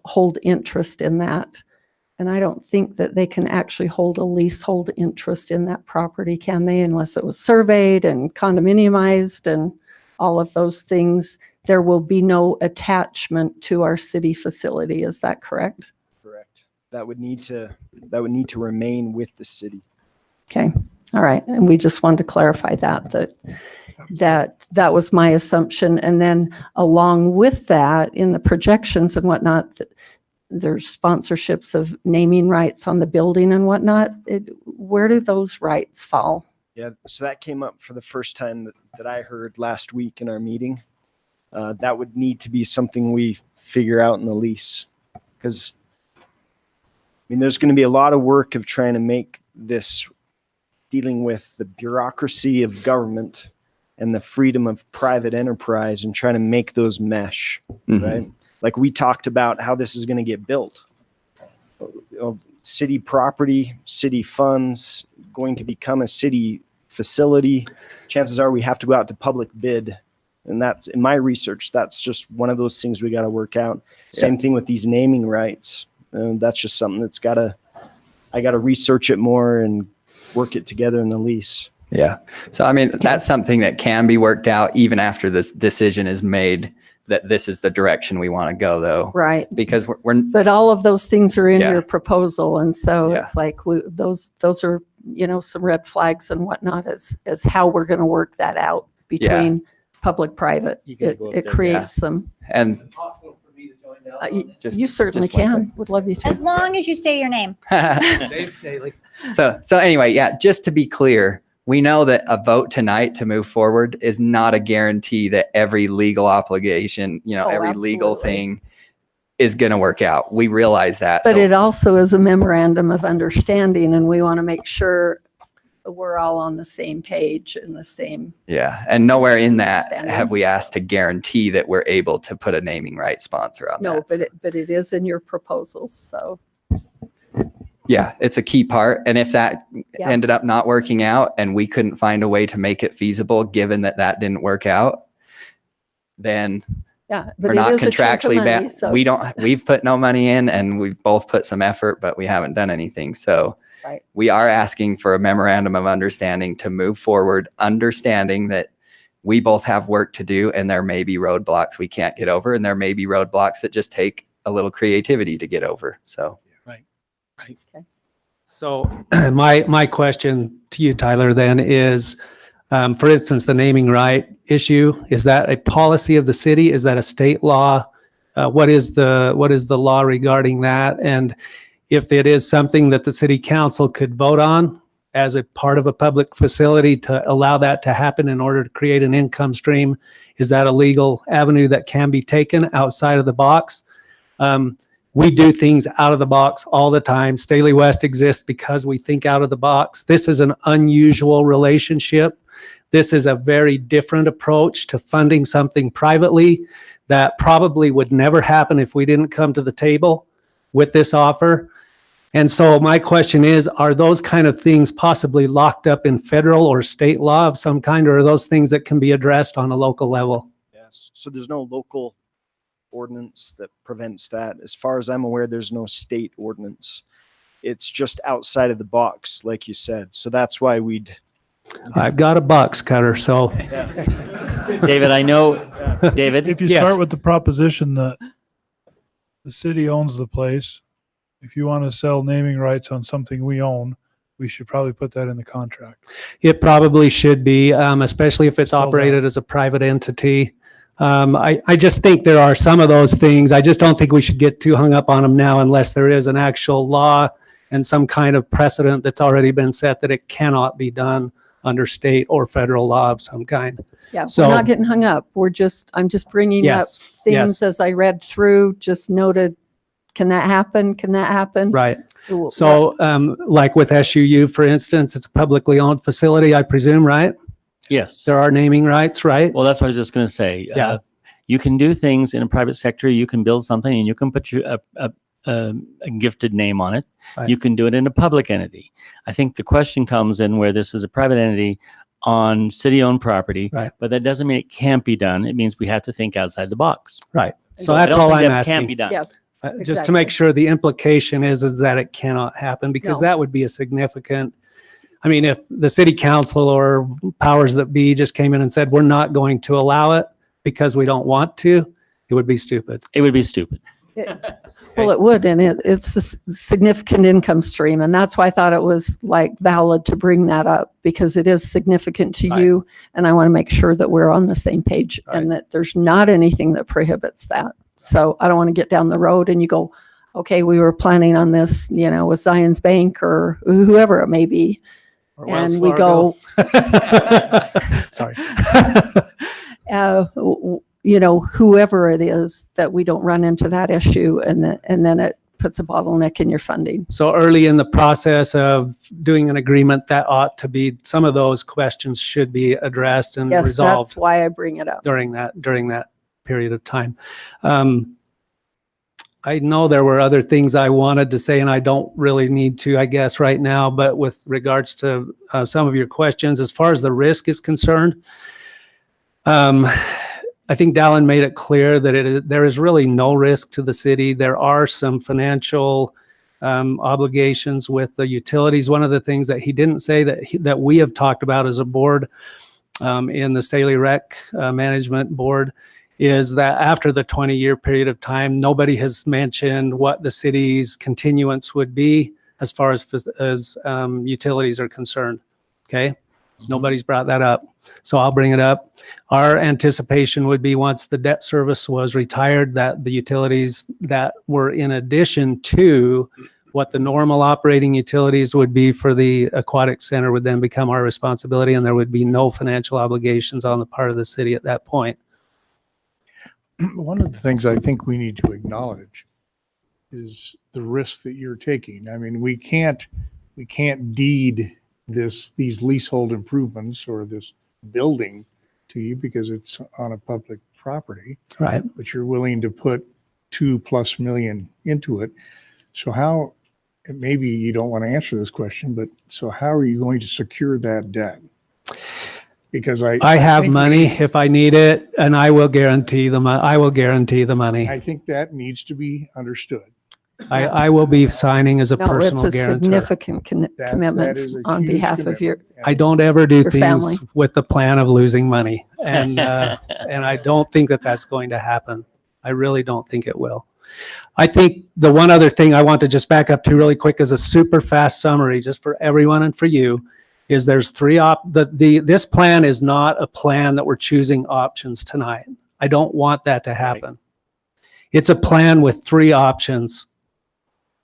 hold interest in that. And I don't think that they can actually hold a leasehold interest in that property, can they? Unless it was surveyed and condominiumized and all of those things. There will be no attachment to our city facility. Is that correct? Correct. That would need to remain with the city. Okay. All right. And we just wanted to clarify that was my assumption. And then along with that, in the projections and whatnot, there's sponsorships of naming rights on the building and whatnot. Where do those rights fall? Yeah, so that came up for the first time that I heard last week in our meeting. That would need to be something we figure out in the lease, because there's going to be a lot of work of trying to make this, dealing with the bureaucracy of government and the freedom of private enterprise, and trying to make those mesh, right? Like we talked about how this is going to get built. City property, city funds, going to become a city facility. Chances are we have to go out to public bid. And that's, in my research, that's just one of those things we got to work out. Same thing with these naming rights. That's just something I got to research it more and work it together in the lease. Yeah. So, that's something that can be worked out even after this decision is made, that this is the direction we want to go, though. Right. Because but all of those things are in your proposal. And so it's like, those are, some red flags and whatnot as how we're going to work that out between public-private. It creates some. And you certainly can. Would love you to. As long as you say your name. Dave Staley. So anyway, just to be clear, we know that a vote tonight to move forward is not a guarantee that every legal obligation, every legal thing is going to work out. We realize that. But it also is a memorandum of understanding, and we want to make sure we're all on the same page and the same. Yeah. And nowhere in that have we asked to guarantee that we're able to put a naming right sponsor on that. No, but it is in your proposals. So. Yeah, it's a key part. And if that ended up not working out and we couldn't find a way to make it feasible, given that didn't work out, then Yeah. But we're it not is a chunk of contractually money, bound. so- We've put no money in, and we've both put some effort, but we haven't done anything. So Right. we are asking for a memorandum of understanding to move forward, understanding that we both have work to do and there may be roadblocks we can't get over, and there may be roadblocks that just take a little creativity to get over. So. So my question to you, Tyler, then is, for instance, the naming right issue, is that a policy of the city? Is that a state law? What is the law regarding that? And if it is something that the city council could vote on as a part of a public facility to allow that to happen in order to create an income stream, is that a legal avenue that can be taken outside of the box? We do things out of the box all the time. Staley West exists because we think out of the box. This is an unusual relationship. This is a very different approach to funding something privately that probably would never happen if we didn't come to the table with this offer. And so my question is, are those kind of things possibly locked up in federal or state law of some kind, or are those things that can be addressed on a local level? Yes. So there's no local ordinance that prevents that. As far as I'm aware, there's no state ordinance. It's just outside of the box, like you said. So that's why I've got a box cutter, so. David, I know, David. If you Yes. start with the proposition that the city owns the place, if you want to sell naming rights on something we own, we should probably put that in the contract. It probably should be, especially if it's Spelled out. operated as a private entity. I just think there are some of those things. I just don't think we should get too hung up on them now unless there is an actual law and some kind of precedent that's already been set that it cannot be done under state or federal law of some kind. Yeah, So- we're not getting hung up. I'm just bringing up Yes, things yes. as I read through, just noted, can that happen? Can that happen? Right. Ooh, So like with SUU, for instance, it's a publicly owned facility, I presume, right? Yes. There are naming rights, right? Well, that's what I was just going to say. Yeah. You can do things in a private sector. You can build something and you can put a gifted name on it. Right. You can do it in a public entity. I think the question comes in where this is a private entity on city-owned property, Right. but that doesn't mean it can't be done. It means we have to think outside the box. Right. So I that's don't all think I'm that can't be asking. done. Yeah. Just to Exactly. make sure the implication is that it cannot happen, because No. that would be a significant, I mean, if the city council or powers that be just came in and said, we're not going to allow it because we don't want to, it would be stupid. It would be stupid. Well, it would, and it's a significant income stream, and that's why I thought it was like valid to bring that up, because it is significant to Right. you, and I want to make sure that we're on the same page and that there's not anything that prohibits that. So I don't want to get down the road and you go, okay, we were planning on this, with Zion's Bank or whoever it may be, Or Wells and we Fargo. go, Sorry. whoever it is, that we don't run into that issue, and then it puts a bottleneck in your funding. So early in the process of doing an agreement, that ought to be, some of those questions should be addressed and Yes, resolved that's why I bring it up. during that period of time. I know there were other things I wanted to say, and I don't really need to, I guess, right now, but with regards to some of your questions, as far as the risk is concerned, I think Dallin made it clear that there is really no risk to the city. There are some financial obligations with the utilities. One of the things that he didn't say that we have talked about as a board in the Staley Rec Management Board is that after the 20-year period of time, nobody has mentioned what the city's continuance would be as far as utilities are concerned. Okay? Nobody's brought that up. So I'll bring it up. Our anticipation would be once the debt service was retired, that the utilities that were in addition to what the normal operating utilities would be for the aquatic center would then become our responsibility, and there would be no financial obligations on the part of the city at that point. One of the things I think we need to acknowledge is the risk that you're taking. I mean, we can't deed these leasehold improvements or this building to you because it's on a public property. Right. But you're willing to put $2+ million into it. So how, and maybe you don't want to answer this question, but so how are you going to secure that debt? Because I have think money if I need it, and I will guarantee the money. I think that needs to be understood. I will be signing as a No, it's personal a guarantor. significant That commitment is a on huge behalf of commitment. your, And I don't ever do Your family. things with the plan of losing money. And I don't think that that's going to happen. I really don't think it will. I think the one other thing I want to just back up to really quick is a super fast summary just for everyone and for you is there's this plan is not a plan that we're choosing options tonight. I don't want that to happen. It's a plan with 3 options.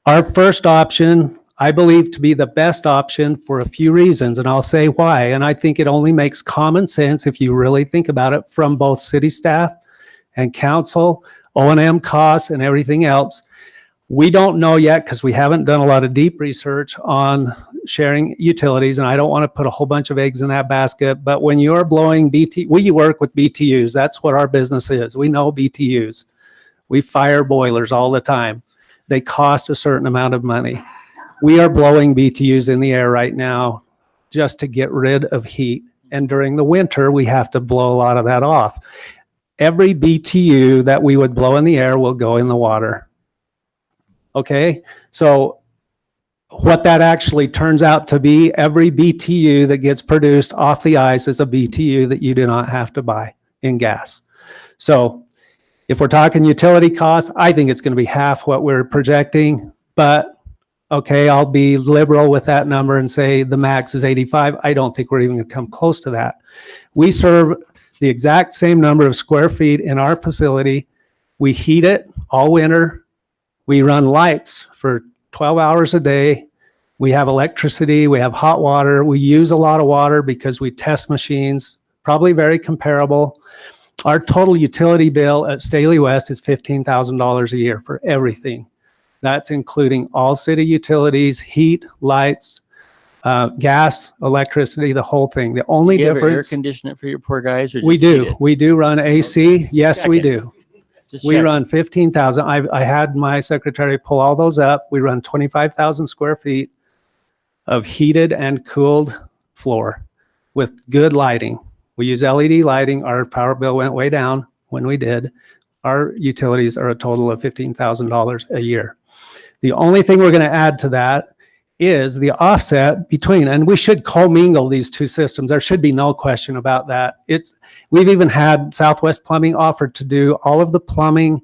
Our first option, I believe to be the best option for a few reasons, and I'll say why. And I think it only makes common sense if you really think about it from both city staff and council, O&M costs and everything else. We don't know yet because we haven't done a lot of deep research on sharing utilities, and I don't want to put a whole bunch of eggs in that basket. But when you're blowing we work with BTUs. That's what our business is. We know BTUs. We fire boilers all the time. They cost a certain amount of money. We are blowing BTUs in the air right now just to get rid of heat. And during the winter, we have to blow a lot of that off. Every BTU that we would blow in the air will go in the water. Okay? So what that actually turns out to be, every BTU that gets produced off the ice is a BTU that you do not have to buy in gas. So if we're talking utility costs, I think it's going to be half what we're projecting, but okay, I'll be liberal with that number and say the max is 85. I don't think we're even going to come close to that. We serve the exact same number of square feet in our facility. We heat it all winter. We run lights for 12 hours a day. We have electricity. We have hot water. We use a lot of water because we test machines, probably very comparable. Our total utility bill at Staley West is $15,000 a year for everything. That's including all city utilities, heat, lights, gas, electricity, the whole thing. The only Do you ever air difference. condition it for your poor guys? Or We just heat do. it? We do run AC. Yes, we Checking. do. Just We checking. run 15,000. I had my secretary pull all those up. We run 25,000 square feet of heated and cooled floor with good lighting. We use LED lighting. Our power bill went way down when we did. Our utilities are a total of $15,000 a year. The only thing we're going to add to that is the offset between, and we should commingle these two systems. There should be no question about that. We've even had Southwest Plumbing offered to do all of the plumbing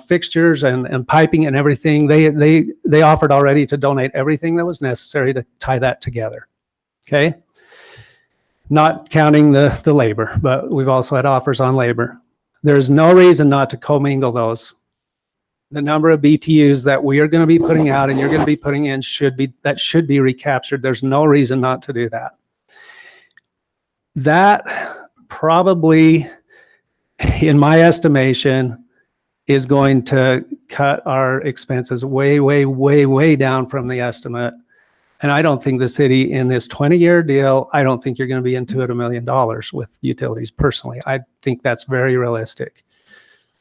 fixtures and piping and everything. They offered already to donate everything that was necessary to tie that together. Okay? Not counting the labor, but we've also had offers on labor. There's no reason not to commingle those. The number of BTUs that we are going to be putting out and you're going to be putting in should be recaptured. There's no reason not to do that. That probably, in my estimation, is going to cut our expenses way, way, way, way down from the estimate. And I don't think the city in this 20-year deal, I don't think you're going to be into it $1 million with utilities personally. I think that's very realistic.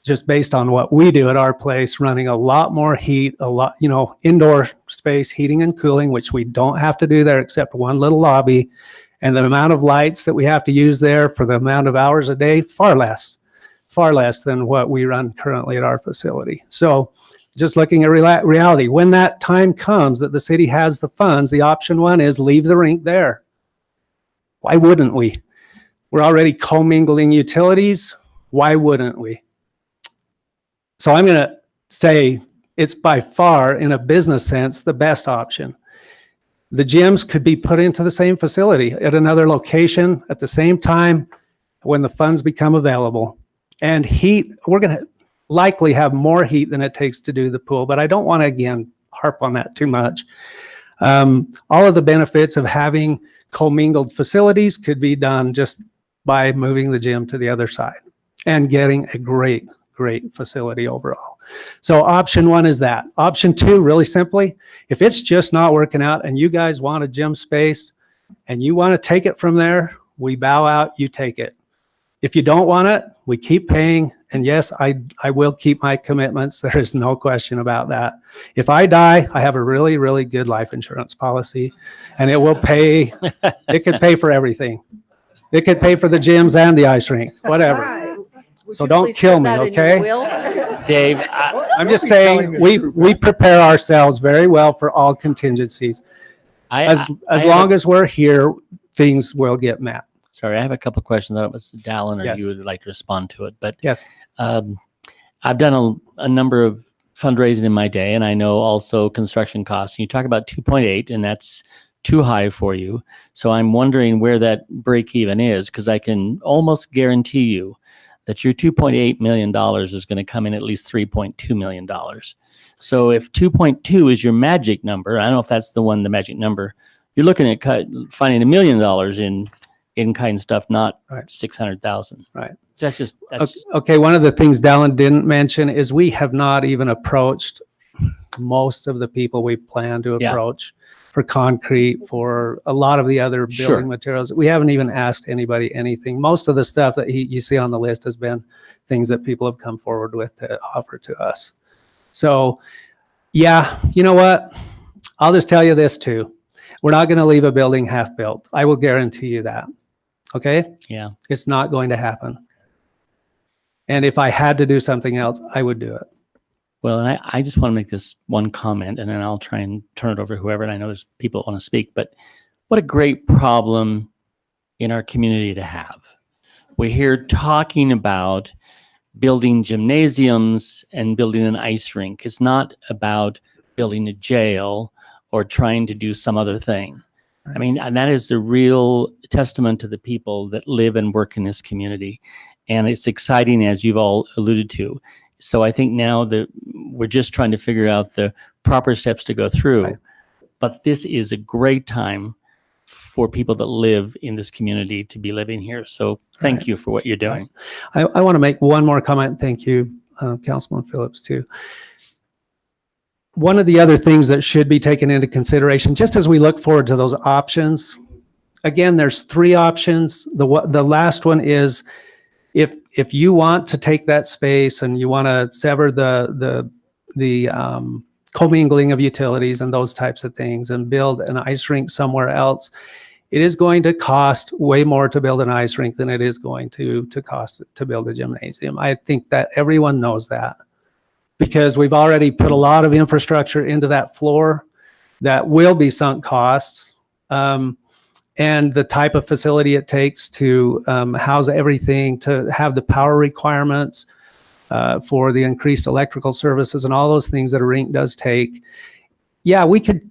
Just based on what we do at our place, running a lot more heat, indoor space, heating and cooling, which we don't have to do there except one little lobby. And the amount of lights that we have to use there for the amount of hours a day, far less than what we run currently at our facility. So just looking at reality, when that time comes that the city has the funds, the option one is leave the rink there. Why wouldn't we? We're already commingling utilities. Why wouldn't we? So I'm going to say it's by far, in a business sense, the best option. The gyms could be put into the same facility at another location at the same time when the funds become available. And heat, we're going to likely have more heat than it takes to do the pool, but I don't want to, again, harp on that too much. All of the benefits of having commingled facilities could be done just by moving the gym to the other side and getting a great facility overall. So option one is that. Option two, really simply, if it's just not working out and you guys want a gym space and you want to take it from there, we bow out, you take it. If you don't want it, we keep paying. And yes, I will keep my commitments. There is no question about that. If I die, I have a really, really good life insurance policy and it will pay, it could pay for everything. It could pay for the gyms and the ice rink, whatever. So don't kill me, okay? Dave, I'm just saying, we prepare ourselves very well for all contingencies. As long as we're here, things will get met. Sorry, I have a couple of questions. I don't know if it's Dallin or Yes. you would like to respond to it, but Yes. I've done a number of fundraising in my day, and I know also construction costs. You talk about 2.8, and that's too high for you. So I'm wondering where that break even is, because I can almost guarantee you that your $2.8 million is going to come in at least $3.2 million. So if 2.2 is your magic number, I don't know if that's the magic number, you're looking at finding $1 million in kind stuff, not Right. 600,000. Right. That's Okay, one of the things Dallin didn't mention is we have not even approached most of the people we plan to Yeah. approach for concrete, for a lot of the other Sure. building materials. We haven't even asked anybody anything. Most of the stuff that you see on the list has been things that people have come forward with to offer to us. So, yeah, you know what? I'll just tell you this too. We're not going to leave a building half built. I will guarantee you that. Okay? Yeah. It's not going to happen. And if I had to do something else, I would do it. Well, and I just want to make this one comment, and then I'll try and turn it over to whoever. And I know there's people that want to speak, but what a great problem in our community to have. We're here talking about building gymnasiums and building an ice rink. It's not about building a jail or trying to do some other thing. I mean, and that is the real testament to the people that live and work in this community. And it's exciting, as you've all alluded to. So I think now that we're just trying to figure out the proper steps to go through. Right. But this is a great time for people that live in this community to be living here. So thank you for what you're doing. Right. I want to make one more comment. Thank you, Councilman Phillips, too. One of the other things that should be taken into consideration, just as we look forward to those options, again, there's 3 options. The last one is if you want to take that space and you want to sever the commingling of utilities and those types of things and build an ice rink somewhere else, it is going to cost way more to build an ice rink than it is going to cost to build a gymnasium. I think that everyone knows that, because we've already put a lot of infrastructure into that floor that will be sunk costs. And the type of facility it takes to house everything, to have the power requirements for the increased electrical services and all those things that a rink does take. Yeah, we could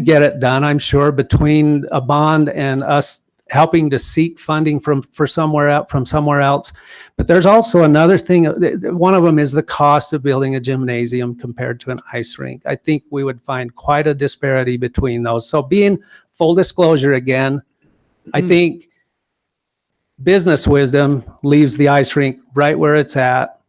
get it done, I'm sure, between a bond and us helping to seek funding from somewhere else. But there's also another thing. One of them is the cost of building a gymnasium compared to an ice rink. I think we would find quite a disparity between those. So being full disclosure again, I think business wisdom leaves the ice rink right where it's at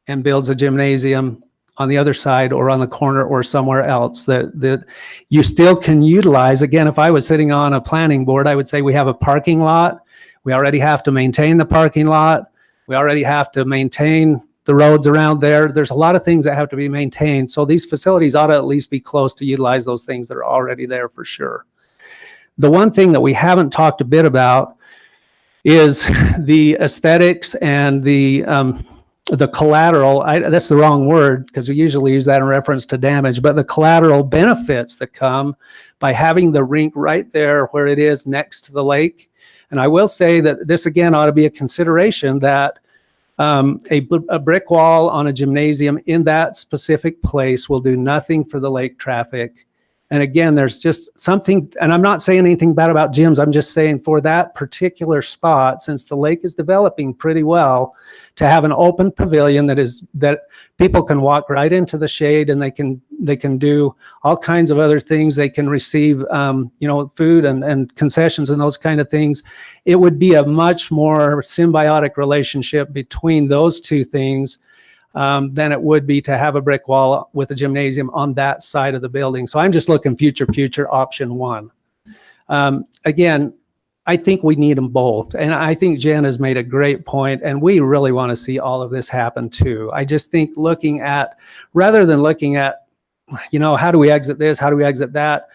and builds a gymnasium on the other side or on the corner or somewhere else that you still can utilize. Again, if I was sitting on a planning board, I would say we have a parking lot. We already have to maintain the parking lot. We already have to maintain the roads around there. There's a lot of things that have to be maintained. So these facilities ought to at least be close to utilize those things that are already there for sure. The one thing that we haven't talked a bit about is the aesthetics and the collateral. That's the wrong word, because we usually use that in reference to damage, but the collateral benefits that come by having the rink right there where it is next to the lake. And I will say that this again ought to be a consideration, that a brick wall on a gymnasium in that specific place will do nothing for the lake traffic. And again, there's just something, and I'm not saying anything bad about gyms. I'm just saying for that particular spot, since the lake is developing pretty well, to have an open pavilion that people can walk right into the shade, and they can do all kinds of other things. They can receive, food and concessions and those kind of things. It would be a much more symbiotic relationship between those two things than it would be to have a brick wall with a gymnasium on that side of the building. So I'm just looking future option 1. Again, I think we need them both. And I think Jen has made a great point, and we really want to see all of this happen too. I just think rather than looking at, how do we exit this? How do we exit that?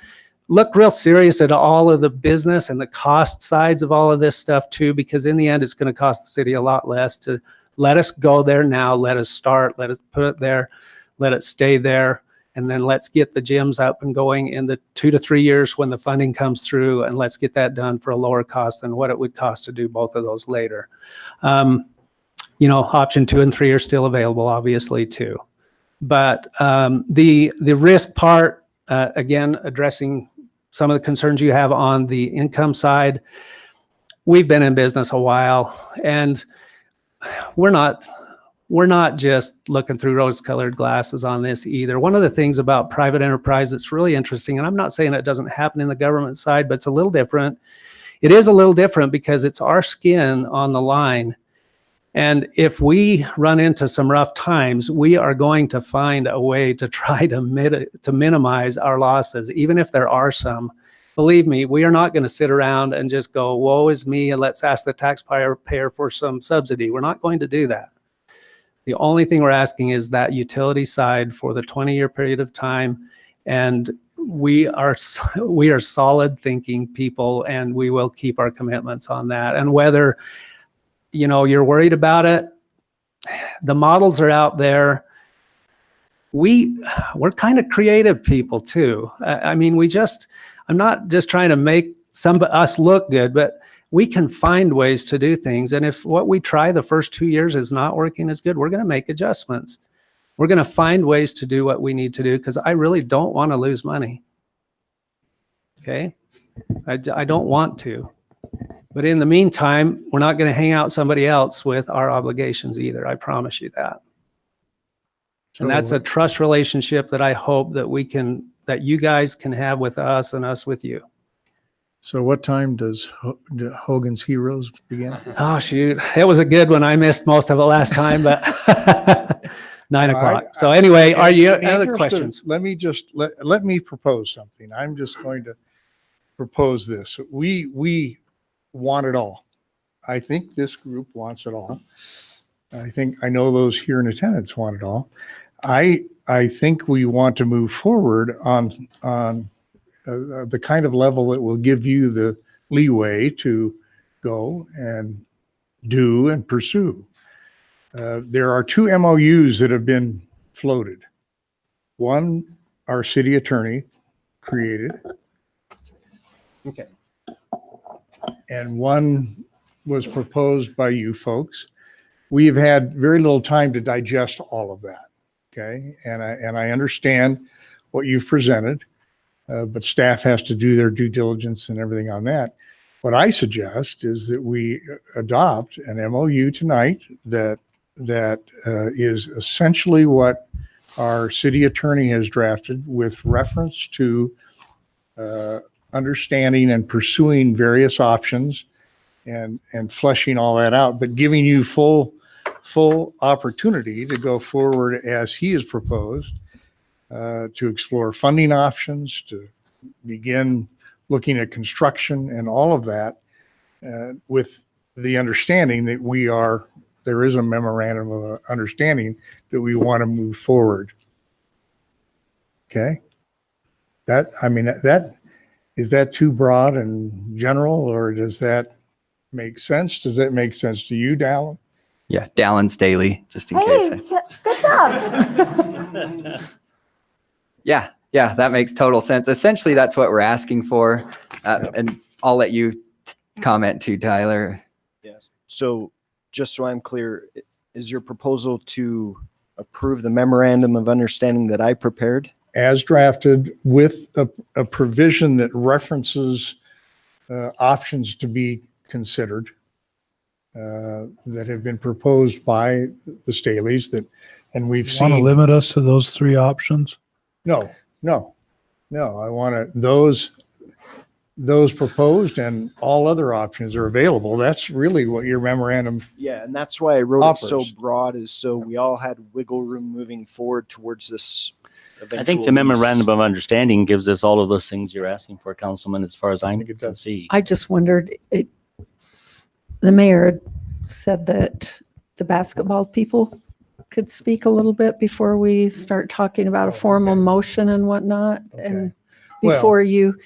look real serious at all of the business and the cost sides of all of this stuff too, because in the end, it's going to cost the city a lot less to let us go there now, let us start, let us put it there, let it stay there, and then let's get the gyms up and going in the 2 to 3 years when the funding comes through, and let's get that done for a lower cost than what it would cost to do both of those later. Option 2 and 3 are still available, obviously, too. But the risk part, again, addressing some of the concerns you have on the income side, we've been in business a while, and we're not just looking through rose-colored glasses on this either. One of the things about private enterprise that's really interesting, and I'm not saying it doesn't happen in the government side, but it's a little different. It is a little different because it's our skin on the line. And if we run into some rough times, we are going to find a way to try to minimize our losses, even if there are some. Believe me, we are not going to sit around and just go, woe is me, and let's ask the taxpayer for some subsidy. We're not going to do that. The only thing we're asking is that utility side for the 20-year period of time. And we are solid thinking people, and we will keep our commitments on that. And whether you're worried about it, the models are out there. We're kind of creative people too. I'm not just trying to make us look good, but we can find ways to do things. And if what we try the first 2 years is not working as good, we're going to make adjustments. We're going to find ways to do what we need to do, because I really don't want to lose money. Okay? I don't want to. But in the meantime, we're not going to hang out somebody else with our obligations either. I promise you that. And that's a trust relationship that I hope that you guys can have with us and us with you. So what time does Hogan's Heroes begin? Oh, shoot. It was a good one. I missed most of it last time, but 9 o'clock. So anyway, are you other questions? Let me propose something. I'm just going to propose this. We want it all. I think this group wants it all. I know those here in attendance want it all. I think we want to move forward on the kind of level that will give you the leeway to go and do and pursue. There are 2 MOUs that have been floated. One, our city attorney created. Okay. And one was proposed by you folks. We've had very little time to digest all of that. Okay. And I understand what you've presented. But staff has to do their due diligence and everything on that. What I suggest is that we adopt an MOU tonight that is essentially what our city attorney has drafted, with reference to understanding and pursuing various options and fleshing all that out, but giving you full opportunity to go forward as he has proposed. To explore funding options, to begin looking at construction and all of that, with the understanding that there is a memorandum of understanding that we want to move forward. Okay? Is that too broad and general, or does that make sense? Does that make sense to you, Dallin? Yeah, Dallin Staley, just in case. Good job. Yeah, that makes total sense. Essentially, that's what we're asking for. And I'll let you comment too, Tyler. Yes. So just so I'm clear, is your proposal to approve the memorandum of understanding that I prepared? As drafted, with a provision that references options to be considered that have been proposed by the Staleys and we've seen. Want to limit us to those 3 options? No. I want those proposed, and all other options are available. That's really what your memorandum. Yeah, and that's why I wrote offers. it so broad, is so we all had wiggle room moving forward towards this. I think the memorandum of understanding gives us all of those things you're asking for, Councilman, as far as I can see. I just wondered, the mayor said that the basketball people could speak a little bit before we start talking about a formal motion and whatnot. Okay. And Well, before you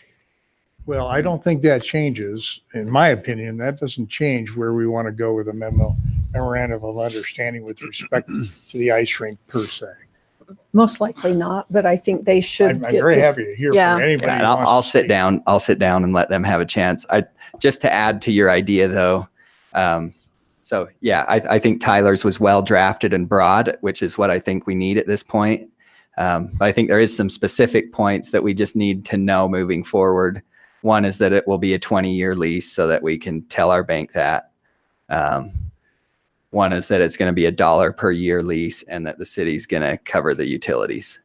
Well, I don't think that changes. In my opinion, that doesn't change where we want to go with a memorandum of understanding with respect to the ice rink per se. Most likely not, but I think they should. I'm very happy to hear from anybody. Yeah, who wants I'll to sit speak. down. I'll sit down and let them have a chance. Just to add to your idea though. So yeah, I think Tyler's was well drafted and broad, which is what I think we need at this point. But I think there is some specific points that we just need to know moving forward. One is that it will be a 20-year lease so that we can tell our bank that. One is that it's going to be $1 per year lease and that the city's going to cover the utilities.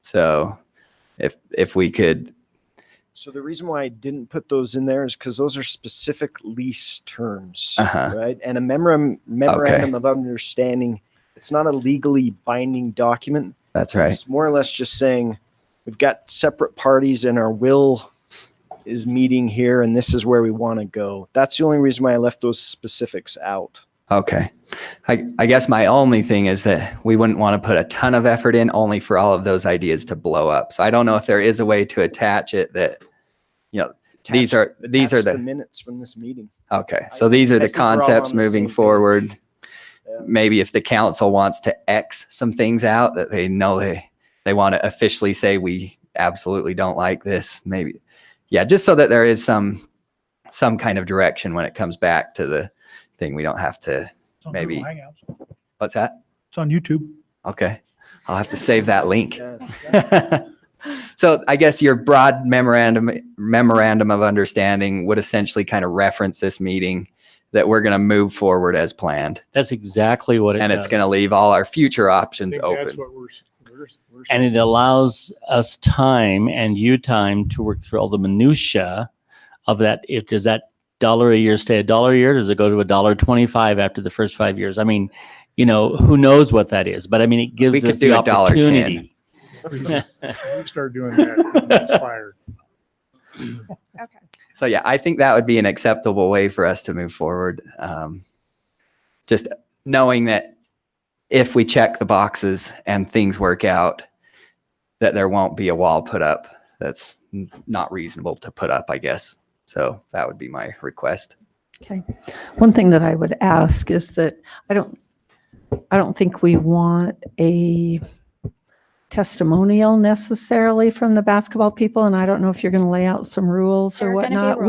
So if we could. So the reason why I didn't put those in there is because those are specific lease terms, right? And a memorandum of understanding, it's not a legally binding document. That's right. It's more or less just saying we've got separate parties and our will is meeting here and this is where we want to go. That's the only reason why I left those specifics out. Okay. I guess my only thing is that we wouldn't want to put a ton of effort in only for all of those ideas to blow up. So I don't know if there is a way to attach it that, these are the minutes from this meeting. Okay. So these are the concepts moving forward. Yeah. Maybe if the council wants to X some things out that they know they want to officially say, we absolutely don't like this. Maybe. Yeah. Just so that there is some kind of direction when it comes back to the thing. We don't have to maybe. What's that? It's on YouTube. Okay. I'll have to save that link. So I guess your broad memorandum of understanding would essentially kind of reference this meeting that we're going to move forward as planned. That's exactly what it does. And it's going to leave all our future options open. That's what we're and it allows us time and you time to work through all the minutia of that. Does that $1 a year stay $1 a year? Does it go to $1.25 after the first 5 years? I mean, who knows what that is, but I mean, it gives us the opportunity. We start doing that. That's fired. Okay. So yeah, I think that would be an acceptable way for us to move forward. Just knowing that if we check the boxes and things work out, that there won't be a wall put up that's not reasonable to put up, I guess. So that would be my request. Okay. One thing that I would ask is that I don't think we want a testimonial necessarily from the basketball people, and I don't know if you're going to lay out some rules or whatnot.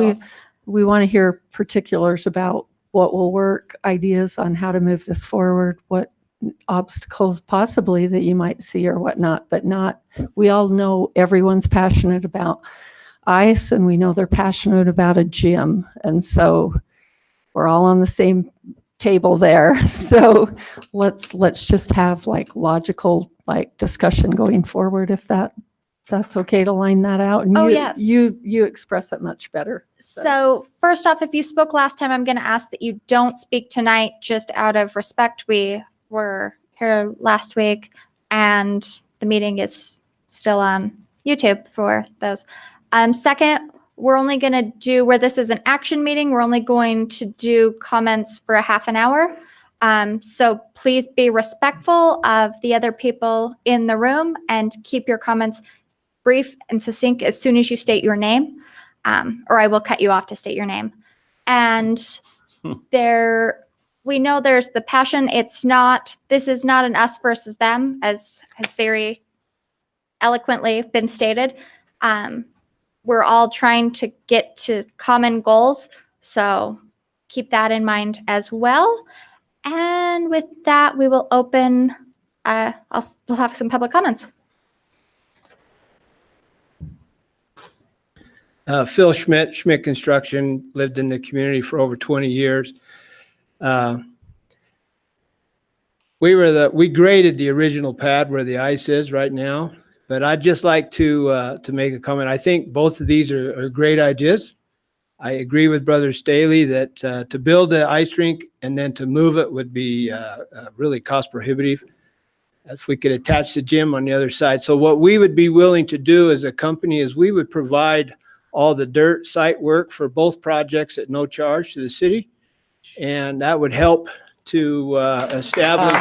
We want to hear particulars about what will work, ideas on how to move this forward, what obstacles possibly that you might see or whatnot, but not, we all know everyone's passionate about ice and we know they're passionate about a gym. And so we're all on the same table there. So let's just have logical discussion going forward if that's okay to line that out. And yes. You express it much better. So first off, if you spoke last time, I'm going to ask that you don't speak tonight just out of respect. We were here last week and the meeting is still on YouTube for those. Second, we're only going to do, where this is an action meeting, we're only going to do comments for a half an hour. So please be respectful of the other people in the room and keep your comments brief and succinct as soon as you state your name, or I will cut you off to state your name. And we know there's the passion. This is not an us versus them, as has very eloquently been stated. We're all trying to get to common goals. So keep that in mind as well. And with that, we will open, we'll have some public comments. Phil Schmidt Construction, lived in the community for over 20 years. We graded the original pad where the ice is right now, but I'd just like to make a comment. I think both of these are great ideas. I agree with Brother Staley that to build an ice rink and then to move it would be really cost prohibitive. If we could attach the gym on the other side. So what we would be willing to do as a company is we would provide all the dirt site work for both projects at no charge to the city. And that would help to establish.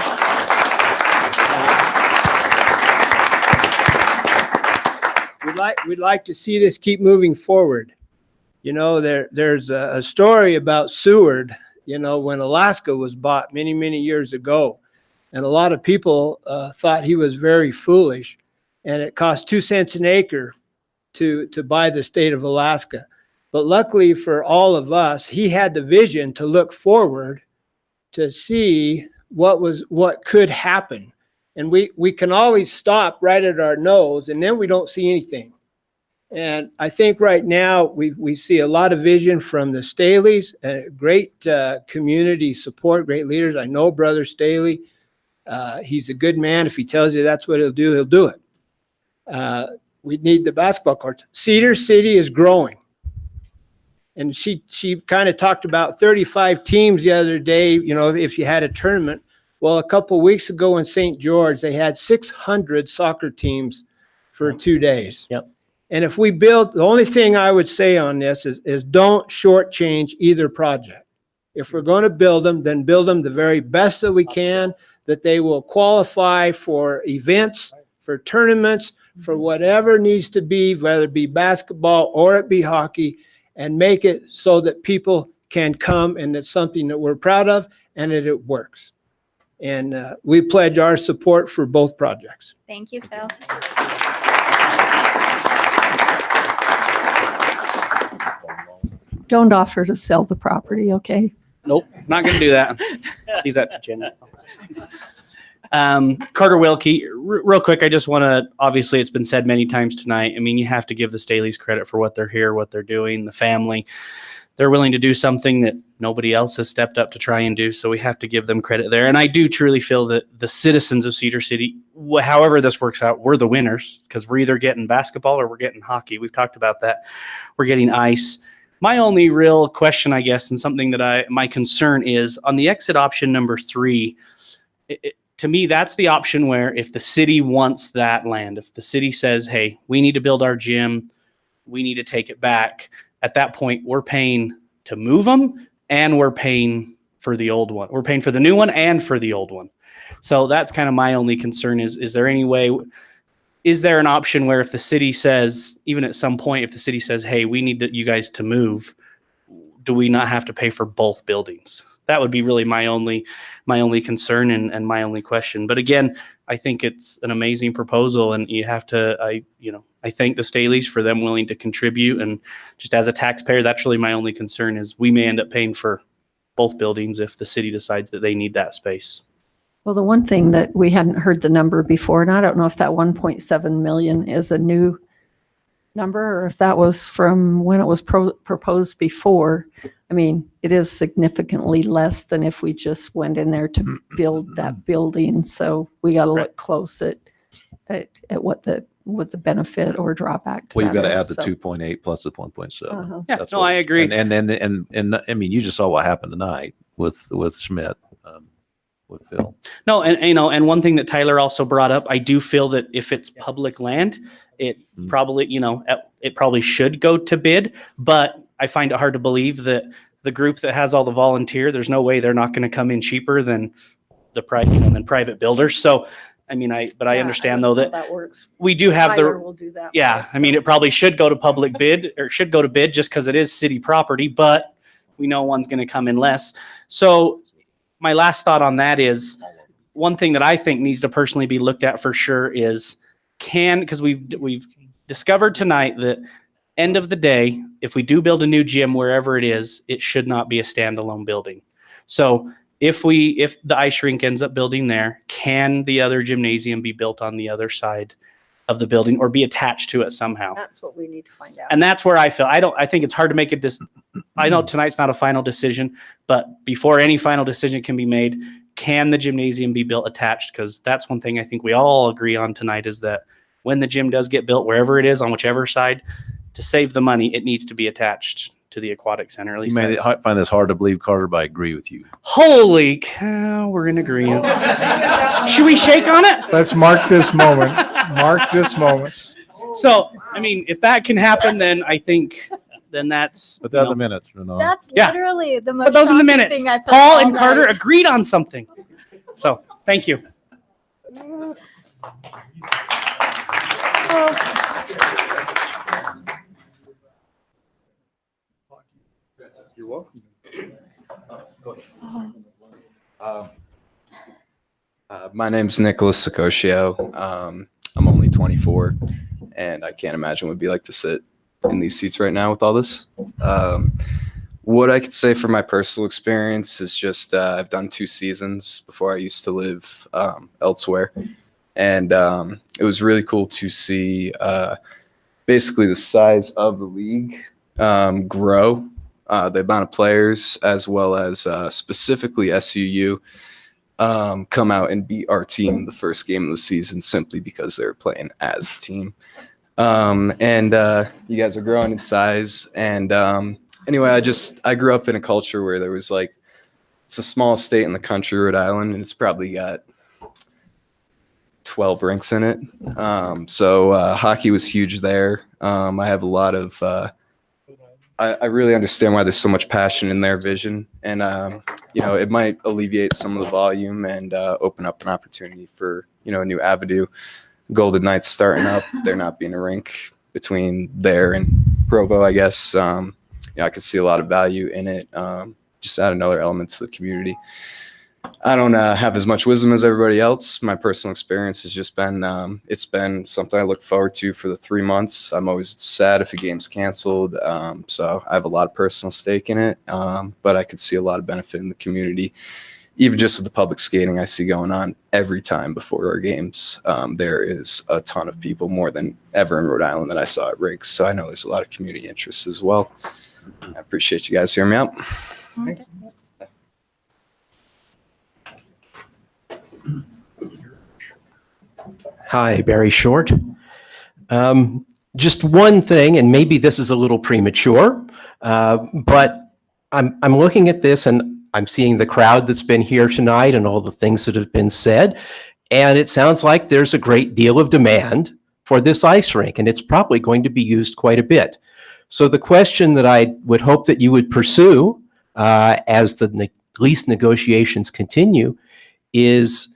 We'd we'd like to see this keep moving forward. You know, there's a story about Seward, you know, when Alaska was bought many, many years ago. And a lot of people thought he was very foolish. And it cost 2 cents an acre to buy the state of Alaska. But luckily for all of us, he had the vision to look forward to see what could happen. And we can always stop right at our nose, and then we don't see anything. And I think right now we see a lot of vision from the Staleys, great community support, great leaders. I know Brother Staley. He's a good man. If he tells you that's what he'll do it. We need the basketball courts. Cedar City is growing. And she kind of talked about 35 teams the other day, you know, if you had a tournament. Well, a couple of weeks ago in St. George, they had 600 soccer teams for 2 days. Yep. And if we build, the only thing I would say on this is don't shortchange either project. If we're going to build them, then build them the very best that we can, that they will qualify for events, for tournaments, for whatever needs to be, whether it be basketball or it be hockey, and make it so that people can come and it's something that we're proud of and that it works. And we pledge our support for both projects. Thank you, Phil. Don't offer to sell the property, okay? Nope, not going to do that. Leave that to Jenna. Carter Wilkie, real quick, I just want to, obviously it's been said many times tonight. I mean, you have to give the Staleys credit for what they're here, what they're doing, the family. They're willing to do something that nobody else has stepped up to try and do. So we have to give them credit there. And I do truly feel that the citizens of Cedar City, however this works out, we're the winners because we're either getting basketball or we're getting hockey. We've talked about that. We're getting ice. My only real question, I guess, and something that my concern is on the exit option number 3, to me, that's the option where if the city wants that land, if the city says, hey, we need to build our gym, we need to take it back, at that point, we're paying to move them and we're paying for the old one. We're paying for the new one and for the old one. So that's kind of my only concern is there any way, is there an option where if the city says, even at some point, if the city says, hey, we need you guys to move, do we not have to pay for both buildings? That would be really my only concern and my only question. But again, I think it's an amazing proposal, and you have to, I thank the Staleys for them willing to contribute. And just as a taxpayer, that's really my only concern is we may end up paying for both buildings if the city decides that they need that space. Well, the one thing that we hadn't heard the number before, and I don't know if that 1.7 million is a new number or if that was from when it was proposed before. I mean, it is significantly less than if we just went in there to build that building. So we got to look close at what the benefit or drawback to Well, you've that got to add is. the So 2.8 plus the 1.7. Uh-huh. Yeah, no, I agree. And I mean, you just saw what happened tonight with Schmidt, with Phil. No, and one thing that Tyler also brought up, I do feel that if it's public land, it probably, it probably should go to bid, but I find it hard to believe that the group that has all the volunteer, there's no way they're not going to come in cheaper than the private builders. So, I mean, I understand though that works. We do have will do that. yeah, I mean, it probably should go to public bid or should go to bid just because it is city property, but we know one's going to come in less. So my last thought on that is one thing that I think needs to personally be looked at for sure is because we've discovered tonight that end of the day, if we do build a new gym wherever it is, it should not be a standalone building. So if the ice rink ends up building there, can the other gymnasium be built on the other side of the building or be attached to it somehow? That's what we need to find out. And that's where I feel, I think it's hard to make I know tonight's not a final decision, but before any final decision can be made, can the gymnasium be built attached? Because that's one thing I think we all agree on tonight is that when the gym does get built, wherever it is, on whichever side, to save the money, it needs to be attached to the aquatic center. At least You may find this hard to believe, Carter, but I agree with you. Holy cow, we're in agreement. Should we shake on it? Let's mark this moment. Mark this moment. So, I mean, if that can happen, then I think that's. Put that in the minutes for now. That's Yeah. literally the most Put those in the shocking minutes. thing I've heard Paul all and Carter night. agreed on something. So, thank you. Oh. welcome. My name's Nicholas Sicoscio. I'm only 24, and I can't imagine what it'd be like to sit in these seats right now with all this. What I could say from my personal experience is just I've done 2 seasons before I used to live elsewhere. And it was really cool to see basically the size of the league grow, the amount of players, as well as specifically SUU come out and beat our team the first game of the season simply because they were playing as a team. And you guys are growing in size. And anyway, I grew up in a culture where there was like, it's the smallest state in the country, Rhode Island, and it's probably got 12 rinks in it. So hockey was huge there. I have a lot of, I really understand why there's so much passion in their vision. And, it might alleviate some of the volume and open up an opportunity for, a new avenue. Golden Knights starting up, there not being a rink between there and Provo, I guess. I could see a lot of value in it. Just add another element to the community. I don't have as much wisdom as everybody else. My personal experience has just been, it's been something I look forward to for the 3 months. I'm always sad if a game's canceled. So I have a lot of personal stake in it, but I could see a lot of benefit in the community. Even just with the public skating I see going on every time before our games, there is a ton of people, more than ever in Rhode Island that I saw at rinks. So I know there's a lot of community interest as well. I appreciate you guys hearing me out. Hi, Barry Short. Just one thing, and maybe this is a little premature, but I'm looking at this and I'm seeing the crowd that's been here tonight and all the things that have been said, and it sounds like there's a great deal of demand for this ice rink, and it's probably going to be used quite a bit. So the question that I would hope that you would pursue as the lease negotiations continue is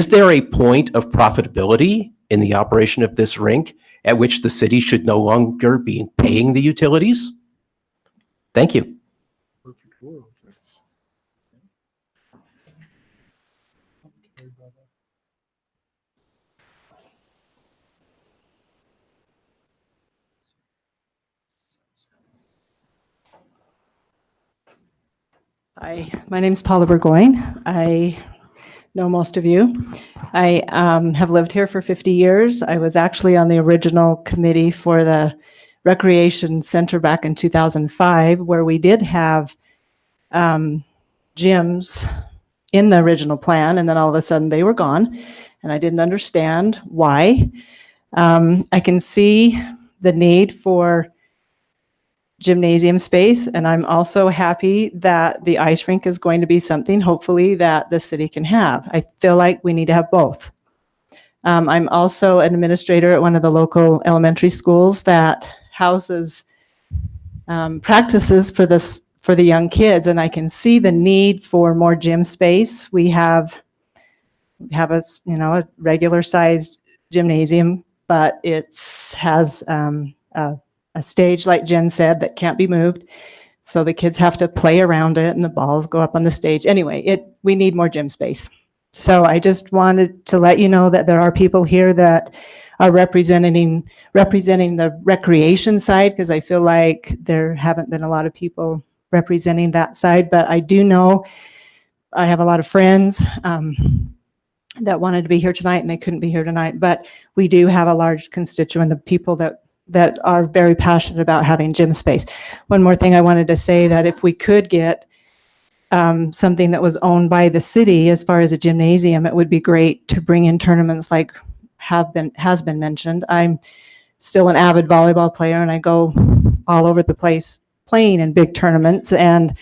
there a point of profitability in the operation of this rink at which the city should no longer be paying the utilities? Thank you. Hi, my name's Paula Burgoyne. I know most of you. I have lived here for 50 years. I was actually on the original committee for the Recreation Center back in 2005, where we did have gyms in the original plan, and then all of a sudden they were gone, and I didn't understand why. I can see the need for gymnasium space, and I'm also happy that the ice rink is going to be something, hopefully, that the city can have. I feel like we need to have both. I'm also an administrator at one of the local elementary schools that houses practices for the young kids, and I can see the need for more gym space. We have a regular sized gymnasium, but it has a stage, like Jen said, that can't be moved. So the kids have to play around it and the balls go up on the stage. Anyway, we need more gym space. So I just wanted to let you know that there are people here that are representing the recreation side, because I feel like there haven't been a lot of people representing that side. But I do know I have a lot of friends that wanted to be here tonight and they couldn't be here tonight. But we do have a large constituent of people that are very passionate about having gym space. One more thing I wanted to say, that if we could get something that was owned by the city as far as a gymnasium, it would be great to bring in tournaments like has been mentioned. I'm still an avid volleyball player and I go all over the place playing in big tournaments, and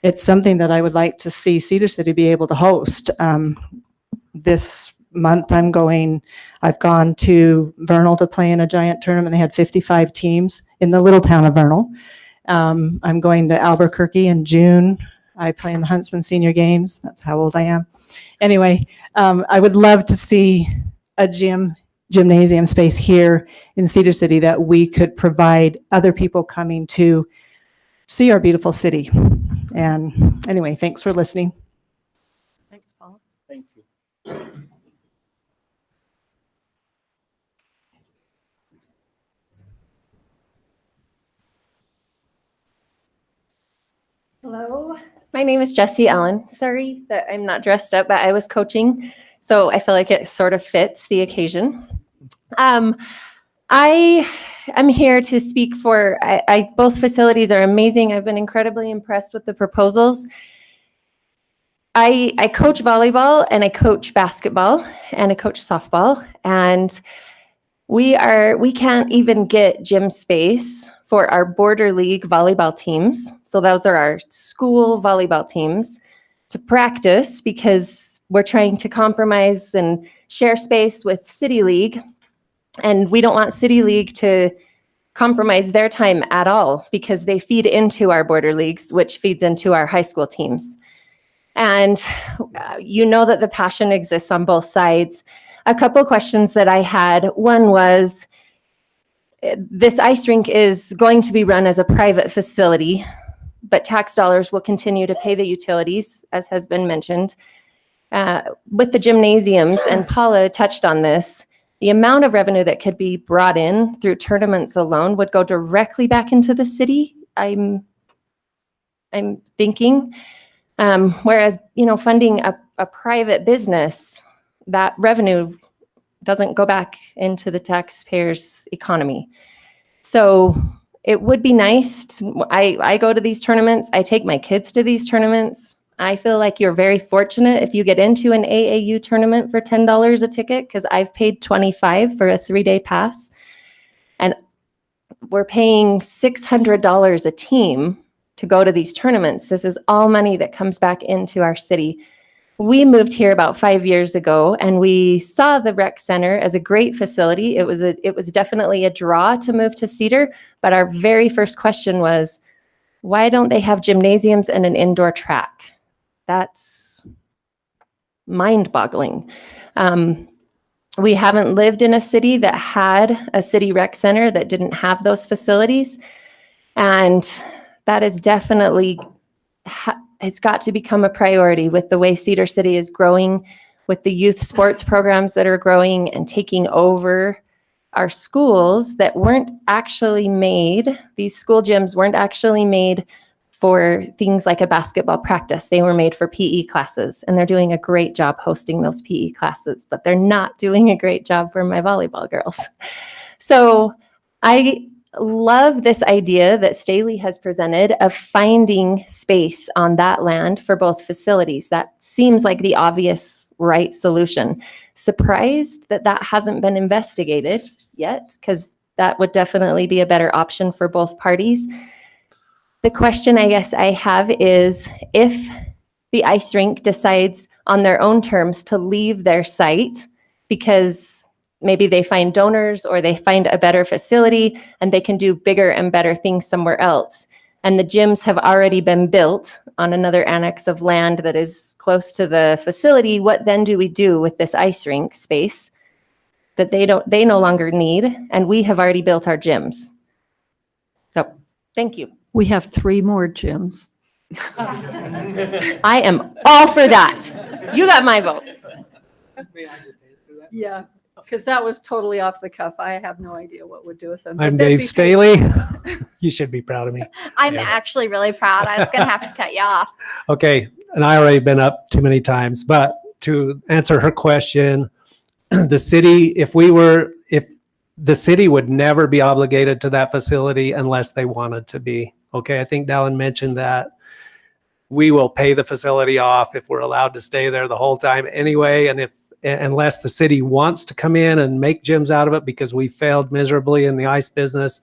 it's something that I would like to see Cedar City be able to host. This month I've gone to Vernal to play in a giant tournament. They had 55 teams in the little town of Vernal. I'm going to Albuquerque in June. I play in the Huntsman Senior Games. That's how old I am. Anyway, I would love to see a gymnasium space here in Cedar City that we could provide other people coming to see our beautiful city. And anyway, thanks for listening. Thanks, Paula. Thank you. Hello, my name is Jessie Allen. Sorry that I'm not dressed up, but I was coaching, so I feel like it sort of fits the occasion. I am here to speak for, both facilities are amazing. I've been incredibly impressed with the proposals. I coach volleyball and I coach basketball and I coach softball, and we can't even get gym space for our border league volleyball teams. So those are our school volleyball teams to practice because we're trying to compromise and share space with City League. And we don't want City League to compromise their time at all because they feed into our border leagues, which feeds into our high school teams. And you know that the passion exists on both sides. A couple questions that I had. One was, this ice rink is going to be run as a private facility, but tax dollars will continue to pay the utilities, as has been mentioned. With the gymnasiums, and Paula touched on this, the amount of revenue that could be brought in through tournaments alone would go directly back into the city, I'm thinking. Whereas, funding a private business, that revenue doesn't go back into the taxpayers' economy. So it would be nice. I go to these tournaments. I take my kids to these tournaments. I feel like you're very fortunate if you get into an AAU tournament for $10 a ticket, because I've paid $25 for a 3-day pass. And we're paying $600 a team to go to these tournaments. This is all money that comes back into our city. We moved here about 5 years ago, and we saw the rec center as a great facility. It was definitely a draw to move to Cedar, but our very first question was, why don't they have gymnasiums and an indoor track? That's mind-boggling. We haven't lived in a city that had a city rec center that didn't have those facilities, and that is definitely it's got to become a priority with the way Cedar City is growing, with the youth sports programs that are growing and taking over our schools that weren't actually made. These school gyms weren't actually made for things like a basketball practice. They were made for PE classes, and they're doing a great job hosting those PE classes, but they're not doing a great job for my volleyball girls. So I love this idea that Staley has presented of finding space on that land for both facilities. That seems like the obvious right solution. Surprised that that hasn't been investigated yet, because that would definitely be a better option for both parties. The question I guess I have is, if the ice rink decides on their own terms to leave their site because maybe they find donors or they find a better facility and they can do bigger and better things somewhere else, and the gyms have already been built on another annex of land that is close to the facility, what then do we do with this ice rink space that they no longer need, and we have already built our gyms? So thank you. We have 3 more gyms. I am all for that. You got my vote. Yeah, because that was totally off the cuff. I have no idea what we'd do with them. I'm But that'd Dave be Staley. You should be proud of me. I'm actually really proud. I was going to have to cut you off. Okay, and I already been up too many times, but to answer her question, the city, if the city would never be obligated to that facility unless they wanted to be. Okay, I think Dallin mentioned that. We will pay the facility off if we're allowed to stay there the whole time anyway, and unless the city wants to come in and make gyms out of it because we failed miserably in the ice business.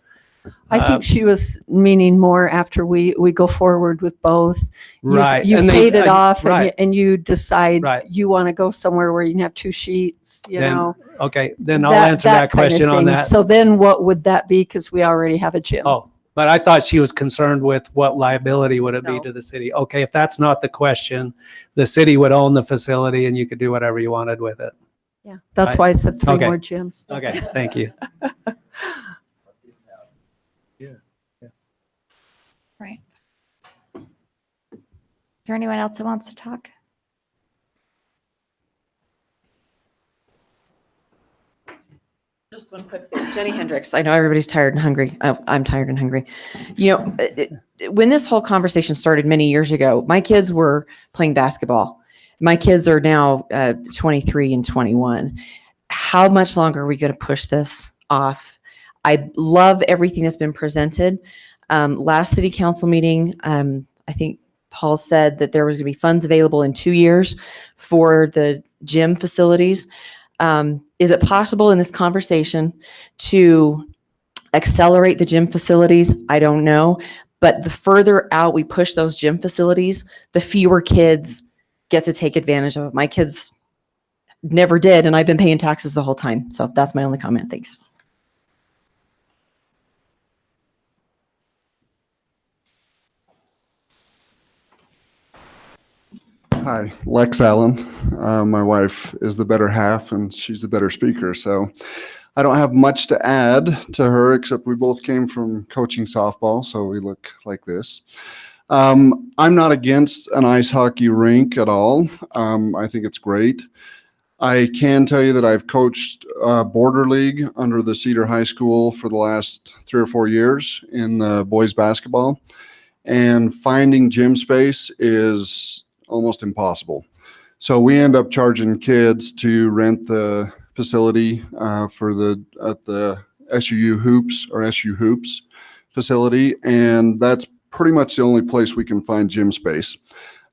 I think she was meaning more after we go forward with both. Right. You've And paid it off, right. and you decide Right. you want to go somewhere where you can have 2 sheets, Then- Okay, then I'll answer that kind of question on thing. that. So then what would that be? Because we already have a gym. Oh, but I thought she was concerned with what liability would it be to the city? Okay, if that's not the question, the city would own the facility and you could do whatever you wanted with it. Yeah, that's Right. why I said 3 Okay. more gyms. Okay, thank you. Right. there anyone else who wants to talk? Just one quick thing. Jenny Hendricks. I know everybody's tired and hungry. I'm tired and hungry. You know, when this whole conversation started many years ago, my kids were playing basketball. My kids are now 23 and 21. How much longer are we going to push this off? I love everything that's been presented. Last city council meeting, I think Paul said that there was going to be funds available in 2 years for the gym facilities. Is it possible in this conversation to accelerate the gym facilities? I don't know. But the further out we push those gym facilities, the fewer kids get to take advantage of it. My kids never did, and I've been paying taxes the whole time. So that's my only comment. Thanks. Hi, Lex Allen. My wife is the better half and she's the better speaker. So I don't have much to add to her, except we both came from coaching softball, so we look like this. I'm not against an ice hockey rink at all. I think it's great. I can tell you that I've coached border league under the Cedar High School for the last 3 or 4 years in boys basketball, and finding gym space is almost impossible. So we end up charging kids to rent the facility for at the SUU Hoops or SU Hoops facility, and that's pretty much the only place we can find gym space.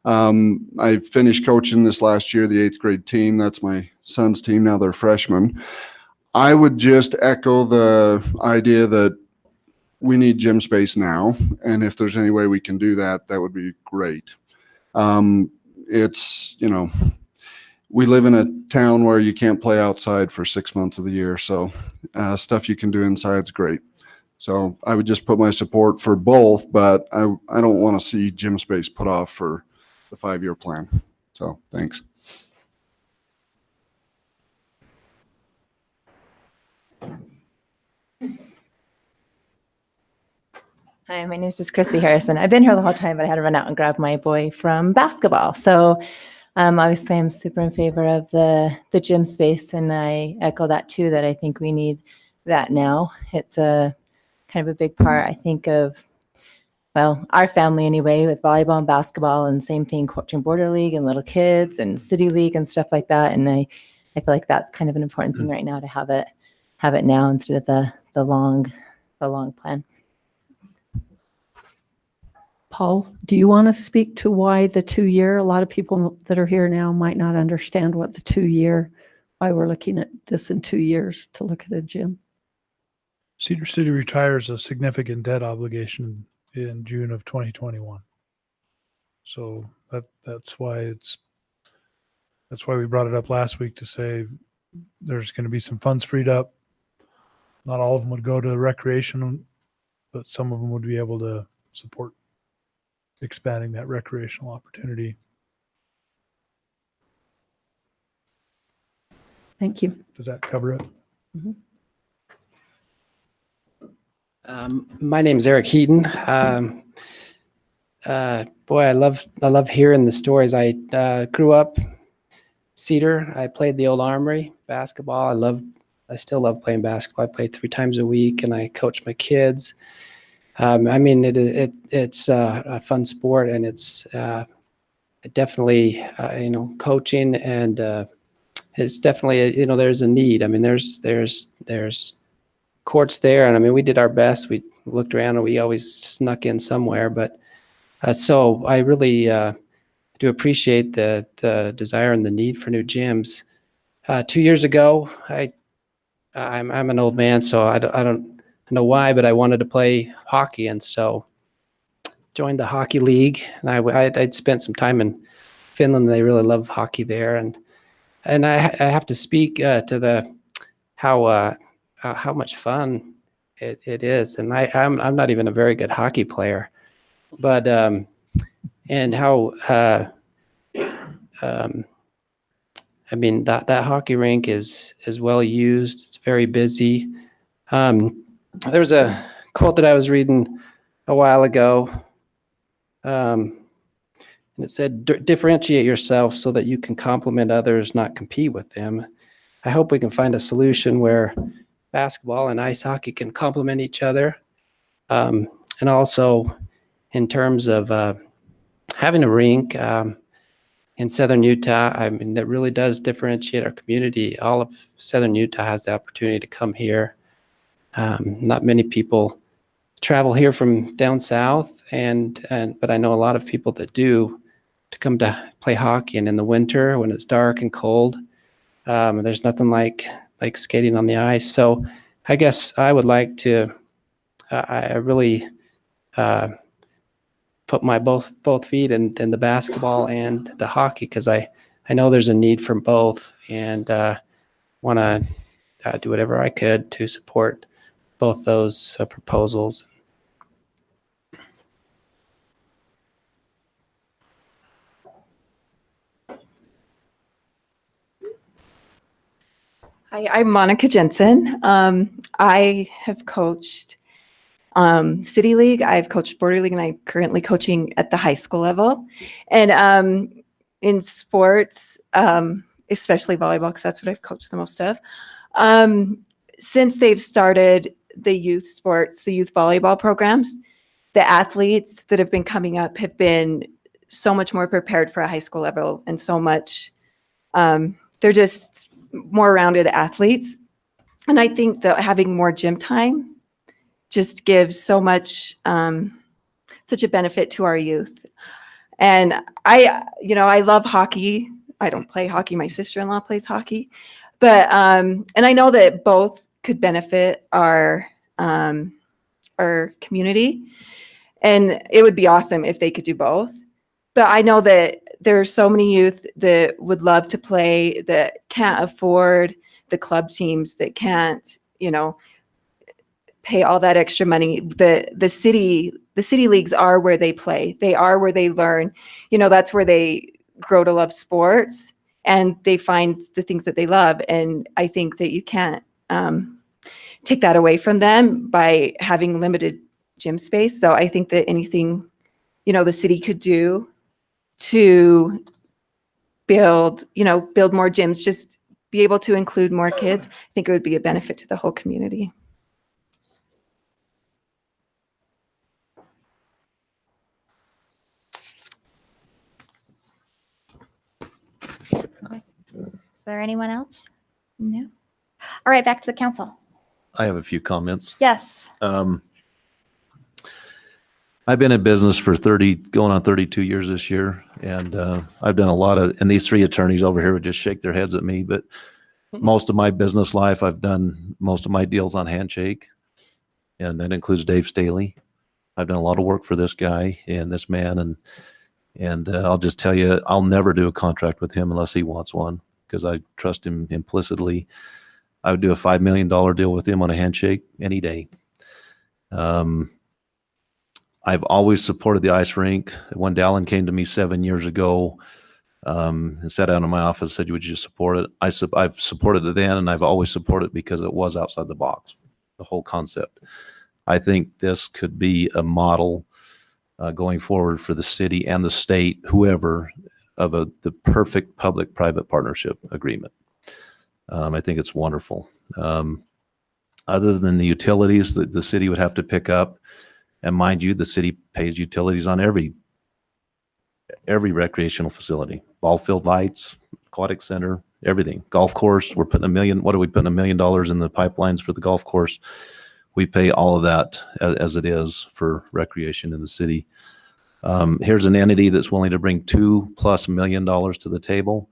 I finished coaching this last year, the 8th grade team. That's my son's team. Now they're freshmen. I would just echo the idea that we need gym space now, and if there's any way we can do that, that would be great. It's, you know, we live in a town where you can't play outside for 6 months of the year. So stuff you can do inside is great. So I would just put my support for both, but I don't want to see gym space put off for the 5-year plan. So thanks. Hi, my name is Chrissy Harrison. I've been here the whole time, but I had to run out and grab my boy from basketball. So obviously I'm super in favor of the gym space, and I echo that too, that I think we need that now. It's a kind of a big part, I think, of, well, our family anyway, with volleyball and basketball, and same thing, coaching border league and little kids and city league and stuff like that. And I feel like that's kind of an important thing right now, to have it now instead of the long plan. Paul, do you want to speak to why the 2-year? A lot of people that are here now might not understand what the 2-year, why we're looking at this in 2 years to look at a gym. Cedar City retires a significant debt obligation in June of 2021. So that's why we brought it up last week, to say there's going to be some funds freed up. Not all of them would go to recreation, but some of them would be able to support expanding that recreational opportunity. Thank you. Does that cover it? Mm-hmm. My name is Eric Heaton. Boy, I love hearing the stories. I grew up Cedar. I played the old Armory basketball. I still love playing basketball. I play 3 times a week, and I coach my kids. I mean, it's a fun sport, and it's definitely coaching, and it's definitely there's a need. I mean, there's courts there, and I mean, we did our best. We looked around, and we always snuck in somewhere. But so I really do appreciate the desire and the need for new gyms. 2 years ago, I'm an old man, so I don't know why, but I wanted to play hockey, and so joined the hockey league. And I'd spent some time in Finland. They really love hockey there, and I have to speak to how much fun it is. And I'm not even a very good hockey player, but and how I mean that hockey rink is well used. It's very busy. There was a quote that I was reading a while ago. And it said, differentiate yourself so that you can complement others, not compete with them. I hope we can find a solution where basketball and ice hockey can complement each other. And also in terms of having a rink in Southern Utah, I mean, that really does differentiate our community. All of Southern Utah has the opportunity to come here. Not many people travel here from down south, but I know a lot of people that do, to come to play hockey. And in the winter when it's dark and cold, there's nothing like skating on the ice. So I guess I would like to, I really put my both feet in the basketball and the hockey, because I know there's a need for both, and want to do whatever I could to support both those proposals. Hi, I'm Monica Jensen. I have coached City League, I've coached Border League, and I'm currently coaching at the high school level. And in sports, especially volleyball, because that's what I've coached the most of, since they've started the youth sports, the youth volleyball programs, the athletes that have been coming up have been so much more prepared for a high school level, and so much, they're just more rounded athletes. And I think that having more gym time just gives so much, such a benefit to our youth. And I love hockey. I don't play hockey. My sister-in-law plays hockey, but, and I know that both could benefit our community, and it would be awesome if they could do both. But I know that there are so many youth that would love to play, that can't afford the club teams, that can't, pay all that extra money. The city leagues are where they play. They are where they learn. That's where they grow to love sports, and they find the things that they love. And I think that you can't take that away from them by having limited gym space. So I think that anything, the city could do to build more gyms, just be able to include more kids, I think it would be a benefit to the whole community. Is there anyone else? No. All right, back to the council. I have a few comments. Yes. I've been in business for going on 32 years this year, and I've done a lot of, and these three attorneys over here would just shake their heads at me, but most of my business life, I've done most of my deals on handshake, and that includes Dave Staley. I've done a lot of work for this guy and this man, and I'll just tell you, I'll never do a contract with him unless he wants one, because I trust him implicitly. I would do a $5 million deal with him on a handshake any day. I've always supported the ice rink. When Dallin came to me 7 years ago and sat down in my office, said, would you support it? I've supported it then, and I've always supported it because it was outside the box, the whole concept. I think this could be a model going forward for the city and the state, whoever, of the perfect public-private partnership agreement. I think it's wonderful. Other than the utilities that the city would have to pick up, and mind you, the city pays utilities on every recreational facility, ball field lights, aquatic center, everything. Golf course, we're putting $1 million. What are we putting $1 million in the pipelines for the golf course? We pay all of that as it is for recreation in the city. Here's an entity that's willing to bring $2+ million to the table.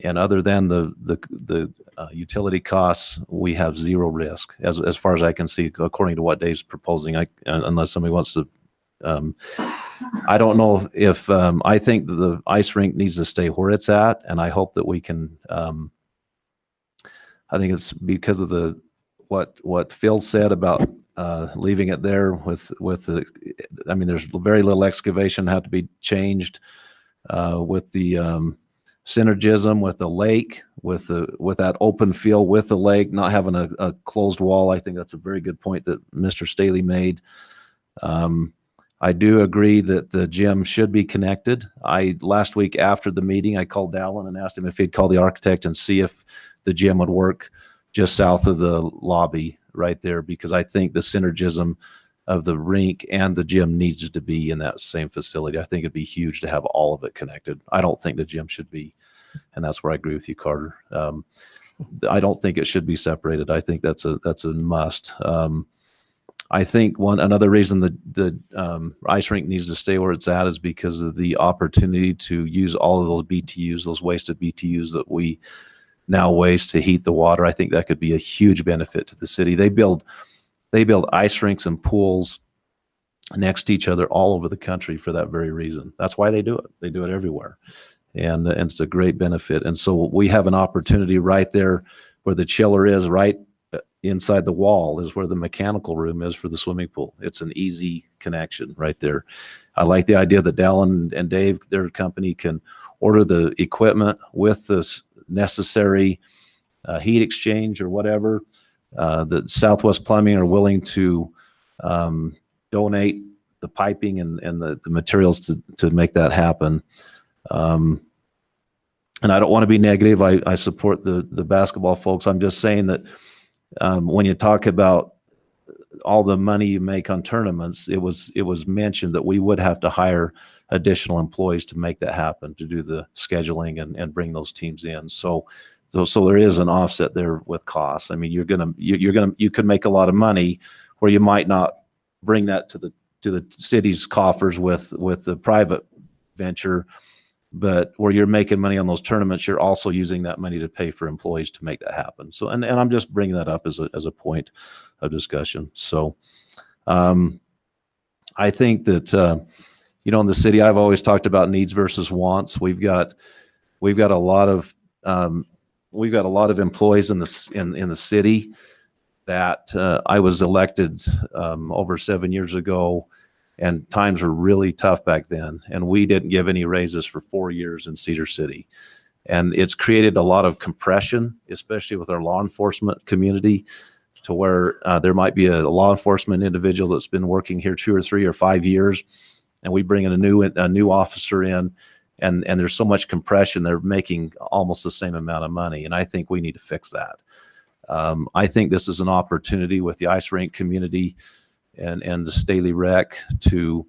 And other than the utility costs, we have zero risk as far as I can see, according to what Dave's proposing. Unless somebody wants to, I don't know if I think the ice rink needs to stay where it's at, and I hope that we can. I think it's because of what Phil said about leaving it there with the. I mean, there's very little excavation had to be changed with the. Synergism with the lake, with that open field with the lake, not having a closed wall. I think that's a very good point that Mr. Staley made. I do agree that the gym should be connected. Last week after the meeting, I called Dallin and asked him if he'd call the architect and see if the gym would work just south of the lobby right there, because I think the synergism of the rink and the gym needs to be in that same facility. I think it'd be huge to have all of it connected. I don't think the gym should be, and that's where I agree with you, Carter. I don't think it should be separated. I think that's a must. I think another reason the ice rink needs to stay where it's at is because of the opportunity to use all of those BTUs, those wasted BTUs that we now waste to heat the water. I think that could be a huge benefit to the city. They build ice rinks and pools next to each other all over the country for that very reason. That's why they do it. They do it everywhere. And it's a great benefit. And so we have an opportunity right there where the chiller is, right inside the wall is where the mechanical room is for the swimming pool. It's an easy connection right there. I like the idea that Dallin and Dave, their company, can order the equipment with this necessary heat exchange or whatever. The Southwest Plumbing are willing to donate the piping and the materials to make that happen. And I don't want to be negative. I support the basketball folks. I'm just saying that when you talk about all the money you make on tournaments, it was mentioned that we would have to hire additional employees to make that happen, to do the scheduling and bring those teams in. So there is an offset there with costs. I mean, you could make a lot of money where you might not bring that to the city's coffers with the private venture, but where you're making money on those tournaments, you're also using that money to pay for employees to make that happen. So, and I'm just bringing that up as a point of discussion. So, I think that, in the city, I've always talked about needs versus wants. We've got a lot of employees in the city that I was elected over 7 years ago, and times were really tough back then. And we didn't give any raises for 4 years in Cedar City. And it's created a lot of compression, especially with our law enforcement community, to where there might be a law enforcement individual that's been working here 2 or 3 or 5 years, and we bring in a new officer in, and there's so much compression, they're making almost the same amount of money. And I think we need to fix that. I think this is an opportunity with the ice rink community and the Staley Rec to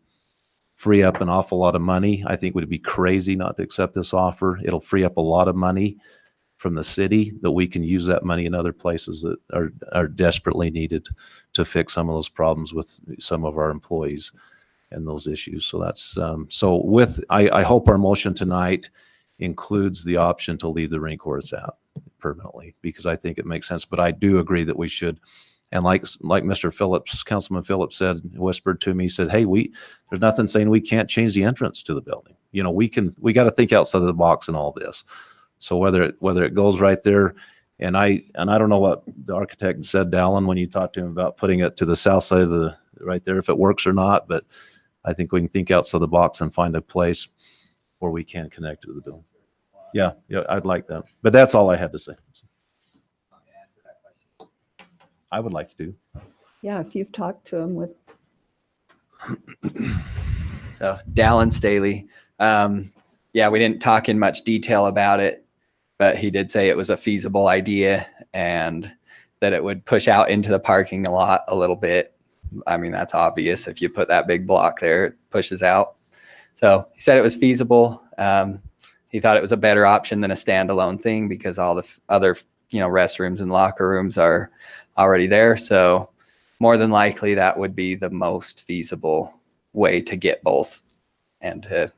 free up an awful lot of money. I think we'd be crazy not to accept this offer. It'll free up a lot of money from the city that we can use that money in other places that are desperately needed to fix some of those problems with some of our employees and those issues. So that's I hope our motion tonight includes the option to leave the rink where it's at permanently, because I think it makes sense. But I do agree that we should. And like Mr. Phillips, Councilman Phillips said, whispered to me, he said, hey, there's nothing saying we can't change the entrance to the building. We got to think outside of the box in all this. So whether it goes right there, and I don't know what the architect said, Dallin, when you talked to him about putting it to the south side of right there, if it works or not, but I think we can think outside the box and find a place where we can connect to the building. Yeah, I'd like that. But that's all I had to say. I would like to. Yeah, if you've talked to him with. So Dallin Staley. Yeah, we didn't talk in much detail about it, but he did say it was a feasible idea and that it would push out into the parking lot a little bit. I mean, that's obvious. If you put that big block there, it pushes out. So he said it was feasible. He thought it was a better option than a standalone thing because all the other, restrooms and locker rooms are already there. So more than likely that would be the most feasible way to get both and to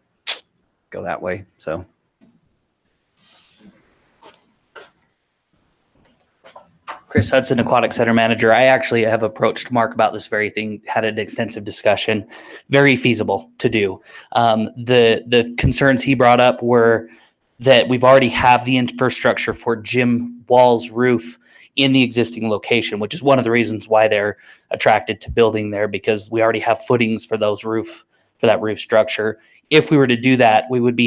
go that way. So. Chris Hudson, Aquatic Center Manager. I actually have approached Mark about this very thing, had an extensive discussion, very feasible to do. The concerns he brought up were that we've already have the infrastructure for gym walls, roof in the existing location, which is one of the reasons why they're attracted to building there, because we already have footings for those roof for that roof structure. If we were to do that, we would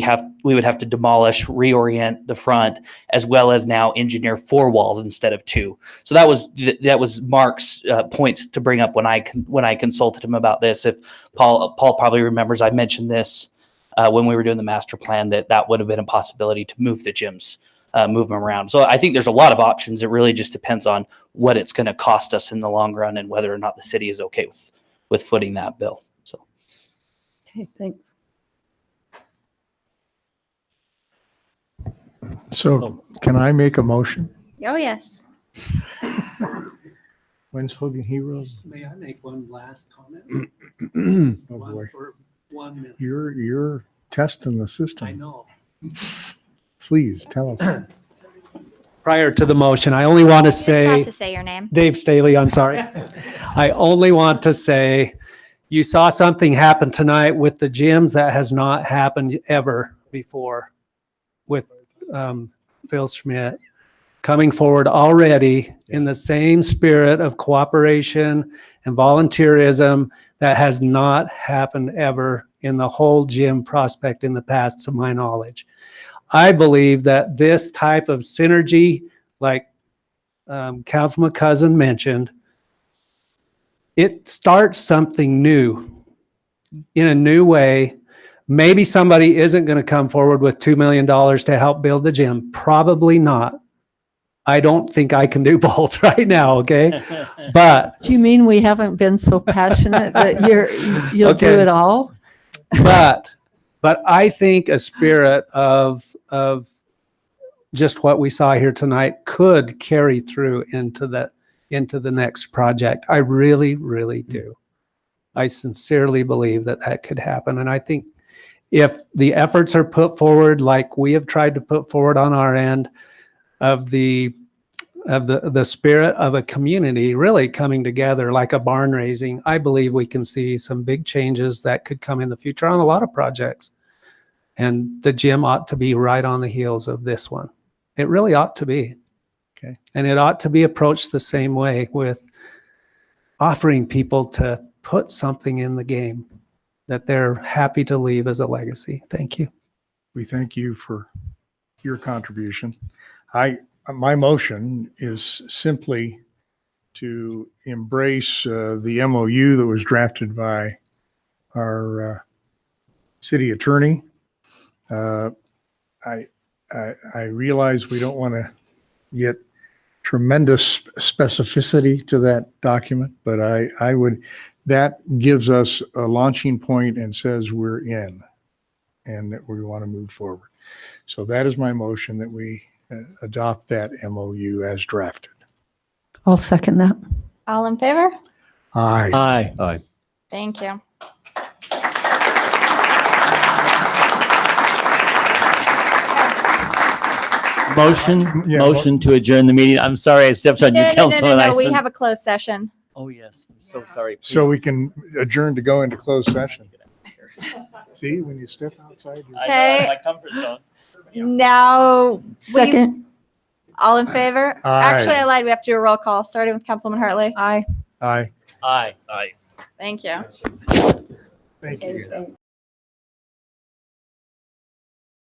have to demolish, reorient the front, as well as now engineer 4 walls instead of 2. So that was Mark's points to bring up when I consulted him about this. If Paul probably remembers, I mentioned this when we were doing the master plan, that would have been a possibility to move the gyms, move them around. So I think there's a lot of options. It really just depends on what it's going to cost us in the long run and whether or not the city is okay with footing that bill. So. Okay, thanks. So can I make a motion? Oh, yes. When's Hogan Heroes? May I make one last comment? Oh boy, For 1 minute. you're testing the system. I know. Please tell us. Prior to the motion, I only want to You just have say, to say your name. Dave Staley, I'm sorry. I only want to say, you saw something happen tonight with the gyms that has not happened ever before with Phil Schmidt coming forward already in the same spirit of cooperation and volunteerism that has not happened ever in the whole gym prospect in the past, to my knowledge. I believe that this type of synergy, like Councilman Cousin mentioned, it starts something new in a new way. Maybe somebody isn't going to come forward with $2 million to help build the gym. Probably not. I don't think I can do both right now, okay? But Do you mean we haven't been so passionate that you'll do Okay. it all? but I think a spirit of just what we saw here tonight could carry through into the next project. I really, really do. I sincerely believe that could happen. And I think if the efforts are put forward like we have tried to put forward on our end, of the spirit of a community really coming together like a barn raising, I believe we can see some big changes that could come in the future on a lot of projects. And the gym ought to be right on the heels of this one. It really ought to be. Okay. And it ought to be approached the same way, with offering people to put something in the game that they're happy to leave as a legacy. Thank you. We thank you for your contribution. My motion is simply to embrace the MOU that was drafted by our city attorney. I realize we don't want to get tremendous specificity to that document, but I would, that gives us a launching point and says we're in and that we want to move forward. So that is my motion, that we adopt that MOU as drafted. I'll second that. All in favor? Aye. Aye. Aye. Thank you. Motion to adjourn the meeting. I'm sorry I stepped on you, Councilman No. Ison. We have a closed session. Oh, yes. I'm so sorry. So we Please. can adjourn to go into closed session. See, when you step outside, I Okay. know, my comfort zone. Now, Second. all in favor? Aye. Actually, I lied. We have to do a roll call, starting with Councilwoman Hartley. Aye. aye. Aye. Aye. Thank you. Thank you.